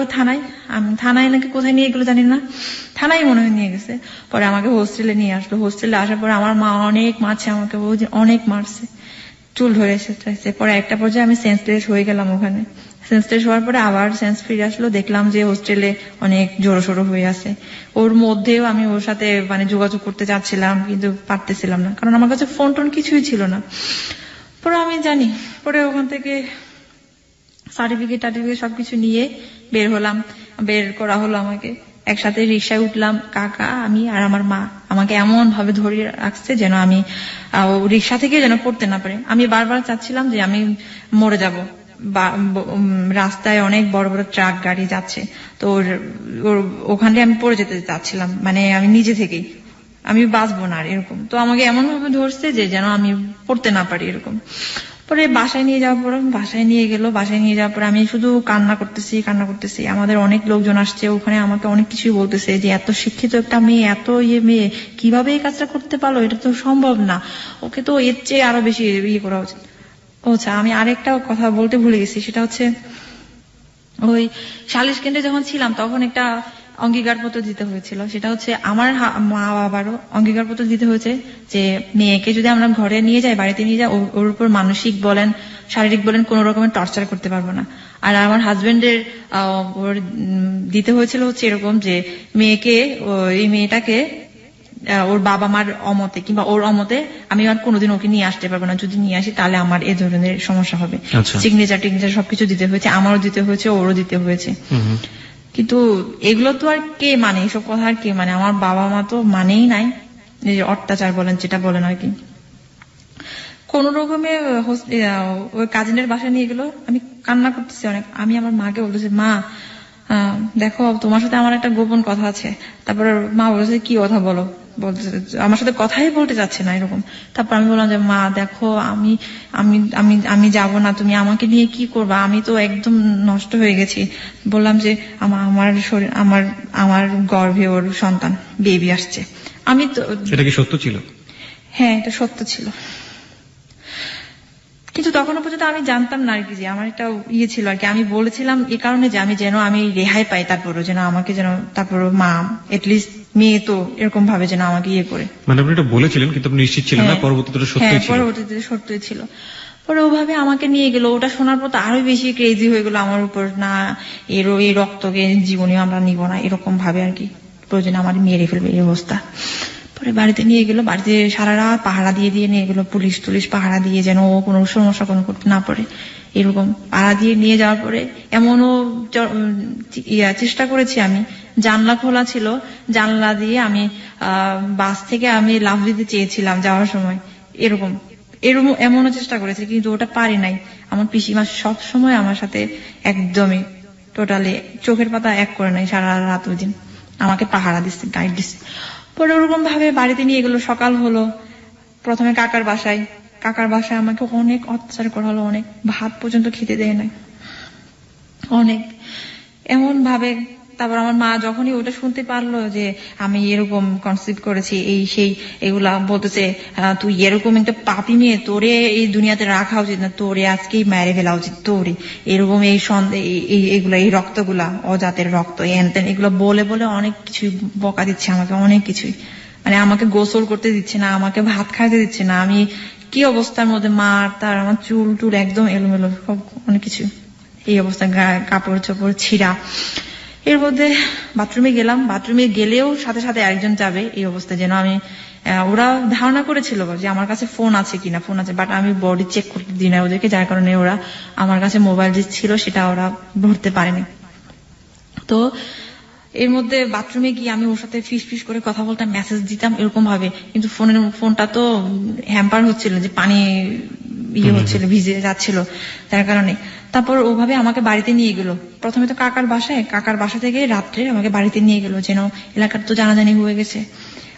থানায় নাকি কোথায় নিয়ে গেলো জানি না, থানায় মনে হয় নিয়ে গেছে। পরে আমাকে হোস্টেলে নিয়ে আসলো, হোস্টেলে আসার পরে আমার মা অনেক মারছে আমাকে, অনেক মারছে, চুল ধরে এসেছে। পরে একটা পর্যায়ে আমি সেন্সলেস হয়ে গেলাম ওখানে। সেন্সলেস হওয়ার পরে আবার সেন্স ফিরে আসলো, দেখলাম যে হোস্টেলে অনেক জোরসোরো হয়ে আছে। ওর মধ্যেও আমি ওর সাথে যোগাযোগ করতে চাচ্ছিলাম, কিন্তু পারতেছিলাম না, কারণ আমার কাছে ফোন টোন কিছুই ছিল না। পরে আমি জানি, পরে ওখান থেকে সার্টিফিকেট সবকিছু নিয়ে বের করা হলো আমাকে। একসাথে রিক্সায় উঠলাম, কাকা, আমি আর আমার মা। আমাকে এমন ভাবে ধরে রাখছে যেন আমি রিক্সা থেকে যেন পড়তে না পারে। আমি বারবার চাচ্ছিলাম যে আমি মরে যাব, রাস্তায় অনেক বড় বড় ট্রাক গাড়ি যাচ্ছে, তো ওখানে আমি পড়ে যেতে চাচ্ছিলাম, আমি নিজে থেকেই আমি বাঁচবো না আর এরকম। তো আমাকে এমন ভাবে ধরছে যে যেন আমি পড়তে না পারি এরকম। পরে বাসায় নিয়ে যাওয়ার পর বাসায় নিয়ে যাওয়ার পর আমি শুধু কান্না করতেছি। আমাদের অনেক লোকজন আসছে, ওখানে আমাকে অনেক কিছুই বলতেছে যে এত শিক্ষিত একটা মেয়ে, এত মেয়ে কিভাবে এই কাজটা করতে পারলো, এটা তো সম্ভব না, ওকে তো এর চেয়ে আরো বেশি করা উচিত। আচ্ছা, আমি আরেকটা কথা বলতে ভুলে গেছি, সেটা হচ্ছে ওই সালিশ কেন্দ্রে যখন ছিলাম তখন একটা অঙ্গীকারপত্র দিতে হয়েছিল। সেটা হচ্ছে আমার মা বাবারও অঙ্গীকারপত্র দিতে হয়েছে যে মেয়েকে যদি আমরা ঘরে নিয়ে যাই, বাড়িতে নিয়ে যাই, ওর উপর মানসিক বলেন শারীরিক বলেন কোন রকমের টর্চার করতে পারবো না। আর আমার হাজবেন্ডের ওর দিতে হয়েছিল হচ্ছে এরকম যে এই মেয়েটাকে ওর বাবা মার অমতে কিংবা ওর অমতে আমি আর কোনোদিন ওকে নিয়ে আসতে পারবো না, যদি নিয়ে আসি তাহলে আমার এ ধরনের সমস্যা হবে। সিগনেচার সবকিছু দিতে হয়েছে, আমারও দিতে হয়েছে, ওরও দিতে হয়েছে। কিন্তু এগুলো তো আর কে মানে, এসব কথা আর কে মানে, আমার বাবা মা তো মানেই নাই, এই যে অত্যাচার বলেন যেটা বলেন আর কি। কোন রকমে ওই কাজিনের বাসায় নিয়ে গেল, আমি কান্না করতেছি অনেক। আমি আমার মাকে বলতেছি, মা দেখো তোমার সাথে আমার একটা গোপন কথা আছে। তারপর মা বলেছে, কি কথা বলো, বলতে আমার সাথে কথাই বলতে চাচ্ছে না এরকম। তারপর আমি বললাম যে মা দেখো আমি আমি আমি আমি যাবো না, তুমি আমাকে নিয়ে কি করবা, আমি তো একদম নষ্ট হয়ে গেছি। বললাম যে আমার শরীর আমার গর্ভে ওর সন্তান বেবি আসছে। আমি তো, এটা কি সত্য ছিল? হ্যাঁ, এটা সত্য ছিল, কিন্তু তখনও পর্যন্ত আমি জানতাম না আর কি যে আমার একটা ছিল আর কি। আমি বলেছিলাম এই কারণে যে আমি রেহাই পাই, তারপরও যেন আমাকে তারপর মা এটলিস্ট মেয়ে তো এরকম ভাবে যেন আমাকে করে। মানে আপনি এটা বলেছিলেন কিন্তু আপনি নিশ্চিত ছিলেন না, পরবর্তীতে সত্যই ছিল? পরবর্তীতে সত্যই ছিল। পরে ওভাবে আমাকে নিয়ে গেল। ওটা শোনার পর তো আরো বেশি ক্রেজি হয়ে গেল আমার উপর, না এই রক্তকে জীবনে আমরা নিব না এরকম ভাবে আর কি, প্রয়োজনে আমার মেরে ফেলবে এই অবস্থা। পরে বাড়িতে নিয়ে গেল, বাড়িতে সারা রাত পাহারা দিয়ে নিয়ে গেল, পুলিশ পাহারা দিয়ে, যেন ও কোনো সমস্যা করতে না পারে এরকম পাহারা দিয়ে নিয়ে যাওয়ার পরে এমনও চেষ্টা করেছি আমি, জানলা খোলা ছিল, জানলা দিয়ে আমি বাস থেকে আমি লাফ দিতে চেয়েছিলাম যাওয়ার সময়, এরকম এমনও চেষ্টা করেছি, কিন্তু ওটা পারি নাই। আমার পিসিমা সব সময় আমার সাথে একদমই টোটালি চোখের পাতা এক করে নাই, সারা রাত ওই দিন আমাকে পাহারা দিচ্ছে, গাইড দিচ্ছে। পরে ওরকম ভাবে বাড়িতে নিয়ে গেল। সকাল হলো, প্রথমে কাকার বাসায় আমাকে অনেক অত্যাচার করা হলো, অনেক ভাত পর্যন্ত খেতে দেয় নাই, অনেক এমন ভাবে। তারপর আমার মা যখনই ওটা শুনতে পারলো যে আমি এরকম কনসিভ করেছি এই সেই এগুলা, বলতেছে তুই এরকম একটা পাপী মেয়ে, তোরে এই দুনিয়াতে রাখা উচিত না, তোরে আজকেই মেরে ফেলা উচিত, তোরে এরকম এইগুলা এই রক্তগুলা অজাতের রক্ত এনতেন এগুলো বলে অনেক কিছুই বকা দিচ্ছে আমাকে, অনেক কিছুই। মানে আমাকে গোসল করতে দিচ্ছে না, আমাকে ভাত খাইতে দিচ্ছে না, আমি কি অবস্থার মধ্যে তার আমার চুল একদম এলোমেলো, সব অনেক কিছু এই অবস্থা, কাপড় চোপড় ছিঁড়া। এর মধ্যে বাথরুমে গেলেও সাথে সাথে একজন যাবে এই অবস্থা, যেন আমি ওরা ধারণা করেছিল যে আমার কাছে ফোন আছে কিনা, ফোন আছে, বাট আমি বডি চেক করতে দিই না ওদেরকে, যার কারণে ওরা আমার কাছে মোবাইল যে ছিল সেটা ওরা ধরতে পারেনি। তো এর মধ্যে বাথরুমে গিয়ে আমি ওর সাথে ফিস করে কথা বলতাম, মেসেজ দিতাম এরকম ভাবে, কিন্তু ফোনটা তো হ্যাম্পার হচ্ছিল, যে পানি হচ্ছিল, ভিজে যাচ্ছিল, তার কারণে। তারপর ওভাবে আমাকে বাড়িতে নিয়ে গেল, প্রথমে তো কাকার বাসা থেকে রাত্রে আমাকে বাড়িতে নিয়ে গেল, যেন এলাকার তো জানাজানি হয়ে গেছে।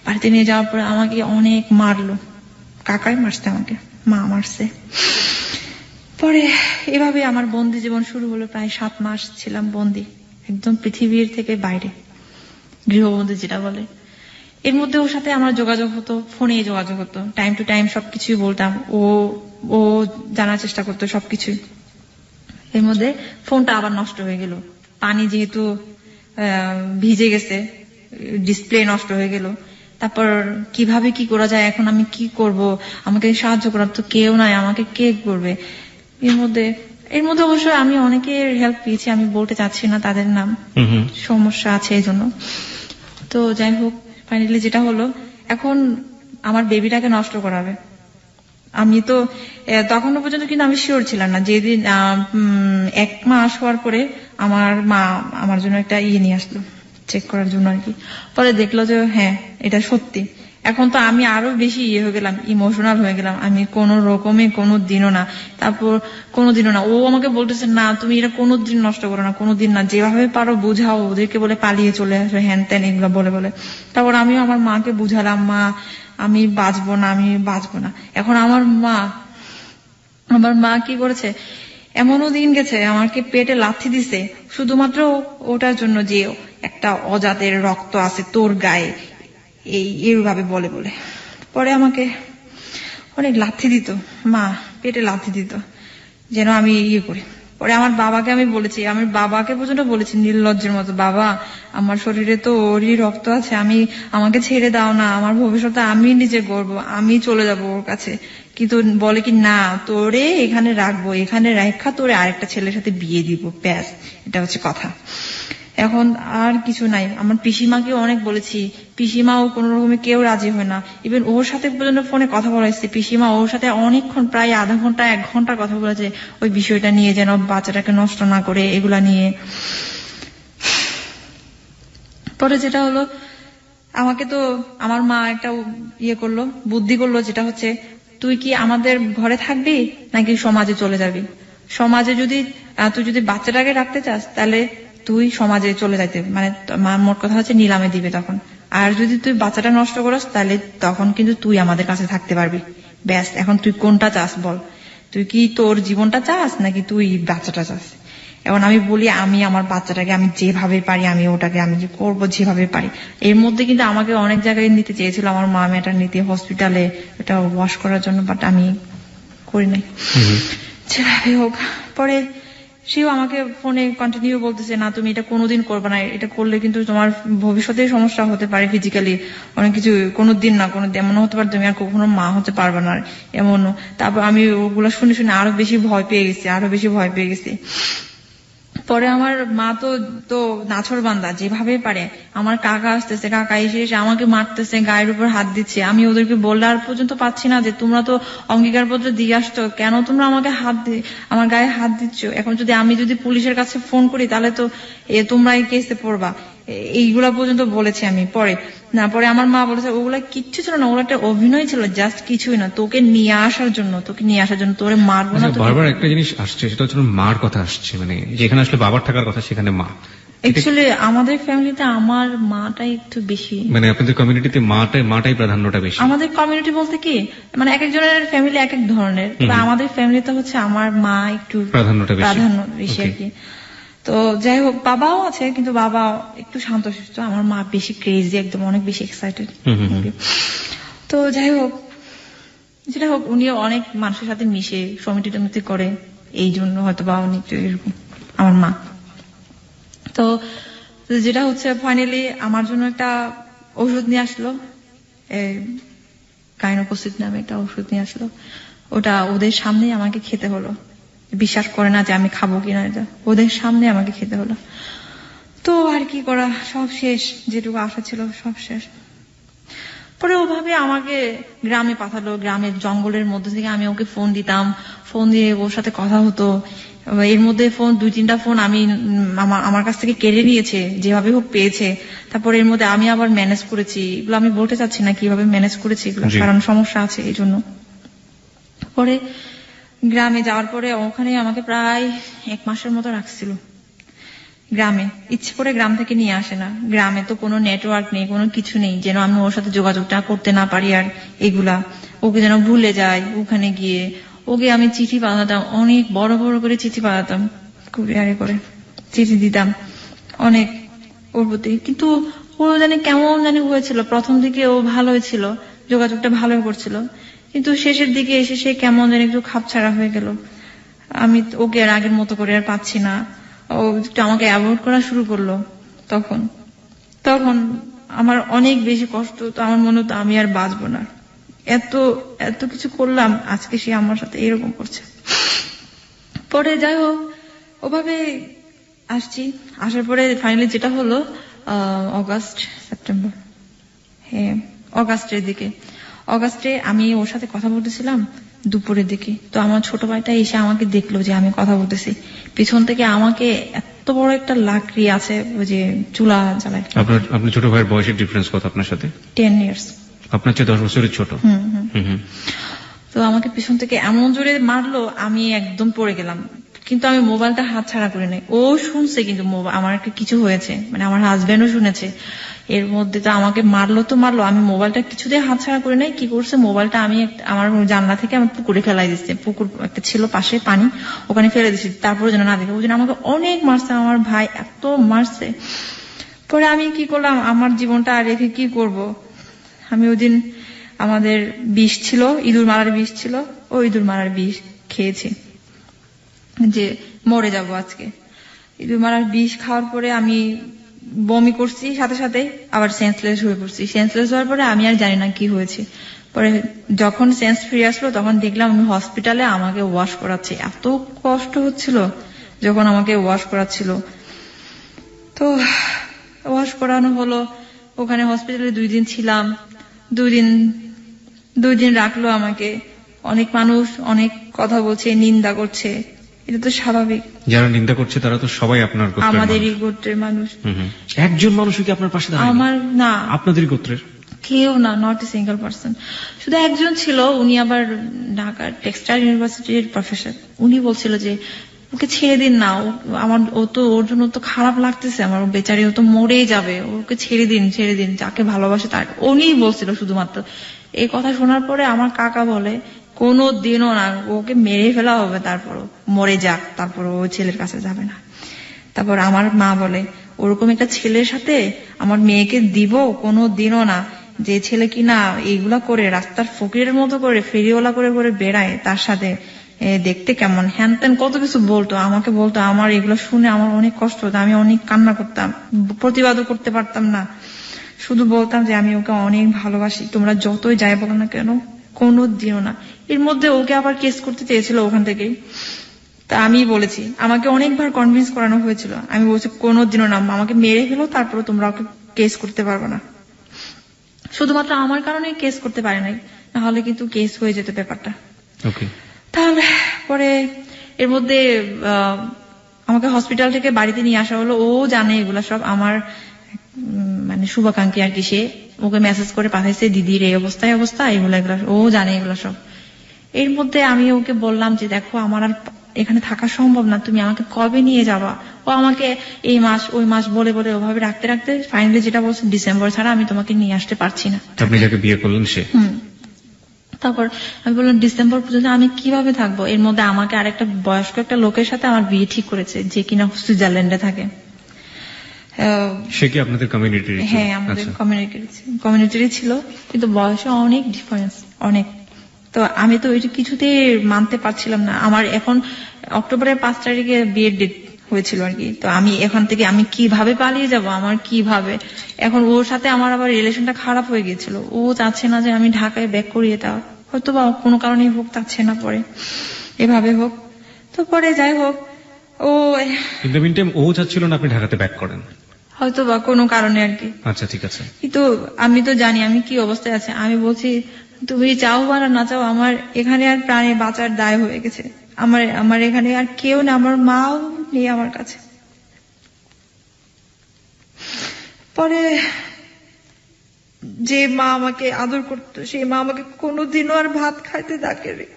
বাড়িতে নিয়ে যাওয়ার পর আমাকে অনেক মারলো, কাকাই মারছে আমাকে, মা মারছে। পরে এভাবে আমার বন্দি জীবন শুরু হলো। প্রায় 7 মাস ছিলাম বন্দি, একদম পৃথিবীর থেকে বাইরে, গৃহবন্দী যেটা বলে। এর মধ্যে ওর সাথে আমার যোগাযোগ হতো, ফোনে যোগাযোগ হতো, টাইম টু টাইম সবকিছুই বলতাম, ও জানার চেষ্টা করতো সবকিছুই। এর মধ্যে ফোনটা আবার নষ্ট হয়ে গেল, পানি যেহেতু ভিজে গেছে, ডিসপ্লে নষ্ট হয়ে গেল। তারপর কিভাবে কি করা যায়, এখন আমি কি করব, আমাকে সাহায্য করার তো কেউ নাই, আমাকে কে করবে। এর মধ্যে অবশ্য আমি অনেকের হেল্প পেয়েছি, আমি বলতে চাচ্ছি না তাদের নাম, সমস্যা আছে এই জন্য। তো যাই হোক, ফাইনালি যেটা হলো, এখন আমার বেবিটাকে নষ্ট করাবে। আমি তো তখনও পর্যন্ত কিন্তু আমি শিওর ছিলাম না। যেদিন 1 মাস হওয়ার পরে আমার মা আমার জন্য একটা নিয়ে আসলো চেক করার জন্য আর কি। পরে দেখলো যে হ্যাঁ এটা সত্যি। এখন তো আমি আরো বেশি হয়ে গেলাম, ইমোশনাল হয়ে গেলাম। আমি কোন রকমে কোনোদিনও না। ও আমাকে বলতেছে, না তুমি এটা কোনোদিন নষ্ট করো না, কোনোদিন না, যেভাবে পারো বুঝাও ওদেরকে, বলে পালিয়ে চলে আসো, হ্যান ত্যান এগুলো বলে। তারপর আমিও আমার মাকে বুঝালাম, মা আমি বাঁচবো না। এখন আমার মা আমার মা কি করেছে, এমনও দিন গেছে আমাকে পেটে লাথি দিছে শুধুমাত্র ওটার জন্য যে একটা অজাতের রক্ত আছে তোর গায়ে, এইভাবে বলে বলে পরে আমাকে অনেক লাথি দিত, মা পেটে লাথি দিত যেন আমি করি। পরে আমার বাবাকে আমি বলেছি, আমার বাবাকে পর্যন্ত বলেছি নির্লজ্জের মতো, বাবা আমার শরীরে তো ওরই রক্ত আছে, আমাকে ছেড়ে দাও না, আমার ভবিষ্যতে আমি নিজে গড়বো, আমি চলে যাব ওর কাছে। কিন্তু বলে কি না, তোরে এখানে রাখবো, এখানে রাখা তোরে আরেকটা ছেলের সাথে বিয়ে দিব, ব্যাস এটা হচ্ছে কথা। এখন আর কিছু নাই। আমার পিসিমাকে অনেক বলেছি, পিসিমাও কোন রকমে কেউ রাজি হয় না, ইভেন ওর সাথে পর্যন্ত ফোনে কথা বলাইছে, পিসিমা ওর সাথে অনেকক্ষণ প্রায় আধা ঘন্টা 1 ঘন্টা কথা বলেছে ওই বিষয়টা নিয়ে, যেন বাচ্চাটাকে নষ্ট না করে এগুলা নিয়ে। পরে যেটা হলো, আমাকে তো আমার মা একটা করলো, বুদ্ধি করলো, যেটা হচ্ছে তুই কি আমাদের ঘরে থাকবি নাকি সমাজে চলে যাবি, সমাজে যদি তুই যদি বাচ্চাটাকে রাখতে চাস তাহলে তুই সমাজে চলে যাইতে, মানে মোট কথা হচ্ছে নিলামে দিবে তখন, আর যদি তুই বাচ্চাটা নষ্ট করিস তাহলে তখন কিন্তু তুই আমাদের কাছে থাকতে পারবি, ব্যাস এখন তুই কোনটা চাস বল, তুই কি তোর জীবনটা চাস নাকি তুই বাচ্চাটা চাস। এখন আমি বলি আমি আমার বাচ্চাটাকে আমি যেভাবে পারি আমি ওটাকে আমি করবো যেভাবে পারি। এর মধ্যে কিন্তু আমাকে অনেক জায়গায় নিতে চেয়েছিল আমার মা, ম্যাটারনিটি হসপিটালে এটা ওয়াশ করার জন্য, বাট আমি করি নাই যেভাবে হোক। পরে সেও আমাকে ফোনে কন্টিনিউ বলতেছে, না তুমি এটা কোনোদিন করবে না, এটা করলে কিন্তু তোমার ভবিষ্যতে সমস্যা হতে পারে, ফিজিক্যালি অনেক কিছু, কোনোদিন না কোনোদিন এমন হতে পারে তুমি আর কখনো মা হতে পারবে না এমনও। তারপর আমি ওগুলো শুনে শুনে আরো বেশি ভয় পেয়ে গেছি। পরে আমার মা তো নাছরবান্দা, যেভাবে পারে আমার কাকা আসতেছে, কাকা এসে আমাকে মারতেছে, গায়ের উপর হাত দিচ্ছে। আমি ওদেরকে বললে আর পর্যন্ত পাচ্ছি না যে তোমরা তো অঙ্গীকার পত্র দিয়ে আসছো, কেন তোমরা আমাকে আমার গায়ে হাত দিচ্ছ, এখন যদি আমি পুলিশের কাছে ফোন করি তাহলে তো তোমরা এই কেসে পড়বা, এইগুলা পর্যন্ত বলেছি আমি। পরে আমার মা বলেছে ওগুলা কিচ্ছু ছিল না, ওগুলো একটা অভিনয় ছিল, জাস্ট কিছুই না, তোকে নিয়ে আসার জন্য তোরে মারবো না। বারবার একটা জিনিস আসছে, সেটা হচ্ছে মার কথা আসছে, মানে যেখানে আসলে বাবার থাকার কথা সেখানে মা। অ্যাকচুয়ালি আমাদের ফ্যামিলিতে আমার মাটাই একটু বেশি, মানে আপনাদের কমিউনিটিতে মাটাই প্রাধান্যটা বেশি। আমাদের কমিউনিটি বলতে কি, মানে এক একজনের ফ্যামিলি এক এক ধরনের, আমাদের ফ্যামিলিতে হচ্ছে আমার মা একটু প্রাধান্য বেশি আর কি। তো যাই হোক, বাবাও আছে কিন্তু বাবা একটু শান্তশিষ্ট, আমার মা বেশি ক্রেজি, একদম অনেক বেশি এক্সাইটেড। তো যাই হোক, যেটা হোক, উনিও অনেক মানুষের সাথে মিশে সমিতি করে, এই জন্য হয়তো বা উনি একটু এরকম আমার মা। তো যেটা হচ্ছে ফাইনালি আমার জন্য একটা ওষুধ নিয়ে আসলো, গাইনোকোসিড নামে একটা ওষুধ নিয়ে আসলো, ওটা ওদের সামনেই আমাকে খেতে হলো। বিশ্বাস করে না যে আমি খাবো কিনা, এটা ওদের সামনে আমাকে খেতে হলো। তো আর কি করা, সব শেষ, যেটুকু আশা ছিল সব শেষ। পরে ওভাবে আমাকে গ্রামে পাঠালো, গ্রামের জঙ্গলের মধ্যে থেকে আমি ওকে ফোন দিতাম, ফোন দিয়ে ওর সাথে কথা হতো। এর মধ্যে 2-3টা ফোন আমি আমার কাছ থেকে কেড়ে নিয়েছে, যেভাবে হোক পেয়েছে। তারপরে এর মধ্যে আমি আবার ম্যানেজ করেছি, এগুলো আমি বলতে চাচ্ছি না কিভাবে ম্যানেজ করেছি এগুলো, কারণ সমস্যা আছে এই জন্য। পরে গ্রামে যাওয়ার পরে ওখানে আমাকে প্রায় 1 মাসের মতো রাখছিল গ্রামে, ইচ্ছে করে গ্রাম থেকে নিয়ে আসে না, গ্রামে তো কোনো নেটওয়ার্ক নেই, কোনো কিছু নেই, যেন আমি ওর সাথে যোগাযোগটা করতে না পারি, আর এগুলা ওকে যেন ভুলে যাই। ওখানে গিয়ে ওকে আমি চিঠি পাঠাতাম, অনেক বড় বড় করে চিঠি পাঠাতাম, কুরিয়ারে করে চিঠি দিতাম অনেক ওর প্রতি। কিন্তু ও কেমন হয়েছিল, প্রথম দিকে ও ভালো হয়েছিল, যোগাযোগটা ভালোই করছিল, কিন্তু শেষের দিকে এসে সে কেমন একটু খাপছাড়া হয়ে গেল। আমি ওকে আর আগের মতো করে আর পাচ্ছি না, ও একটু আমাকে অ্যাভয়েড করা শুরু করলো। তখন আমার অনেক বেশি কষ্ট, তো আমার মনে হতো আমি আর বাঁচবো না, এত কিছু করলাম, আজকে সে আমার সাথে এরকম করছে। পরে যাই হোক, ওভাবে আসার পরে ফাইনালি যেটা হলো অগাস্টে আমি ওর সাথে কথা বলতেছিলাম দুপুরের দিকে। তো আমার ছোট ভাইটা এসে আমাকে দেখলো যে আমি কথা বলতেছি, পিছন থেকে আমাকে এত বড় একটা লাকড়ি আছে, ওই যে চুলা জ্বালায়। আপনার ছোট ভাইয়ের বয়সের ডিফারেন্স কত আপনার সাথে? 10 years। আপনার চেয়ে 10 বছরের ছোট। তো আমাকে পিছন থেকে এমন জোরে মারলো, আমি একদম পড়ে গেলাম, কিন্তু আমি মোবাইলটা হাত ছাড়া করে নাই। ও শুনছে কিন্তু আমার কিছু হয়েছে, মানে আমার হাজবেন্ডও শুনেছে, এর মধ্যে তো আমাকে মারলো, আমি মোবাইলটা কিছুতেই হাতছাড়া করে নাই। কি করছে, মোবাইলটা আমি আমার জানলা থেকে আমি পুকুরে ফেলাই দিচ্ছি। পুকুর একটা ছিল পাশে, পানি, ওখানে ফেলে দিচ্ছি, তারপরে যেন না দেখে। ওই জন্য আমাকে অনেক মারছে, আমার ভাই এত মারছে। পরে আমি কি করলাম, আমার জীবনটা আর রেখে কি করব। আমি ওই দিন আমাদের বিষ ছিল, ইঁদুর মারার বিষ ছিল, ওই ইঁদুর মারার বিষ খেয়েছি যে মরে যাব আজকে। ইঁদুর মারার বিষ খাওয়ার পরে আমি বমি করছি, সাথে সাথে আবার সেন্সলেস হয়ে পড়ছি। সেন্সলেস হওয়ার পরে আমি আর জানি না কি হয়েছে। পরে যখন সেন্স ফিরে আসলো তখন দেখলাম আমি হসপিটালে, আমাকে ওয়াশ করাচ্ছে। এত কষ্ট হচ্ছিল যখন আমাকে ওয়াশ করাচ্ছিল। তো ওয়াশ করানো হলো, ওখানে হসপিটালে 2 দিন ছিলাম। 2 দিন রাখলো আমাকে। অনেক মানুষ অনেক কথা বলছে, নিন্দা করছে, এটা তো স্বাভাবিক। যারা নিন্দা করছে তারা তো সবাই আপনার গোত্রের মানুষ। আমাদেরই গোত্রের মানুষ। একজন মানুষও কি আপনার পাশে দাঁড়ায়? আমার না, আপনাদেরই গোত্রের কেউ না, নট এ সিঙ্গেল পার্সন। শুধু একজন ছিল, উনি আবার ঢাকার টেক্সটাইল ইউনিভার্সিটির প্রফেসর। উনি বলছিল যে ওকে ছেড়ে দিন না, ওর জন্য তো খারাপ লাগতেছে আমার, বেচারি ও তো মরেই যাবে, ওকে ছেড়ে দিন, যাকে ভালোবাসে তার। উনি বলছিল শুধুমাত্র। এই কথা শোনার পরে আমার কাকা বলে কোনো দিনও না, ওকে মেরে ফেলা হবে, তারপর মরে যাক, তারপর ও ছেলের কাছে যাবে না। তারপর আমার মা বলে ওরকম একটা ছেলের সাথে আমার মেয়েকে দিব কোনো দিনও না, যে ছেলে কিনা এইগুলা করে রাস্তার ফকিরের মতো করে ফেরিওয়ালা করে করে বেড়ায়, তার সাথে দেখতে কেমন, হ্যান ত্যান কত কিছু বলতো, আমাকে বলতো। আমার এগুলো শুনে আমার অনেক কষ্ট হতো, আমি অনেক কান্না করতাম, প্রতিবাদও করতে পারতাম না। শুধু বলতাম যে আমি ওকে অনেক ভালোবাসি, তোমরা যতই যাই বলো না কেন, কোনো দিনও না। এর মধ্যে ওকে আবার কেস করতে চেয়েছিল ওখান থেকেই। তা আমি বলেছি, আমাকে অনেকবার কনভিন্স করানো হয়েছিল, আমি বলছি কোনো দিনও না, আমাকে মেরে ফেলো, তারপরে তোমরা ওকে কেস করতে পারবে না। শুধুমাত্র আমার কারণে কেস করতে পারে নাই, নাহলে কিন্তু কেস হয়ে যেত ব্যাপারটা। তাহলে পরে এর মধ্যে আমাকে হসপিটাল থেকে বাড়িতে নিয়ে আসা হলো। ও জানে এগুলা সব, আমার মানে শুভাকাঙ্ক্ষী আর কি, সে ওকে মেসেজ করে পাঠাইছে, দিদির এই অবস্থা এগুলা, ও জানে এগুলা সব। এর মধ্যে আমি ওকে বললাম যে দেখো আমার আর এখানে থাকা সম্ভব না, তুমি আমাকে কবে নিয়ে যাবা। ও আমাকে এই মাস ওই মাস বলে বলে ওভাবে রাখতে রাখতে ফাইনালি যেটা বলছে, ডিসেম্বর ছাড়া আমি তোমাকে নিয়ে আসতে পারছি না। আপনি যাকে বিয়ে করলেন সে? তারপর আমি বললাম ডিসেম্বর পর্যন্ত আমি কিভাবে থাকবো। এর মধ্যে আমাকে আরেকটা বয়স্ক একটা লোকের সাথে আমার বিয়ে ঠিক করেছে, যে কিনা সুইজারল্যান্ডে থাকে। সে কি আপনাদের কমিউনিটির? হ্যাঁ, আমাদের কমিউনিটিরই ছিল, কিন্তু বয়সে অনেক ডিফারেন্স, অনেক। তো আমি তো ওইটা কিছুতেই মানতে পারছিলাম না। আমার এখন অক্টোবরের 5 তারিখে বিয়ের ডেট হয়েছিল আর কি। তো আমি এখান থেকে আমি কিভাবে পালিয়ে যাব, আমার কিভাবে। এখন ওর সাথে আমার আবার রিলেশনটা খারাপ হয়ে গেছিল, ও চাচ্ছে না যে আমি ঢাকায় ব্যাক করি, এটা হয়তো বা কোনো কারণেই হোক, চাচ্ছে না, পরে এভাবে হোক। তো পরে যাই হোক, ও ও চাচ্ছিল না আপনি ঢাকাতে ব্যাক করেন, হয়তো বা কোনো কারণে আর কি। আচ্ছা ঠিক আছে। কিন্তু আমি তো জানি আমি কি অবস্থায় আছে। আমি বলছি তুমি চাও বা না চাও, আমার এখানে আর প্রাণে বাঁচার দায় হয়ে গেছে। আমার এখানে আর কেউ না, আমার মাও নেই আমার কাছে। পরে যে মা আমাকে আদর করতো, সেই মা আমাকে কোনোদিনও আর ভাত খাইতে ডাকে রে,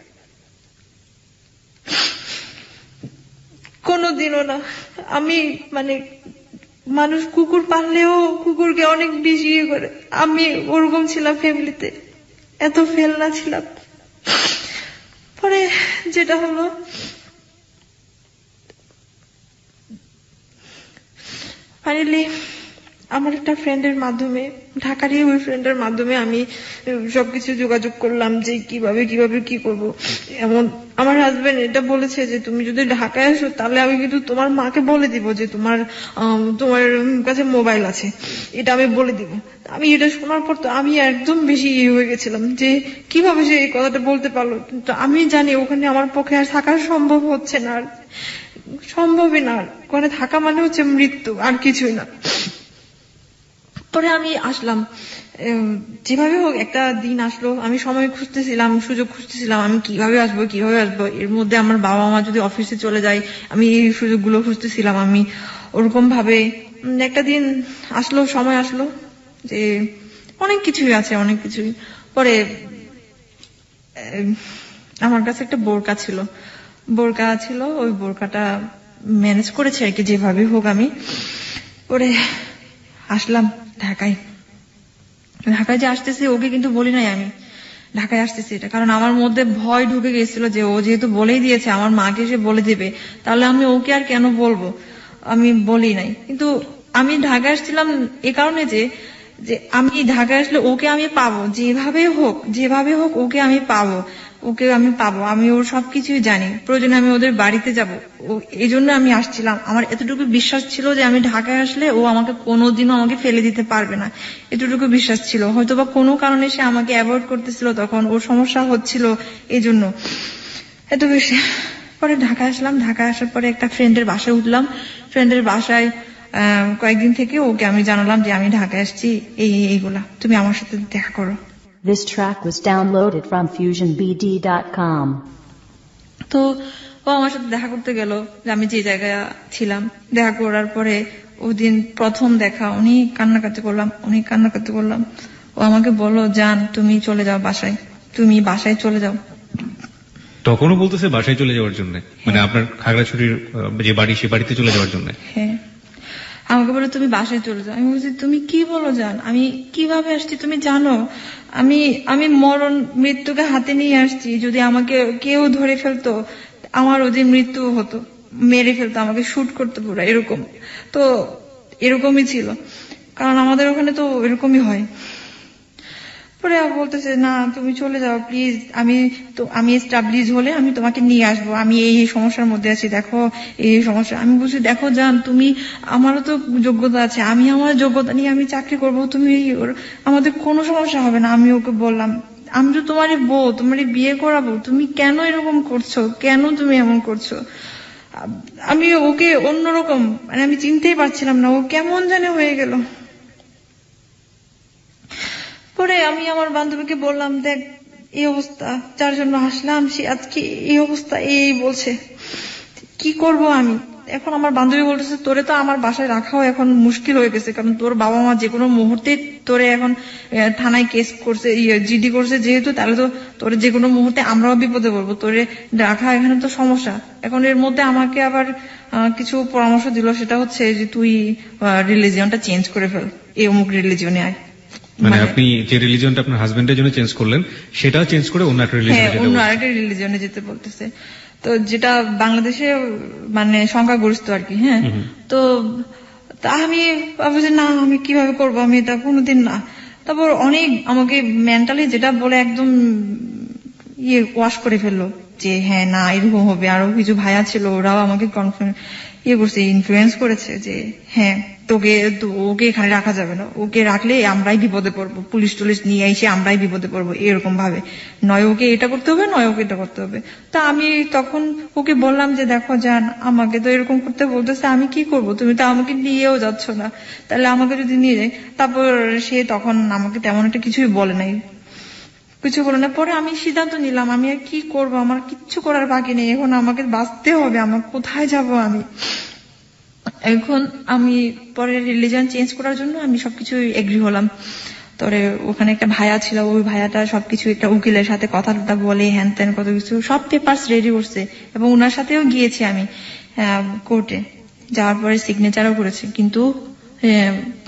কোনোদিনও না। আমি মানে মানুষ কুকুর পাললেও কুকুরকে অনেক বেশি ইয়ে করে, আমি ওরকম ছিলাম ফ্যামিলিতে, এত ফেলনা ছিলাম। পরে যেটা হলো, ফাইনালি আমার একটা ফ্রেন্ডের মাধ্যমে, ঢাকারই ওই ফ্রেন্ডের মাধ্যমে আমি সবকিছু যোগাযোগ করলাম যে কিভাবে কি করব। এমন আমার হাজবেন্ড এটা বলেছে যে তুমি যদি ঢাকায় আসো তাহলে আমি কিন্তু তোমার মাকে বলে দিব যে তোমার কাছে মোবাইল আছে, এটা আমি বলে দিব। আমি এটা শোনার পর তো আমি একদম বেশি হয়ে গেছিলাম যে কিভাবে সে এই কথাটা বলতে পারলো। কিন্তু আমি জানি ওখানে আমার পক্ষে আর থাকা সম্ভব হচ্ছে না, সম্ভবই না। ওখানে থাকা মানে হচ্ছে মৃত্যু, আর কিছুই না। পরে আমি আসলাম, যেভাবে হোক একটা দিন আসলো। আমি সময় খুঁজতেছিলাম, সুযোগ খুঁজতেছিলাম, আমি কিভাবে আসবো। এর মধ্যে আমার বাবা মা যদি অফিসে চলে যায়, আমি এই সুযোগগুলো খুঁজতেছিলাম। আমি ওরকম ভাবে একটা দিন আসলো, সময় আসলো যে অনেক কিছুই আছে, অনেক কিছুই। পরে আমার কাছে একটা বোরকা ছিল, ওই বোরকাটা ম্যানেজ করেছে আর কি যেভাবে হোক। আমি পরে আসলাম ঢাকায় যে আসতেছে, ওকে কিন্তু বলি নাই আমি ঢাকায় আসতেছি এটা, কারণ আমার মধ্যে ভয় ঢুকে গেছিল যে ও যেহেতু বলেই দিয়েছে আমার মাকে সে বলে দেবে, তাহলে আমি ওকে আর কেন বলবো, আমি বলি নাই। কিন্তু আমি ঢাকায় আসছিলাম এ কারণে যে আমি ঢাকায় আসলে ওকে আমি পাবো, যেভাবে হোক ওকে আমি পাবো, আমি ওর সবকিছুই জানি, প্রয়োজনে আমি ওদের বাড়িতে যাব, এই জন্য আমি আসছিলাম। আমার এতটুকু বিশ্বাস ছিল যে আমি ঢাকায় আসলে ও আমাকে কোনোদিনও আমাকে ফেলে দিতে পারবে না, এতটুকু বিশ্বাস ছিল। হয়তোবা কোনো কারণে সে আমাকে অ্যাভয়েড করতেছিল, তখন ওর সমস্যা হচ্ছিল, এই জন্য এত বেশি। পরে ঢাকায় আসলাম, ঢাকায় আসার পরে একটা ফ্রেন্ডের বাসায় উঠলাম, ফ্রেন্ডের বাসায় কয়েকদিন থেকে ওকে আমি জানালাম যে আমি ঢাকায় আসছি, এইগুলা, তুমি আমার সাথে দেখা করো। This track was downloaded from FusionBD.com. তো ও আমার সাথে দেখা করতে গেল, যে আমি যে জায়গায় ছিলাম। দেখা করার পরে ওদিন প্রথম দেখা, অনেক কান্নাকাটি করলাম। ও আমাকে বললো, জান তুমি চলে যাও বাসায়, তুমি বাসায় চলে যাও। তখনও বলতেছে বাসায় চলে যাওয়ার জন্য, মানে আপনার খাগড়াছড়ির যে বাড়ি, সে বাড়িতে চলে যাওয়ার জন্য? হ্যাঁ, আমাকে বলে তুমি বাসায় চলে যাও। আমি বলছি, তুমি কি বলো জান, আমি কিভাবে আসছি তুমি জানো? আমি মরণ মৃত্যুকে হাতে নিয়ে আসছি, যদি আমাকে কেউ ধরে ফেলতো আমার ওদের মৃত্যু হতো, মেরে ফেলতো, আমাকে শুট করতে পুরো এরকম। তো এরকমই ছিল, কারণ আমাদের ওখানে তো এরকমই হয়। পরে বলতেছে, না তুমি চলে যাও প্লিজ, আমি এস্টাবলিশ হলে আমি তোমাকে নিয়ে আসবো, আমি এই সমস্যার মধ্যে আছি, দেখো এই সমস্যা। আমি বলছি, দেখো জান, তুমি, আমারও তো যোগ্যতা আছে, আমি আমার যোগ্যতা নিয়ে আমি চাকরি করবো, তুমি আমাদের কোনো সমস্যা হবে না। আমি ওকে বললাম, আমি তো তোমারই বউ, তোমারই বিয়ে করাবো, তুমি কেন এরকম করছো, কেন তুমি এমন করছো? আমি ওকে অন্যরকম, মানে আমি চিনতেই পারছিলাম না, ও কেমন জানে হয়ে গেল। পরে আমি আমার বান্ধবীকে বললাম, দেখ এই অবস্থা, যার জন্য আসলাম সে আজকে এই অবস্থা, এই বলছে, কি করব আমি এখন? আমার বান্ধবী বলতেছে, তোরে তো আমার বাসায় রাখাও এখন মুশকিল হয়ে গেছে, কারণ তোর বাবা মা যে কোনো মুহূর্তে তোরে এখন থানায় কেস করছে, জিডি করছে যেহেতু, তাহলে তো তোরে যে কোনো মুহূর্তে আমরাও বিপদে পড়বো, তোরে রাখা এখানে তো সমস্যা। এখন এর মধ্যে আমাকে আবার কিছু পরামর্শ দিল, সেটা হচ্ছে যে তুই রিলিজিয়নটা চেঞ্জ করে ফেল, এই অমুক রিলিজিয়নে আয়। মানে আপনি যে রিলিজিয়নটা আপনার হাজবেন্ডের জন্য চেঞ্জ করলেন, সেটা চেঞ্জ করে অন্য একটা রিলিজিয়নে যেতে বলতেছে। তো যেটা বাংলাদেশে মানে সংখ্যাগরিষ্ঠ আর কি। হ্যাঁ, তো আমি ভাবছি, না আমি কিভাবে করবো, আমি এটা কোনোদিন না। তারপর অনেক আমাকে মেন্টালি যেটা বলে একদম ওয়াশ করে ফেললো, যে হ্যাঁ না এরকম হবে। আরো কিছু ভাইয়া ছিল, ওরাও আমাকে করছে, ইনফ্লুয়েন্স করেছে যে হ্যাঁ ওকে এখানে রাখা যাবে না, ওকে রাখলে আমরাই বিপদে পড়বো, পুলিশ টুলিশ নিয়ে এসে আমরাই বিপদে পড়বো, এরকম ভাবে, নয় ওকে এটা করতে হবে, নয় ওকে এটা করতে হবে। তা আমি তখন ওকে বললাম যে দেখো জান, আমাকে তো এরকম করতে বলতেছে, আমি কি করব, তুমি তো আমাকে নিয়েও যাচ্ছ না, তাহলে আমাকে যদি নিয়ে যায়। তারপর সে তখন আমাকে তেমন একটা কিছুই বলে নাই, পরে আমি সিদ্ধান্ত নিলাম, আমি আর কি করব, আমার কিচ্ছু করার বাকি নেই, এখন আমাকে বাঁচতে হবে, আমার কোথায় যাব আমি এখন? আমি পরে রিলিজিয়ন চেঞ্জ করার জন্য আমি সবকিছু এগ্রি হলাম। তবে ওখানে একটা ভাইয়া ছিল, ওই ভাইয়াটা সবকিছু একটা উকিলের সাথে কথা বলে হ্যান ত্যান কত কিছু সব পেপারস রেডি করছে, এবং ওনার সাথেও গিয়েছি আমি কোর্টে, যাওয়ার পরে সিগনেচারও করেছে, কিন্তু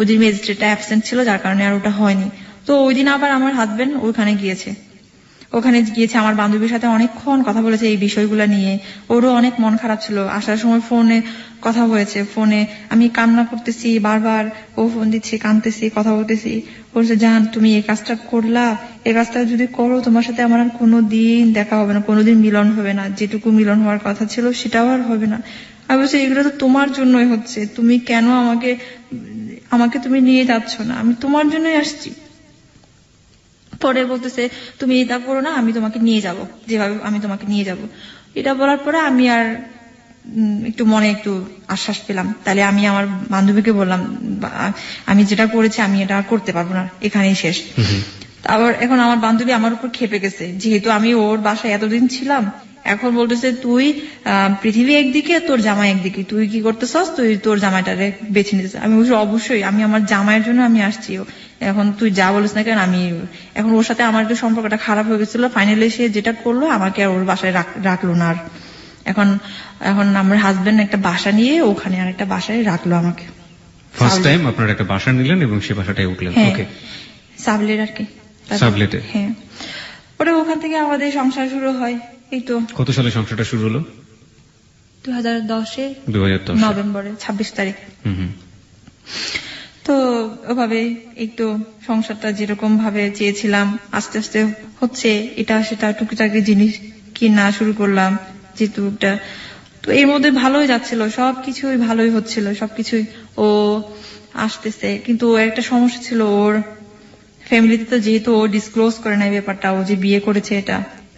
ওই দিন ম্যাজিস্ট্রেটটা অ্যাবসেন্ট ছিল, যার কারণে আর ওটা হয়নি। তো ওই দিন আবার আমার হাজবেন্ড ওখানে গিয়েছে আমার বান্ধবীর সাথে অনেকক্ষণ কথা বলেছে এই বিষয়গুলো নিয়ে। ওরও অনেক মন খারাপ ছিল, আসার সময় ফোনে কথা হয়েছে, ফোনে আমি কান্না করতেছি, বারবার ও ফোন দিচ্ছে, কাঁদতেছি, কথা বলতেছি, বলছে জান তুমি এই কাজটা করলা, এই কাজটা যদি করো তোমার সাথে আমার আর কোনোদিন দেখা হবে না, কোনোদিন মিলন হবে না, যেটুকু মিলন হওয়ার কথা ছিল সেটাও আর হবে না। আমি বলছি এগুলো তো তোমার জন্যই হচ্ছে, তুমি কেন আমাকে তুমি নিয়ে যাচ্ছ না, আমি তোমার জন্যই আসছি। পরে বলতেছে তুমি এটা করো না, আমি তোমাকে নিয়ে যাব, যেভাবে আমি তোমাকে নিয়ে যাব। এটা বলার পরে আমি আর একটু মনে একটু আশ্বাস পেলাম। তাহলে আমি আমার বান্ধবীকে বললাম, আমি যেটা করেছি আমি এটা করতে পারবো না, এখানেই শেষ। আবার এখন আমার বান্ধবী আমার উপর খেপে গেছে, যেহেতু আমি ওর বাসায় এতদিন ছিলাম, এখন বলতেছে তুই পৃথিবী একদিকে, তোর জামাই একদিকে, তুই কি করতেছস, তুই তোর জামাইটারে বেছে নিতেছ। আমি বলছি অবশ্যই, আমি আমার জামাইয়ের জন্য আমি আসছি, এখন তুই যা বলিস না কেন। আমি এখন ওর সাথে আমার একটু সম্পর্কটা খারাপ হয়ে গেছিল, ফাইনালি সে যেটা করলো আমাকে আর ওর বাসায় রাখলো না। আর এখন আমার হাজবেন্ড একটা বাসা নিয়ে ওখানে আর একটা বাসায় রাখলো আমাকে। ফার্স্ট টাইম আপনারা একটা বাসা নিলেন এবং সে বাসাটায় উঠলেন। হ্যাঁ, ওকে, সাবলেট আর কি। সাবলেটে। হ্যাঁ, পরে ওখান থেকে আমাদের সংসার শুরু হয়। এই তো কত সালে সংসারটা শুরু হলো? 2010 2010 নভেম্বরে 26 তারিখ। হুম। তো ওভাবে একটু সংসারটা যেরকম ভাবে চেয়েছিলাম আস্তে আস্তে হচ্ছে, এটা সেটা টুকিটাকি জিনিস কিনা শুরু করলাম, যেহেতু একটা তো এর মধ্যে ভালোই যাচ্ছিল, সবকিছুই ভালোই হচ্ছিল, সবকিছুই ও আসতেছে। কিন্তু ওর একটা সমস্যা ছিল, ওর ফ্যামিলিতে তো যেহেতু ও ডিসক্লোজ করে নাই ব্যাপারটা, ও যে বিয়ে করেছে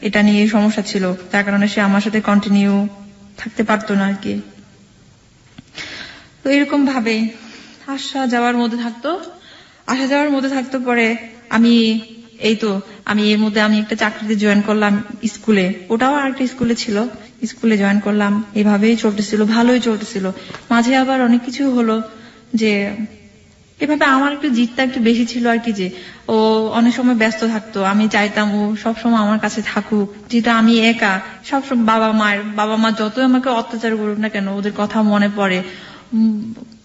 এটা নিয়ে সমস্যা ছিল, তার কারণে সে আমার সাথে কন্টিনিউ থাকতে পারতো না আর কি। তো এরকম ভাবে আসা যাওয়ার মধ্যে থাকতো। পরে আমি এর মধ্যে আমি একটা চাকরিতে জয়েন করলাম স্কুলে, ওটাও আরেকটা স্কুলে ছিল, স্কুলে জয়েন করলাম। এভাবেই চলতেছিল, ভালোই চলতেছিল। মাঝে আবার অনেক কিছু হলো, যে এভাবে আমার একটু জিদটা একটু বেশি ছিল আর কি, যে ও অনেক সময় ব্যস্ত থাকতো, আমি চাইতাম ও সবসময় আমার কাছে থাকুক, যেটা আমি একা সবসময় বাবা মা যতই আমাকে অত্যাচার করুক না কেন, ওদের কথা মনে পড়ে,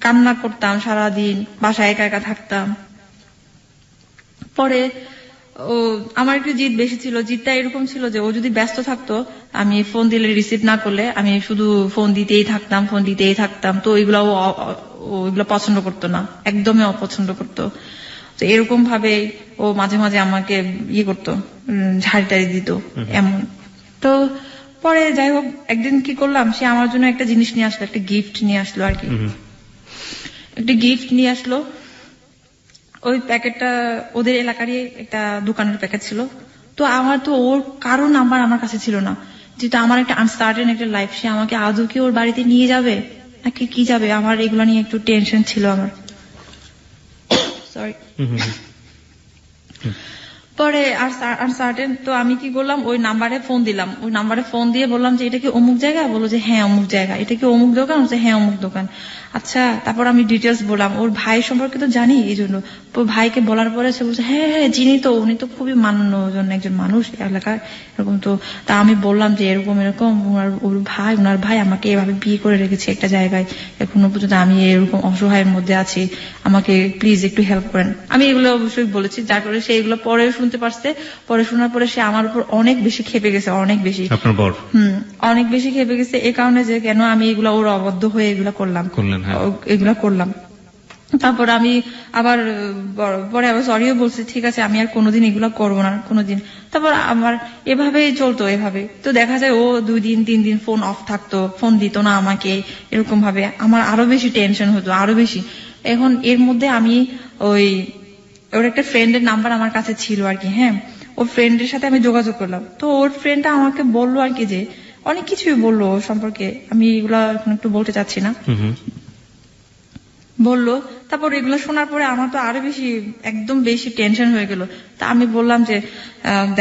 কান্না করতাম সারাদিন, বাসায় একা একা থাকতাম। পরে ও আমার একটু জিদ বেশি ছিল, জিদটা এরকম ছিল যে ও যদি ব্যস্ত থাকতো, আমি ফোন দিলে রিসিভ না করলে আমি শুধু ফোন দিতেই থাকতাম। তো ওইগুলো পছন্দ করতো না, একদমই অপছন্দ করতো। তো এরকম ভাবে ও মাঝে মাঝে আমাকে করতো, ঝাড়ি দিত এমন। তো পরে যাই হোক, একদিন কি করলাম, সে আমার জন্য একটা জিনিস নিয়ে আসলো, একটা গিফট নিয়ে আসলো আর কি। একটা গিফট নিয়ে আসলো, ওই প্যাকেটটা ওদের এলাকারই একটা দোকানের প্যাকেট ছিল। তো আমার তো ওর কারো নাম্বার আমার কাছে ছিল না, যেটা আমার একটা আনসার্টেন একটা লাইফ, সে আমাকে আদৌ কি ওর বাড়িতে নিয়ে যাবে নাকি কি যাবে, আমার এগুলো নিয়ে একটু টেনশন ছিল আমার। সরি। পরে আনসার্টেন, তো আমি কি করলাম, ওই নাম্বারে ফোন দিলাম, ওই নাম্বারে ফোন দিয়ে বললাম যে এটা কি অমুক জায়গা, বললো যে হ্যাঁ অমুক জায়গা। এটা কি অমুক দোকান, বলছে হ্যাঁ অমুক দোকান। আচ্ছা, তারপর আমি ডিটেলস বললাম, ওর ভাই সম্পর্কে তো জানি, এই জন্য ভাইকে বলার পরে সে বলছে হ্যাঁ হ্যাঁ চিনি তো, উনি তো খুবই মান্যজন একজন মানুষ এলাকার, এরকম। তো তা আমি বললাম যে এরকম ওনার ভাই আমাকে এভাবে বিয়ে করে রেখেছে একটা জায়গায়, এখনো পর্যন্ত আমি এরকম অসহায়ের মধ্যে আছি, আমাকে প্লিজ একটু হেল্প করেন। আমি এগুলো অবশ্যই বলেছি, যার করে সে এগুলো পরে শুনতে পারছে। পরে শোনার পরে সে আমার উপর অনেক বেশি খেপে গেছে, অনেক বেশি। আপনার বর? অনেক বেশি খেপে গেছে এই কারণে যে কেন আমি এগুলো ওর অবাধ্য হয়ে এগুলো করলাম। তারপর আমি আবার সরিও বলছি, ঠিক আছে আমি আর কোনোদিন এগুলো করবো না কোনোদিন। তারপর আমার এভাবেই চলতো, এভাবে তো দেখা যায় ও 2 দিন 3 দিন ফোন অফ থাকতো, ফোন দিত না আমাকে, এরকম ভাবে আমার আরো বেশি টেনশন হতো, আরো বেশি। এখন এর মধ্যে আমি ওর একটা ফ্রেন্ডের নাম্বার আমার কাছে ছিল আর কি। হ্যাঁ, ওর ফ্রেন্ডের সাথে আমি যোগাযোগ করলাম। তো ওর ফ্রেন্ডটা আমাকে বললো আর কি, যে অনেক কিছুই বললো ওর সম্পর্কে, আমি এগুলা এখন একটু বলতে চাচ্ছি না, বললো। তারপর এগুলো শোনার পরে আমার তো আরো বেশি একদম বেশি টেনশন হয়ে গেল। তা আমি বললাম যে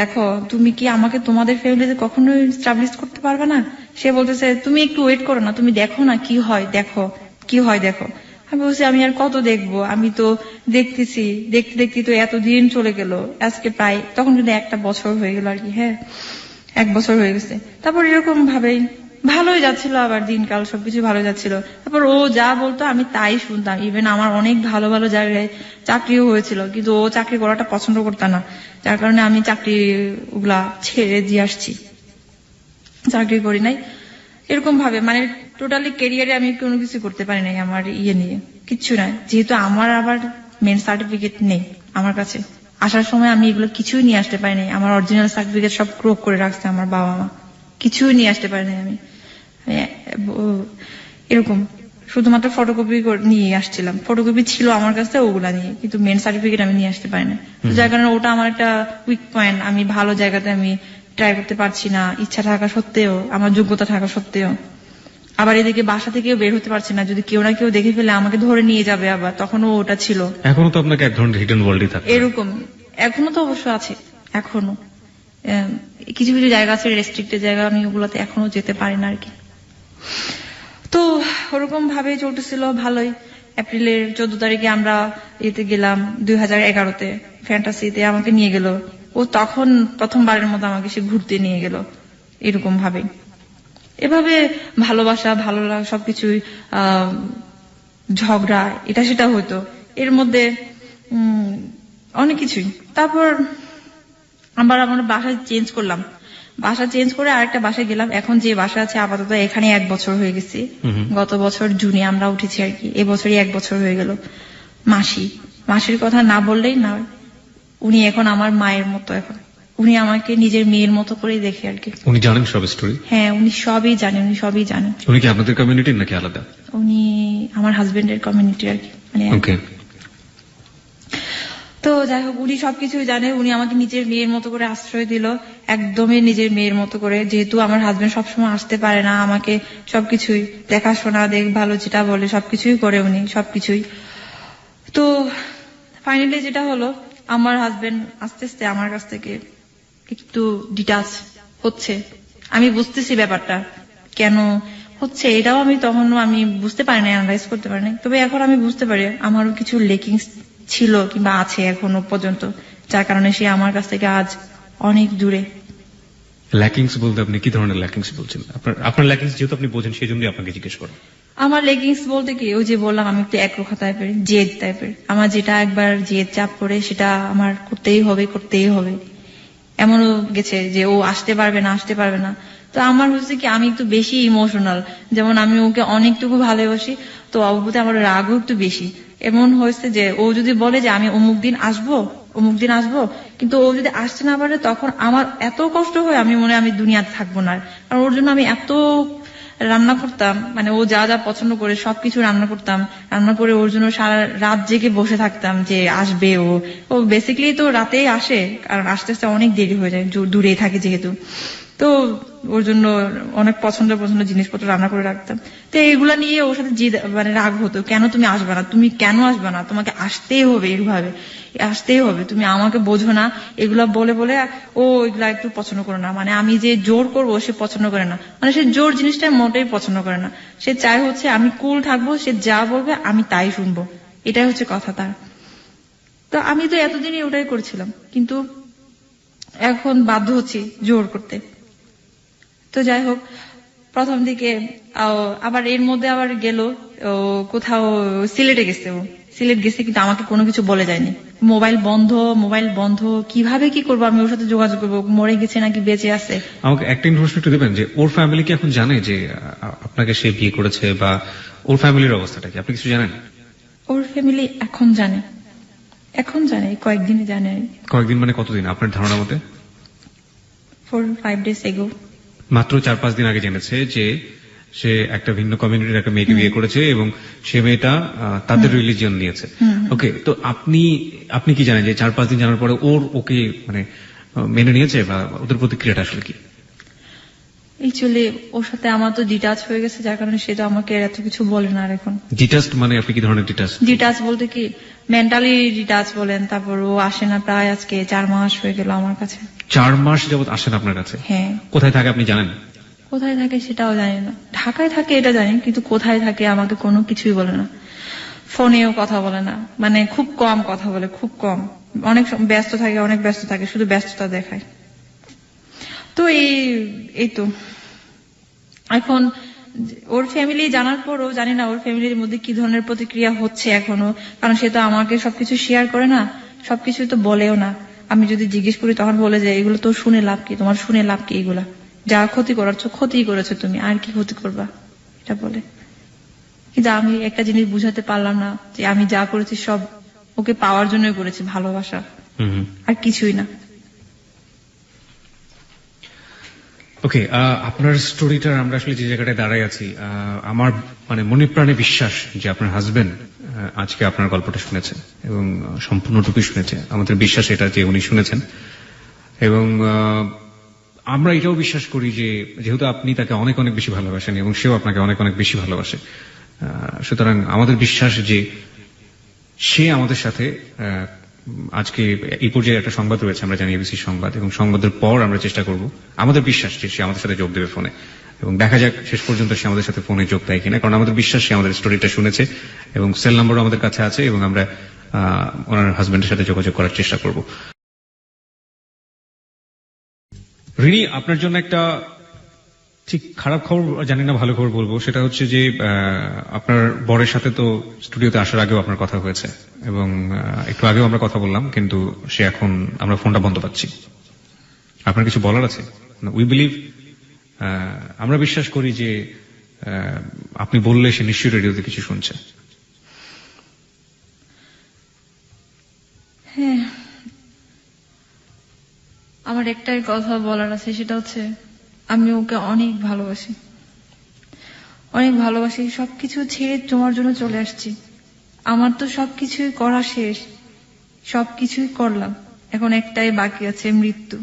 দেখো, তুমি কি আমাকে তোমাদের ফ্যামিলিতে কখনোই স্টাবলিশ করতে পারবে না? সে বলতেছে তুমি একটু ওয়েট করো না, তুমি দেখো না কি হয়, দেখো। আমি বলছি আমি আর কত দেখবো, আমি তো দেখতেছি, দেখতে তো এতদিন চলে গেল, আজকে প্রায় তখন কিন্তু 1 বছর হয়ে গেল আর কি। হ্যাঁ, 1 বছর হয়ে গেছে। তারপর এরকম ভাবেই ভালোই যাচ্ছিল, আবার দিনকাল সবকিছু ভালো যাচ্ছিল। তারপর ও যা বলতো আমি তাই শুনতাম। ইভেন আমার অনেক ভালো ভালো জায়গায় চাকরিও হয়েছিল, কিন্তু ও চাকরি করাটা পছন্দ করতো না, যার কারণে আমি চাকরি ওগুলা ছেড়ে দিয়ে আসছি, চাকরি করি নাই। এরকম ভাবে মানে টোটালি ক্যারিয়ারে আমি কোনো কিছু করতে পারি নাই আমার নিয়ে, কিচ্ছু নাই। যেহেতু আমার আবার মেন সার্টিফিকেট নেই আমার কাছে, আসার সময় আমি এগুলো কিছুই নিয়ে আসতে পারি নাই। আমার অরিজিনাল সার্টিফিকেট সব ক্রপ করে রাখছে আমার বাবা মা, কিছুই নিয়ে আসতে পারি নাই আমি। এরকম শুধুমাত্র ফটোকপি নিয়ে আসছিলাম, ফটোকপি ছিল আমার কাছে ওগুলা নিয়ে, কিন্তু মেন সার্টিফিকেট আমি নিয়ে আসতে পারি না। যার কারণে ওটা আমার একটা উইক পয়েন্ট। আমি ভালো জায়গাতে আমি ট্রাই করতে পারছি না, ইচ্ছা থাকা সত্ত্বেও, আমার যোগ্যতা থাকা সত্ত্বেও। আবার এদিকে বাসা থেকেও বের হতে পারছি না, যদি কেউ না কেউ দেখে ফেলে আমাকে ধরে নিয়ে যাবে আবার, তখনও ওটা ছিল। এখনো তো আপনাকে এক ধরনের হিডেন ওয়ার্ল্ডই থাকে এরকম, এখনো তো অবশ্য আছে, এখনো কিছু কিছু জায়গা আছে রেস্ট্রিক্টেড জায়গা, আমি ওগুলোতে এখনো যেতে পারি না আর কি। তো ওরকম ভাবে চলতেছিল ভালোই। এপ্রিলের 14 তারিখে আমরা এতে গেলাম 2011-তে ফ্যান্টাসিতে, আমাকে নিয়ে গেল ও। তখন প্রথমবারের মতো আমাকে সে ঘুরতে নিয়ে গেল এরকম ভাবে। এভাবে ভালোবাসা, ভালো লাগা সবকিছুই ঝগড়া এটা সেটা হতো, এর মধ্যে অনেক কিছুই। তারপর আবার আমার বাসা চেঞ্জ করলাম, বাসা চেঞ্জ করে আরেকটা বাসায় গেলাম। এখন যে বাসা আছে আপাতত এখানে 1 বছর হয়ে গেছে। গত বছর জুনে আমরা উঠেছি আর কি, এবছরই 1 বছর হয়ে গেল। মাসির কথা না বললেই না, উনি এখন আমার মায়ের মতো। এখন উনি আমাকে নিজের মেয়ের মতো করেই দেখে আর কি। উনি জানেন সব স্টোরি? হ্যাঁ, উনি সবই জানেন, উনি সবই জানেন। উনি কি আপনাদের কমিউনিটির নাকি আলাদা? উনি আমার হাজবেন্ডের কমিউনিটি আর কি, মানে ওকে। তো যাই হোক, উনি সবকিছুই জানে। উনি আমাকে নিজের মেয়ের মতো করে আশ্রয় দিল, একদমই নিজের মেয়ের মতো করে। যেহেতু আমার হাজবেন্ড সবসময় আসতে পারে না, আমাকে সবকিছুই দেখাশোনা, ভালো যেটা বলে সবকিছুই করে উনি, সবকিছুই। তো ফাইনালি যেটা হলো, আমার হাজবেন্ড আস্তে আস্তে আমার কাছ থেকে একটু ডিটাচ হচ্ছে। আমি বুঝতেছি ব্যাপারটা কেন হচ্ছে, এটাও আমি তখনও আমি বুঝতে পারি না, অ্যানালাইজ করতে পারি না। তবে এখন আমি বুঝতে পারি আমারও কিছু লেকিংস ছিল কিংবা আছে এখনো পর্যন্ত, যার কারণে সে আমার কাছ থেকে আজ অনেক দূরে। ল্যাকিংস বলতে আপনি কি ধরনের ল্যাকিংস বলছেন? আপনার ল্যাকিংস যেহেতু আপনি বোঝেন, সেই জন্যই আপনাকে জিজ্ঞেস করা। আমার লেগিংস বলতে কি, ওই যে বললাম আমি একটু একরোখা টাইপের, জেদ টাইপের। আমার যেটা একবার জেদ চাপ করে সেটা আমার করতেই হবে। এমনও গেছে যে ও আসতে পারবে না। তো আমার হচ্ছে কি, আমি একটু বেশি ইমোশনাল। যেমন আমি ওকে অনেকটুকু ভালোবাসি, তো ওর প্রতি আমার রাগও একটু বেশি। এমন হয়েছে যে ও যদি বলে যে আমি অমুক দিন আসবো, কিন্তু ও যদি আসতে না পারে, তখন আমার এত কষ্ট হয়, আমি মনে হয় আমি দুনিয়াতে থাকবো না। কারণ ওর জন্য আমি এত রান্না করতাম, মানে ও যা যা পছন্দ করে সবকিছু রান্না করতাম, রান্না করে ওর জন্য সারা রাত জেগে বসে থাকতাম যে আসবে ও বেসিক্যালি তো রাতেই আসে, কারণ আস্তে আস্তে অনেক দেরি হয়ে যায়, দূরে থাকে যেহেতু। তো ওর জন্য অনেক পছন্দ জিনিসপত্র রান্না করে রাখতাম। তো এইগুলা নিয়ে ওর সাথে মানে রাগ হতো, কেন তুমি আসবে না, তোমাকে আসতেই হবে, এইভাবে আসতেই হবে, তুমি আমাকে বোঝো না, এগুলা বলে ও এগুলা একটু পছন্দ করে না। মানে আমি যে জোর করব সে পছন্দ করে না, মানে সে জোর জিনিসটা মোটেই পছন্দ করে না। সে চায় হচ্ছে আমি কুল থাকবো, সে যা বলবে আমি তাই শুনবো, এটাই হচ্ছে কথা তার। তো আমি তো এতদিনই ওটাই করছিলাম, কিন্তু এখন বাধ্য হচ্ছি জোর করতে। তো যাই হোক, প্রথম দিকে আবার এর মধ্যে আবার গেল কোথাও সিলেটে গেছে, সিলেট গেছে, কিন্তু আমাকে কোনো কিছু বলে যায়নি। মোবাইল বন্ধ, কিভাবে কি করবো আমি ওর সাথে যোগাযোগ করবো, মরে গেছে নাকি বেঁচে আছে। আমাকে একটা ইনফরমেশন একটু দেবেন যে ওর ফ্যামিলি কি এখন জানে যে আপনাকে সে বিয়ে করেছে, বা ওর ফ্যামিলির অবস্থাটা কি আপনি কিছু জানেন? ওর ফ্যামিলি এখন জানে, কয়েকদিনে জানে। কয়েকদিন মানে কতদিন আপনার ধারণা মতে? 4-5 days ago। মাত্র 4-5 দিন আগে জেনেছে যে সে একটা ভিন্ন কমিউনিটির একটা মেয়েকে বিয়ে করেছে, এবং সে মেয়েটা তাদের রিলিজিয়ন নিয়েছে। ওকে, তো আপনি কি জানেন যে 4-5 দিন জানার পরে ওকে মানে মেনে নিয়েছে, বা ওদের প্রতিক্রিয়াটা আসলে কি? অ্যাকচুয়ালি ওর সাথে আমার তো ডিটাচ হয়ে গেছে, যার কারণে সে তো আমাকে এত কিছু বলে না আর এখন। ডিটাচড মানে আপনি কি ধরনের ডিটাচ? ডিটাচ বলতে কি, মেন্টালি ডিটাচ বলেন। তারপর ও আসে না, প্রায় আজকে 4 মাস হয়ে গেল আমার কাছে। 4 মাস যাবত আসেন আপনার কাছে? হ্যাঁ। কোথায় থাকে আপনি জানেন? কোথায় থাকে সেটাও জানি না, ঢাকায় থাকে এটা জানি, কিন্তু কোথায় থাকে আমাকে কোনো কিছুই বলে না। ফোনেও কথা বলে না, মানে খুব কম কথা বলে, খুব কম। অনেক ব্যস্ত থাকে, শুধু ব্যস্ততা দেখায়। তো এই তো এখন ওর ফ্যামিলি জানার পরও জানি না ওর ফ্যামিলির মধ্যে কি ধরনের প্রতিক্রিয়া হচ্ছে এখনো, কারণ সে তো আমাকে সবকিছু শেয়ার করে না, সবকিছু তো বলেও না। আমি যদি জিজ্ঞেস করি তখন বলে যে এগুলো তো শুনে লাভ কি, তোমার শুনে লাভ কি, এগুলা যা ক্ষতি করেছো তুমি, আর কি ক্ষতি করবা, এটা বলে। কিন্তু আমি একটা জিনিস বুঝাতে পারলাম না যে আমি যা করেছি সব ওকে পাওয়ার জন্যই করেছি, ভালোবাসা, আর কিছুই না। ওকে, আপনার স্টোরিটার আমরা আসলে যে জায়গাটায় দাঁড়াই আছি, আমার মানে মনে প্রাণে বিশ্বাস যে আপনার হাজবেন্ড আজকে আপনার গল্পটা শুনেছেন, এবং সম্পূর্ণটুকুই শুনেছে। আমাদের বিশ্বাস এটা যে উনি শুনেছেন, এবং আমরা এটাও বিশ্বাস করি যে যেহেতু আপনি তাকে অনেক অনেক বেশি ভালোবাসেন, এবং সেও আপনাকে অনেক অনেক বেশি ভালোবাসে, সুতরাং আমাদের বিশ্বাস যে সে আমাদের সাথে আজকে এই পর্যায়ে একটা সংবাদ রয়েছে, আমরা জানি এবিসি সংবাদ, এবং সংবাদের পর আমরা চেষ্টা করব, আমাদের বিশ্বাস যে সে আমাদের সাথে যোগ দেবে ফোনে, এবং দেখা যাক শেষ পর্যন্ত সে আমাদের সাথে ফোনে যোগ দেয় কিনা। কারণ আমাদের বিশ্বাস সে আমাদের স্টোরিটা শুনেছে, এবং সেল নাম্বারও আমাদের কাছে আছে, এবং আমরা ওনার হাজবেন্ডের সাথে যোগাযোগ করার চেষ্টা করব। রিনি, আপনার জন্য একটা ঠিক খারাপ খবর জানি না, ভালো খবর বলবো, সেটা হচ্ছে যে আপনার বরের সাথে তো স্টুডিওতে আসার আগেও আপনার কথা হয়েছে এবং একটু আগেও আমরা কথা বললাম, কিন্তু সে এখন আমরা ফোনটা বন্ধ পাচ্ছি। আপনার কিছু বলার আছে? উই বিলিভ, আমরা বিশ্বাস করি যে আপনি বললে সে নিশ্চয়ই রেডিওতে কিছু শুনছে। হ্যাঁ, আমার একটাই কথা বলার আছে, সেটা হচ্ছে আমি ওকে অনেক ভালোবাসি, অনেক ভালোবাসি। সবকিছু ছেড়ে তোমার জন্য চলে আসছি। আমার তো সবকিছুই করা শেষ, সবকিছুই করলাম, এখন একটাই বাকি আছে, মৃত্যু।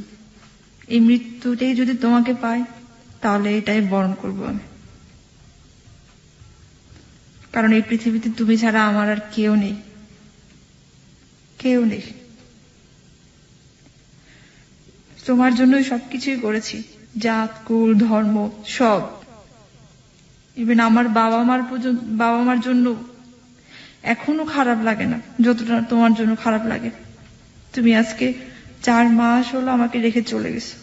এই মৃত্যুটাই যদি তোমাকে পাই তাহলে এটাই বরণ করবো আমি, কারণ এই পৃথিবীতে তুমি ছাড়া আমার আর কেউ নেই, কেউ নেই। তোমার জন্যই সবকিছুই করেছি, জাত কুল ধর্ম সব। ইভেন আমার বাবা মার জন্য এখনো খারাপ লাগে না যতটা তোমার জন্য খারাপ লাগে। তুমি আজকে 4 মাস হলো আমাকে রেখে চলে গেছো।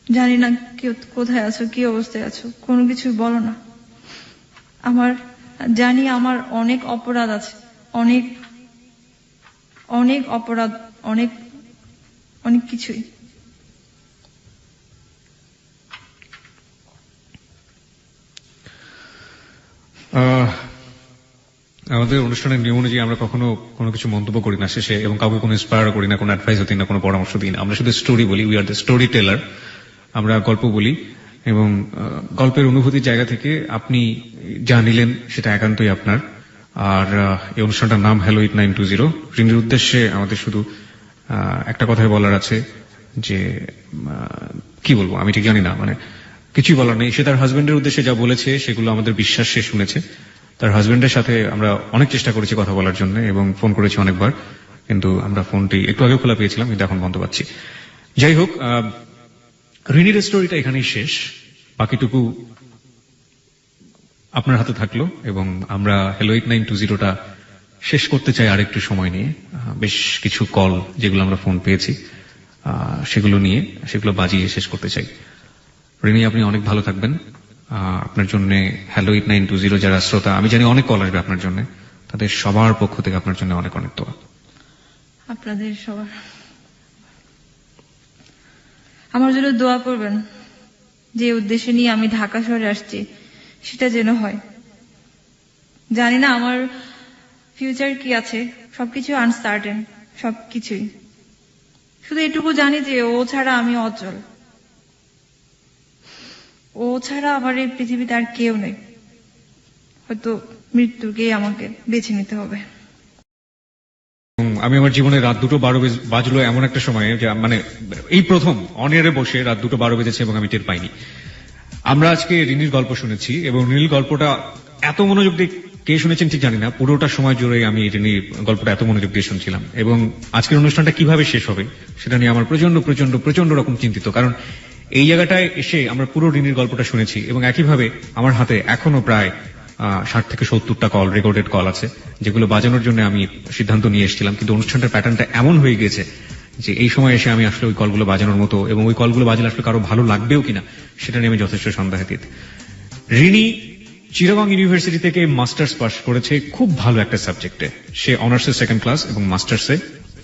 জানি না কোথায় আছো, কি অবস্থায় আছো, কোনো কিছু বলো না। জানি আমার অনেক অপরাধ আছে, অনেক অনেক অপরাধ, অনেক অনেক কিছুই। আমাদের অনুষ্ঠানের নিয়ম অনুযায়ী আমরা কখনো কোনো কিছু মন্তব্য করি না শেষে, এবং কাউকে কোনো ইন্সপায়ার করি না, কোনো অ্যাডভাইস দিই না, কোনো পরামর্শ দিই না। আমরা শুধু স্টোরি বলি, we are the storyteller. আমরা গল্প বলি এবং গল্পের অনুভূতির জায়গা থেকে আপনি যা নিলেন সেটা একান্তই আপনার। আর এই অনুষ্ঠানটার নাম হ্যালো 8920। রিনির উদ্দেশ্যে আমাদের শুধু একটা কথাই বলার আছে যে কি বলবো আমি ঠিক জানি না, মানে কিছুই বলার নেই। সে তার হাজবেন্ডের উদ্দেশ্যে যা বলেছে সেগুলো আমাদের বিশ্বাস সে শুনেছে। তার হাজবেন্ডের সাথে আমরা অনেক চেষ্টা করেছি কথা বলার জন্য এবং ফোন করেছি অনেকবার, কিন্তু আমরা ফোনটি একটু আগে খোলা পেয়েছিলাম, কিন্তু এখন বন্ধ পাচ্ছি। যাই হোক, রিনির স্টোরিটা এখানেই শেষ, বাকিটুকু আপনার হাতে থাকলো। এবং আমরা হ্যালো 8920টা শেষ করতে চাই আরেকটু সময় নিয়ে। বেশ কিছু কল যেগুলো আমরা ফোন পেয়েছি সেগুলো বাজিয়ে শেষ করতে চাই। রিনি, আপনি অনেক ভালো থাকবেন। আপনার জন্য হ্যালো 8920 যারা শ্রোতা, আমি জানি অনেক কল আসবে আপনার জন্য, তাদের সবার পক্ষ থেকে আপনার জন্য অনেক অনেক দোয়া। আপনাদের সবার আমার জন্য দোয়া করবেন। যে উদ্দেশ্য নিয়ে আমি ঢাকা শহরে আসছি সেটা যেন হয়। জানি না আমার ফিউচার কি আছে, সবকিছু আনসার্টেন, সবকিছুই। শুধু এটুকু জানি যে ও ছাড়া আমি অচল, ও ছাড়া আমার এই পৃথিবীতে আর কেউ নেই। হয়তো মৃত্যুকেই আমাকে বেছে নিতে হবে। আমি আমার জীবনে রাত 2:12 বাজলো এমন একটা সময়ে, যে মানে এই প্রথম অনিয়ারে বসে রাত 2:12 বেজেছে এবং আমি টের পাইনি। আমরা আজকে রিনির গল্প শুনেছি এবং রিনির গল্পটা এত মনোযোগ দিয়ে কে শুনেছেন ঠিক জানি না, পুরোটা সময় জুড়ে আমি রিনির গল্পটা এত মনোযোগ দিয়ে শুনছিলাম। এবং আজকের অনুষ্ঠানটা কিভাবে শেষ হবে সেটা নিয়ে আমার প্রচন্ড প্রচন্ড প্রচন্ড রকম চিন্তিত, কারণ এই জায়গাটায় এসে আমরা পুরো রিনির গল্পটা শুনেছি এবং একইভাবে আমার হাতে এখনো প্রায় 60 থেকে 70টা কল, রেকর্ডেড কল আছে, যেগুলো বাজানোর জন্য আমি সিদ্ধান্ত নিয়ে এসেছিলাম। কিন্তু অনুষ্ঠানটার প্যাটার্নটা এমন হয়ে গেছে যে এই সময় এসে আমি আসলে ওই কলগুলো বাজানোর মতো এবং ওই কলগুলো বাজালে আসলে কারো ভালো লাগবেও কিনা সেটা নিয়ে আমি যথেষ্ট সন্দেহাতীত। রিনি চিটাগং ইউনিভার্সিটি থেকে মাস্টার্স পাস করেছে খুব ভালো একটা সাবজেক্টে। সে অনার্সে 2nd ক্লাস এবং মাস্টার্সে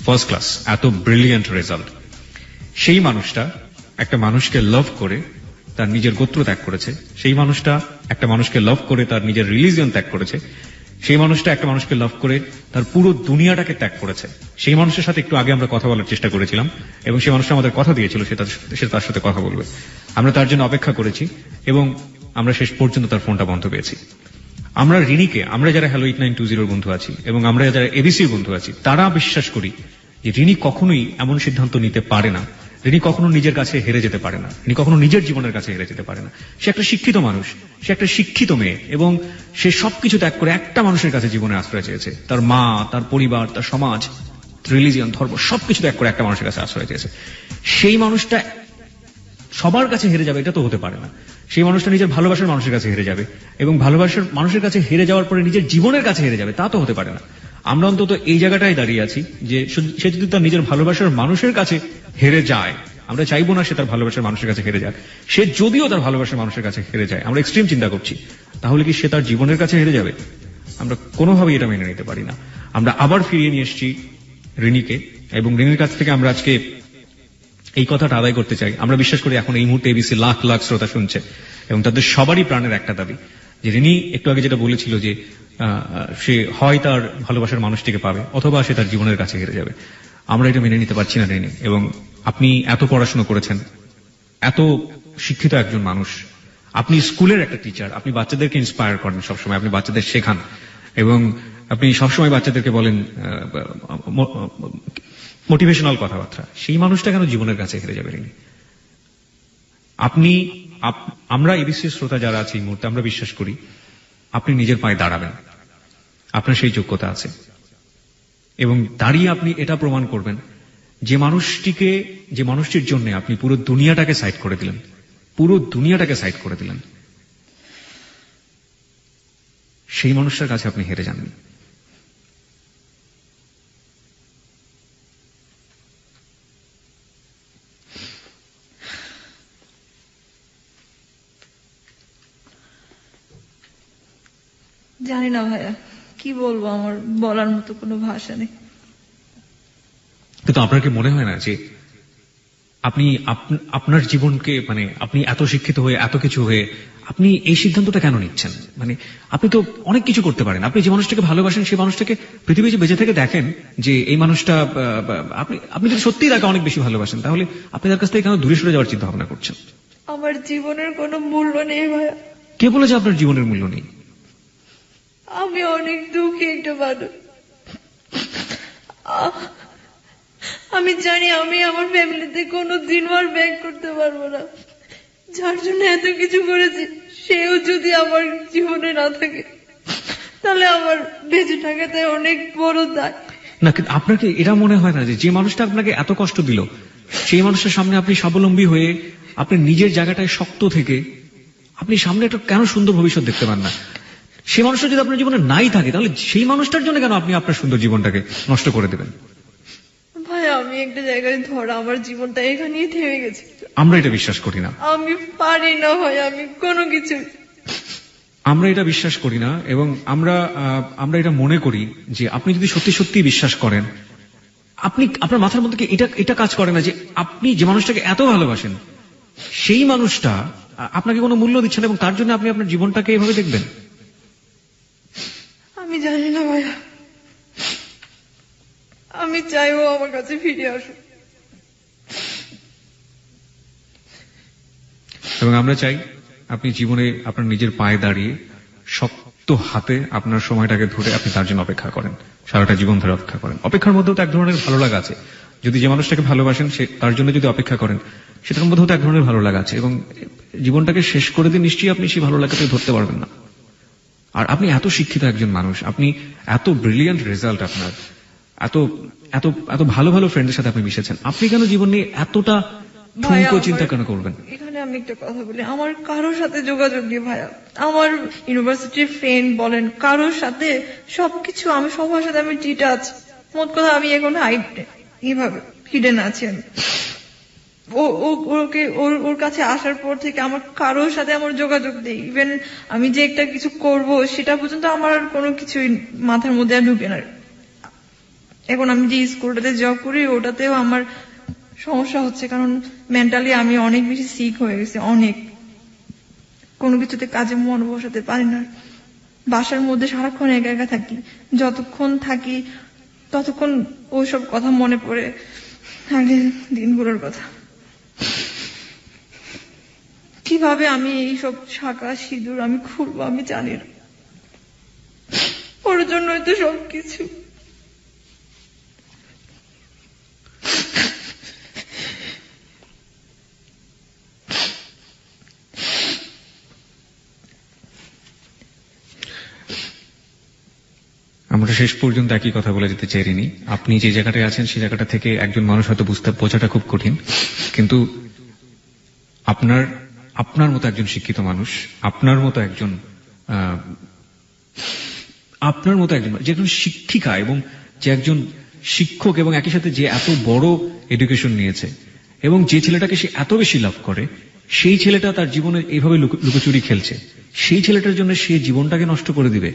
1st ক্লাস। এত ব্রিলিয়ান্ট রেজাল্ট। সেই মানুষটা একটা মানুষকে লাভ করে তার নিজের গোত্র ত্যাগ করেছে। সেই মানুষটা একটা মানুষকে লাভ করে তার নিজের রিলিজিয়ন ত্যাগ করেছে। সেই মানুষটা একটা মানুষকে লাভ করে তার পুরো দুনিয়াটাকে ত্যাগ করেছে। সেই মানুষের সাথে একটু আগে আমরা কথা বলার চেষ্টা করেছিলাম এবং সেই মানুষটা আমাদের কথা দিয়েছিল সে তার সাথে কথা বলবে। আমরা তার জন্য অপেক্ষা করেছি এবং আমরা শেষ পর্যন্ত তার ফোনটা বন্ধ পেয়েছি। আমরা রিনিকে, আমরা যারা হ্যালো 8920 বন্ধু আছি এবং আমরা যারা এবিসির বন্ধু আছি, তারা বিশ্বাস করি যে রিনি কখনোই এমন সিদ্ধান্ত নিতে পারে না। রিনি কখনো নিজের কাছে হেরে যেতে পারে না, রিনি কখনো নিজের জীবনের কাছে হেরে যেতে পারে না। সে একটা শিক্ষিত মানুষ, সে একটা শিক্ষিত মেয়ে এবং সে সবকিছু ত্যাগ করে একটা মানুষের কাছে জীবনে আশ্রয় চেয়েছে। তার মা, তার পরিবার, তার সমাজ, রিলিজিয়ন, ধর্ম সবকিছু ত্যাগ করে একটা মানুষের কাছে আশ্রয় চেয়েছে। সেই মানুষটা সবার কাছে হেরে যাবে এটা তো হতে পারে না। সেই মানুষটা নিজের ভালোবাসার মানুষের কাছে হেরে যাবে এবং ভালোবাসার মানুষের কাছে হেরে যাওয়ার পরে নিজের জীবনের কাছে হেরে যাবে, তা তো হতে পারে না। আমরা অন্তত এই জায়গাটায় দাঁড়িয়ে আছি যে সে যদি তার নিজের ভালোবাসার মানুষের কাছে হেরে যায় আমরা চাইবো না সে তার ভালোবাসার মানুষের কাছে হেরে যাক। সে যদিও তার ভালোবাসার মানুষের কাছে হেরে যায়, আমরা এক্সট্রিম চিন্তা করছি, তাহলে কি সে তার জীবনের কাছে হেরে যাবে? আমরা কোনোভাবেই এটা মেনে নিতে পারি না। আমরা আবার ফিরিয়ে নিয়ে এসেছি রিনিকে, এবং রিনির কাছ থেকে আমরা আজকে এই কথাটা আদায় করতে চাই। আমরা বিশ্বাস করি এখন এই মুহূর্তে এবিসি লাখ লাখ শ্রোতা শুনছে, এবং তাদের সবারই প্রাণের একটা দাবি যে রিনি একটু আগে যেটা বলেছিল যে সে হয় তার ভালোবাসার মানুষটিকে পাবে, অথবা সে তার জীবনের কাছে হেরে যাবে। আমরা এটা মেনে নিতে পারছি না রিনি। এবং আপনি এত পড়াশোনা করেছেন, এত শিক্ষিত একজন মানুষ, আপনি স্কুলের একটা টিচার, আপনি বাচ্চাদেরকে ইন্সপায়ার করেন সবসময়, আপনি বাচ্চাদের শেখান, এবং আপনি সবসময় বাচ্চাদেরকে বলেন মোটিভেশনাল কথাবার্তা। সেই মানুষটা কেন জীবনের কাছে হেরে যাবে রিনি? আমরা এবিসি শ্রোতা যারা আছি এই মুহূর্তে, আমরা বিশ্বাস করি আপনি নিজের পায়ে দাঁড়াবেন, আপনার সেই যোগ্যতা আছে, এবং দাঁড়িয়ে আপনি এটা প্রমাণ করবেন যে মানুষটির জন্য আপনি পুরো দুনিয়াটাকে সাইড করে দিলেন, পুরো দুনিয়াটাকে সাইড করে দিলেন, সেই মানুষটার কাছে আপনি হেরে যাননি। জানি না ভাইয়া, কি বলবো, আমার বলার মতো কোনো ভাষা নেই। কিন্তু আপনার কি মনে হয় না যে আপনি আপনার জীবনকে, মানে আপনি এত শিক্ষিত হয়ে, এত কিছু হয়ে, আপনি এই সিদ্ধান্তটা কেন নিচ্ছেন? মানে আপনি তো অনেক কিছু করতে পারেন। আপনি যে মানুষটাকে ভালোবাসেন সেই মানুষটাকে পৃথিবীতে বেঁচে থেকে দেখেন যে এই মানুষটা, আপনি যদি সত্যিই তাকে অনেক বেশি ভালোবাসেন, তাহলে আপনি তার কাছ থেকে কেন দূরে সরে যাওয়ার চিন্তা ভাবনা করছেন? আমার জীবনের কোনো মূল্য নেই ভাইয়া। কে বলেছে আপনার জীবনের মূল্য নেই? আমি অনেক দুঃখী একটা মানুষ। আমি জানি আমি আমার ফ্যামিলিতে কোনো দিন আর ব্যাক করতে পারবো না। যার জন্য এত কিছু করেছি, সেও যদি আমার জীবনে না থাকে, তাহলে আমার বেঁচে থাকাতে অনেক বড় দায়। না, কিন্তু আপনার কি এটা মনে হয় না যে মানুষটা আপনাকে এত কষ্ট দিল, সেই মানুষের সামনে আপনি স্বাবলম্বী হয়ে, আপনি নিজের জায়গাটায় শক্ত থেকে আপনি সামনে একটা কেন সুন্দর ভবিষ্যৎ দেখতে পান না? সেই মানুষটা যদি আপনার জীবনে নাই থাকে, তাহলে সেই মানুষটার জন্য কেন আপনি আপনার সুন্দর জীবনটাকে নষ্ট করে দেবেন? ভাই, আমি একটা জায়গায় ধরা, আমার জীবনটা এখানেই থেমে গেছে। আমরা এটা বিশ্বাস করি না। আমি পারি না ভাই, আমি কোনো কিছু, আমরা এটা বিশ্বাস করি না। এবং আমরা এটা মনে করি যে আপনি যদি সত্যি সত্যি বিশ্বাস করেন, আপনার মাথার মধ্যে কি এটা কাজ করে না যে আপনি যে মানুষটাকে এত ভালোবাসেন, সেই মানুষটা আপনাকে কোনো মূল্য দিচ্ছে না, এবং তার জন্য আপনি আপনার জীবনটাকে এভাবে দেখবেন? আমি জানি না ভাইয়া। আমি চাইবো আমার কাছে ফিরে আসুক। এবং আমরা চাই আপনি জীবনে আপনার নিজের পায়ে দাঁড়িয়ে শক্ত হাতে আপনার সময়টাকে ধরে আপনি তার জন্য অপেক্ষা করেন, সারাটা জীবন ধরে অপেক্ষা করেন। অপেক্ষার মধ্যেও তো এক ধরনের ভালো লাগা আছে। যদি যে মানুষটাকে ভালোবাসেন, সে তার জন্য যদি অপেক্ষা করেন, সেটার মধ্যেও তো এক ধরনের ভালো লাগা আছে। এবং জীবনটাকে শেষ করে দিয়ে নিশ্চয়ই আপনি সেই ভালো লাগাটাকে ধরতে পারবেন না। আর আপনি এত শিক্ষিত একজন মানুষ, আপনি এত ব্রিলিয়ান্ট রেজাল্ট, আপনার এত এত এত ভালো ভালো ফ্রেন্ডের সাথে আপনি মিশেছেন, আপনি কেন জীবন নিয়ে এতটা ঠুনকো চিন্তা কেন করবেন? এখানে আমি একটা কথা বলি, আমার কারোর সাথে যোগাযোগ নেই ভাইয়া। আমার ইউনিভার্সিটির ফ্রেন্ড বলেন, কারোর সাথে সবকিছু, আমি সবার সাথে আমি ডিটাচ। মোট কথা আমি এখন এইভাবে হিডেন আছি। আমি ওর কাছে আসার পর থেকে আমার কারোর সাথে আমার যোগাযোগ নেই। ইভেন আমি যে একটা কিছু করব সেটা পর্যন্ত আমার আর কোনো কিছুই মাথার মধ্যে আর ঢুকে না। এখন আমি যে স্কুলটাতে জব করি, ওটাতেও আমার সমস্যা হচ্ছে, কারণ মেন্টালি আমি অনেক বেশি সিক হয়ে গেছি। অনেক, কোনো কিছুতে কাজে মন বসাতে পারি না। বাসার মধ্যে সারাক্ষণ একা একা থাকি, যতক্ষণ থাকি ততক্ষণ ওইসব কথা মনে পড়ে, আগের দিনগুলোর কথা। কিভাবে আমি এইসব শাঁখা সিঁদুর আমি খুলবো আমি জানি না। ওর জন্যই তো সবকিছু। আমরা শেষ পর্যন্ত একই কথা বলে যেতে চাইনি। আপনি যে জায়গাটায় আছেন সেই জায়গাটা থেকে একজন মানুষ হয়তো বোঝাটা খুব কঠিন, কিন্তু আপনার মতো একজন শিক্ষিত মানুষ, আপনার মতো একজন যে একজন শিক্ষিকা, এবং যে একজন শিক্ষক, এবং একই সাথে যে এত বড় এডুকেশন নিয়েছে, এবং যে ছেলেটাকে সে এত বেশি লাভ করে সেই ছেলেটা তার জীবনে এইভাবে লুকোচুরি খেলছে, সেই ছেলেটার জন্য সে জীবনটাকে নষ্ট করে দিবে,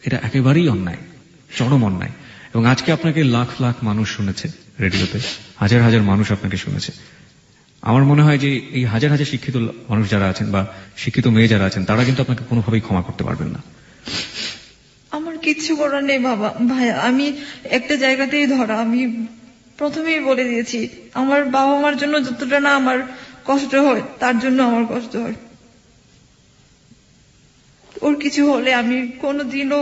এটা একেবারেই অন্যায়, চরম অন্যায়। এবং আজকে আপনাকে লাখ লাখ মানুষ শুনেছে রেডিওতে, হাজার হাজার মানুষ আপনাকে শুনেছে। আমার মনে হয় যে এই হাজার হাজার শিক্ষিত মানুষ যারা আছেন বা শিক্ষিত মেয়ে যারা আছেন তারা কিন্তু আপনাকে কোনোভাবেই ক্ষমা করতে পারবেন না। আমার কিচ্ছু করার নেই বাবা, ভাইয়া, আমি একটা জায়গাতেই ধরা। আমি প্রথমেই বলে দিয়েছি, আমার বাবা মার জন্য যতটা না আমার কষ্ট হয় তার জন্য আমার কষ্ট হয়। ওর কিছু হলে আমি কোনোদিনও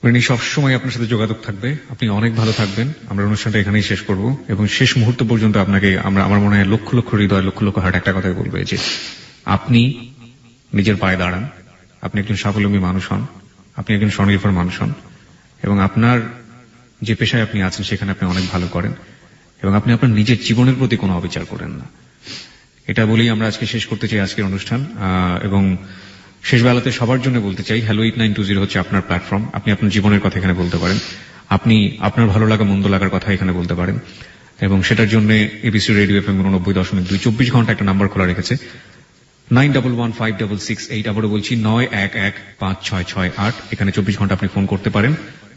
রিনি সবসময় আপনার সাথে যোগাযোগ থাকবে, আপনি অনেক ভালো থাকবেন। আমরা অনুষ্ঠানটা এখানেই শেষ করব এবং শেষ মুহূর্ত পর্যন্ত আপনাকে আমার মনে হয় লক্ষ লক্ষ হৃদয়, লক্ষ লক্ষ হার্ট একটা কথাই বলবে যে আপনি নিজের পায়ে দাঁড়ান, আপনি একজন স্বাবলম্বী মানুষ হন, আপনি একজন স্বনির্ভর মানুষ হন এবং আপনার যে পেশায় আপনি আছেন সেখানে আপনি অনেক ভালো করেন এবং আপনি আপনার নিজের জীবনের প্রতি কোনো অবিচার করেন না। এটা বলেই আমরা আজকে শেষ করতে চাই আজকের অনুষ্ঠান। এবং শেষ বেলাতে সবার জন্য বলতে চাই, হ্যালো 8920 হচ্ছে আপনার প্ল্যাটফর্ম। আপনি আপনার জীবনের কথা এখানে বলতে পারেন, আপনি আপনার ভালো লাগা মন্দ লাগার কথা এখানে বলতে পারেন এবং সেটার জন্য এবিসি রেডিও FM 90.2 24 ঘন্টা একটা নাম্বার খোলা রেখেছে 91156668। আবারও বলছি 91156668। এখানে 24 ঘন্টা আপনি ফোন করতে পারেন,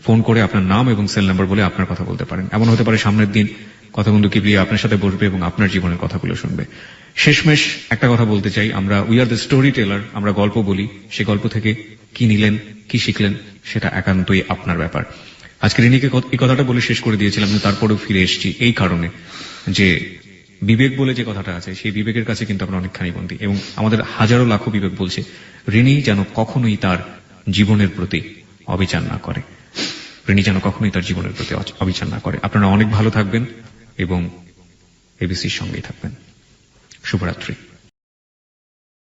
ফোন করে আপনার নাম এবং সেল নাম্বার বলে আপনার কথা বলতে পারেন। এমন হতে পারে সামনের দিন কথাবন্ধু কিবলি আপনার সাথে বসবে এবং আপনার জীবনের কথাগুলো শুনবে। শেষমেশ একটা কথা বলতে চাই, আমরা we are the storyteller, আমরা গল্প বলি, সে গল্প থেকে কি নিলেন কি শিখলেন সেটা একান্তই আপনার ব্যাপার। আজকে রিনিকে এই কথাটা বলে শেষ করে দিয়েছিলাম, কিন্তু তারপরেও ফিরে এসেছি এই কারণে যে বিবেক বলে যে কথাটা আছে সেই বিবেকের কাছে কিন্তু আমরা অনেকখানি বন্দী এবং আমাদের হাজারো লাখো বিবেক বলছে রিনি যেন কখনোই তার জীবনের প্রতি অবিচার না করে, রিনি যেন কখনোই তার জীবনের প্রতি অবিচার না করে। আপনারা অনেক ভালো থাকবেন এবং এবিসির সঙ্গেই থাকবেন। শুভরাত্রি।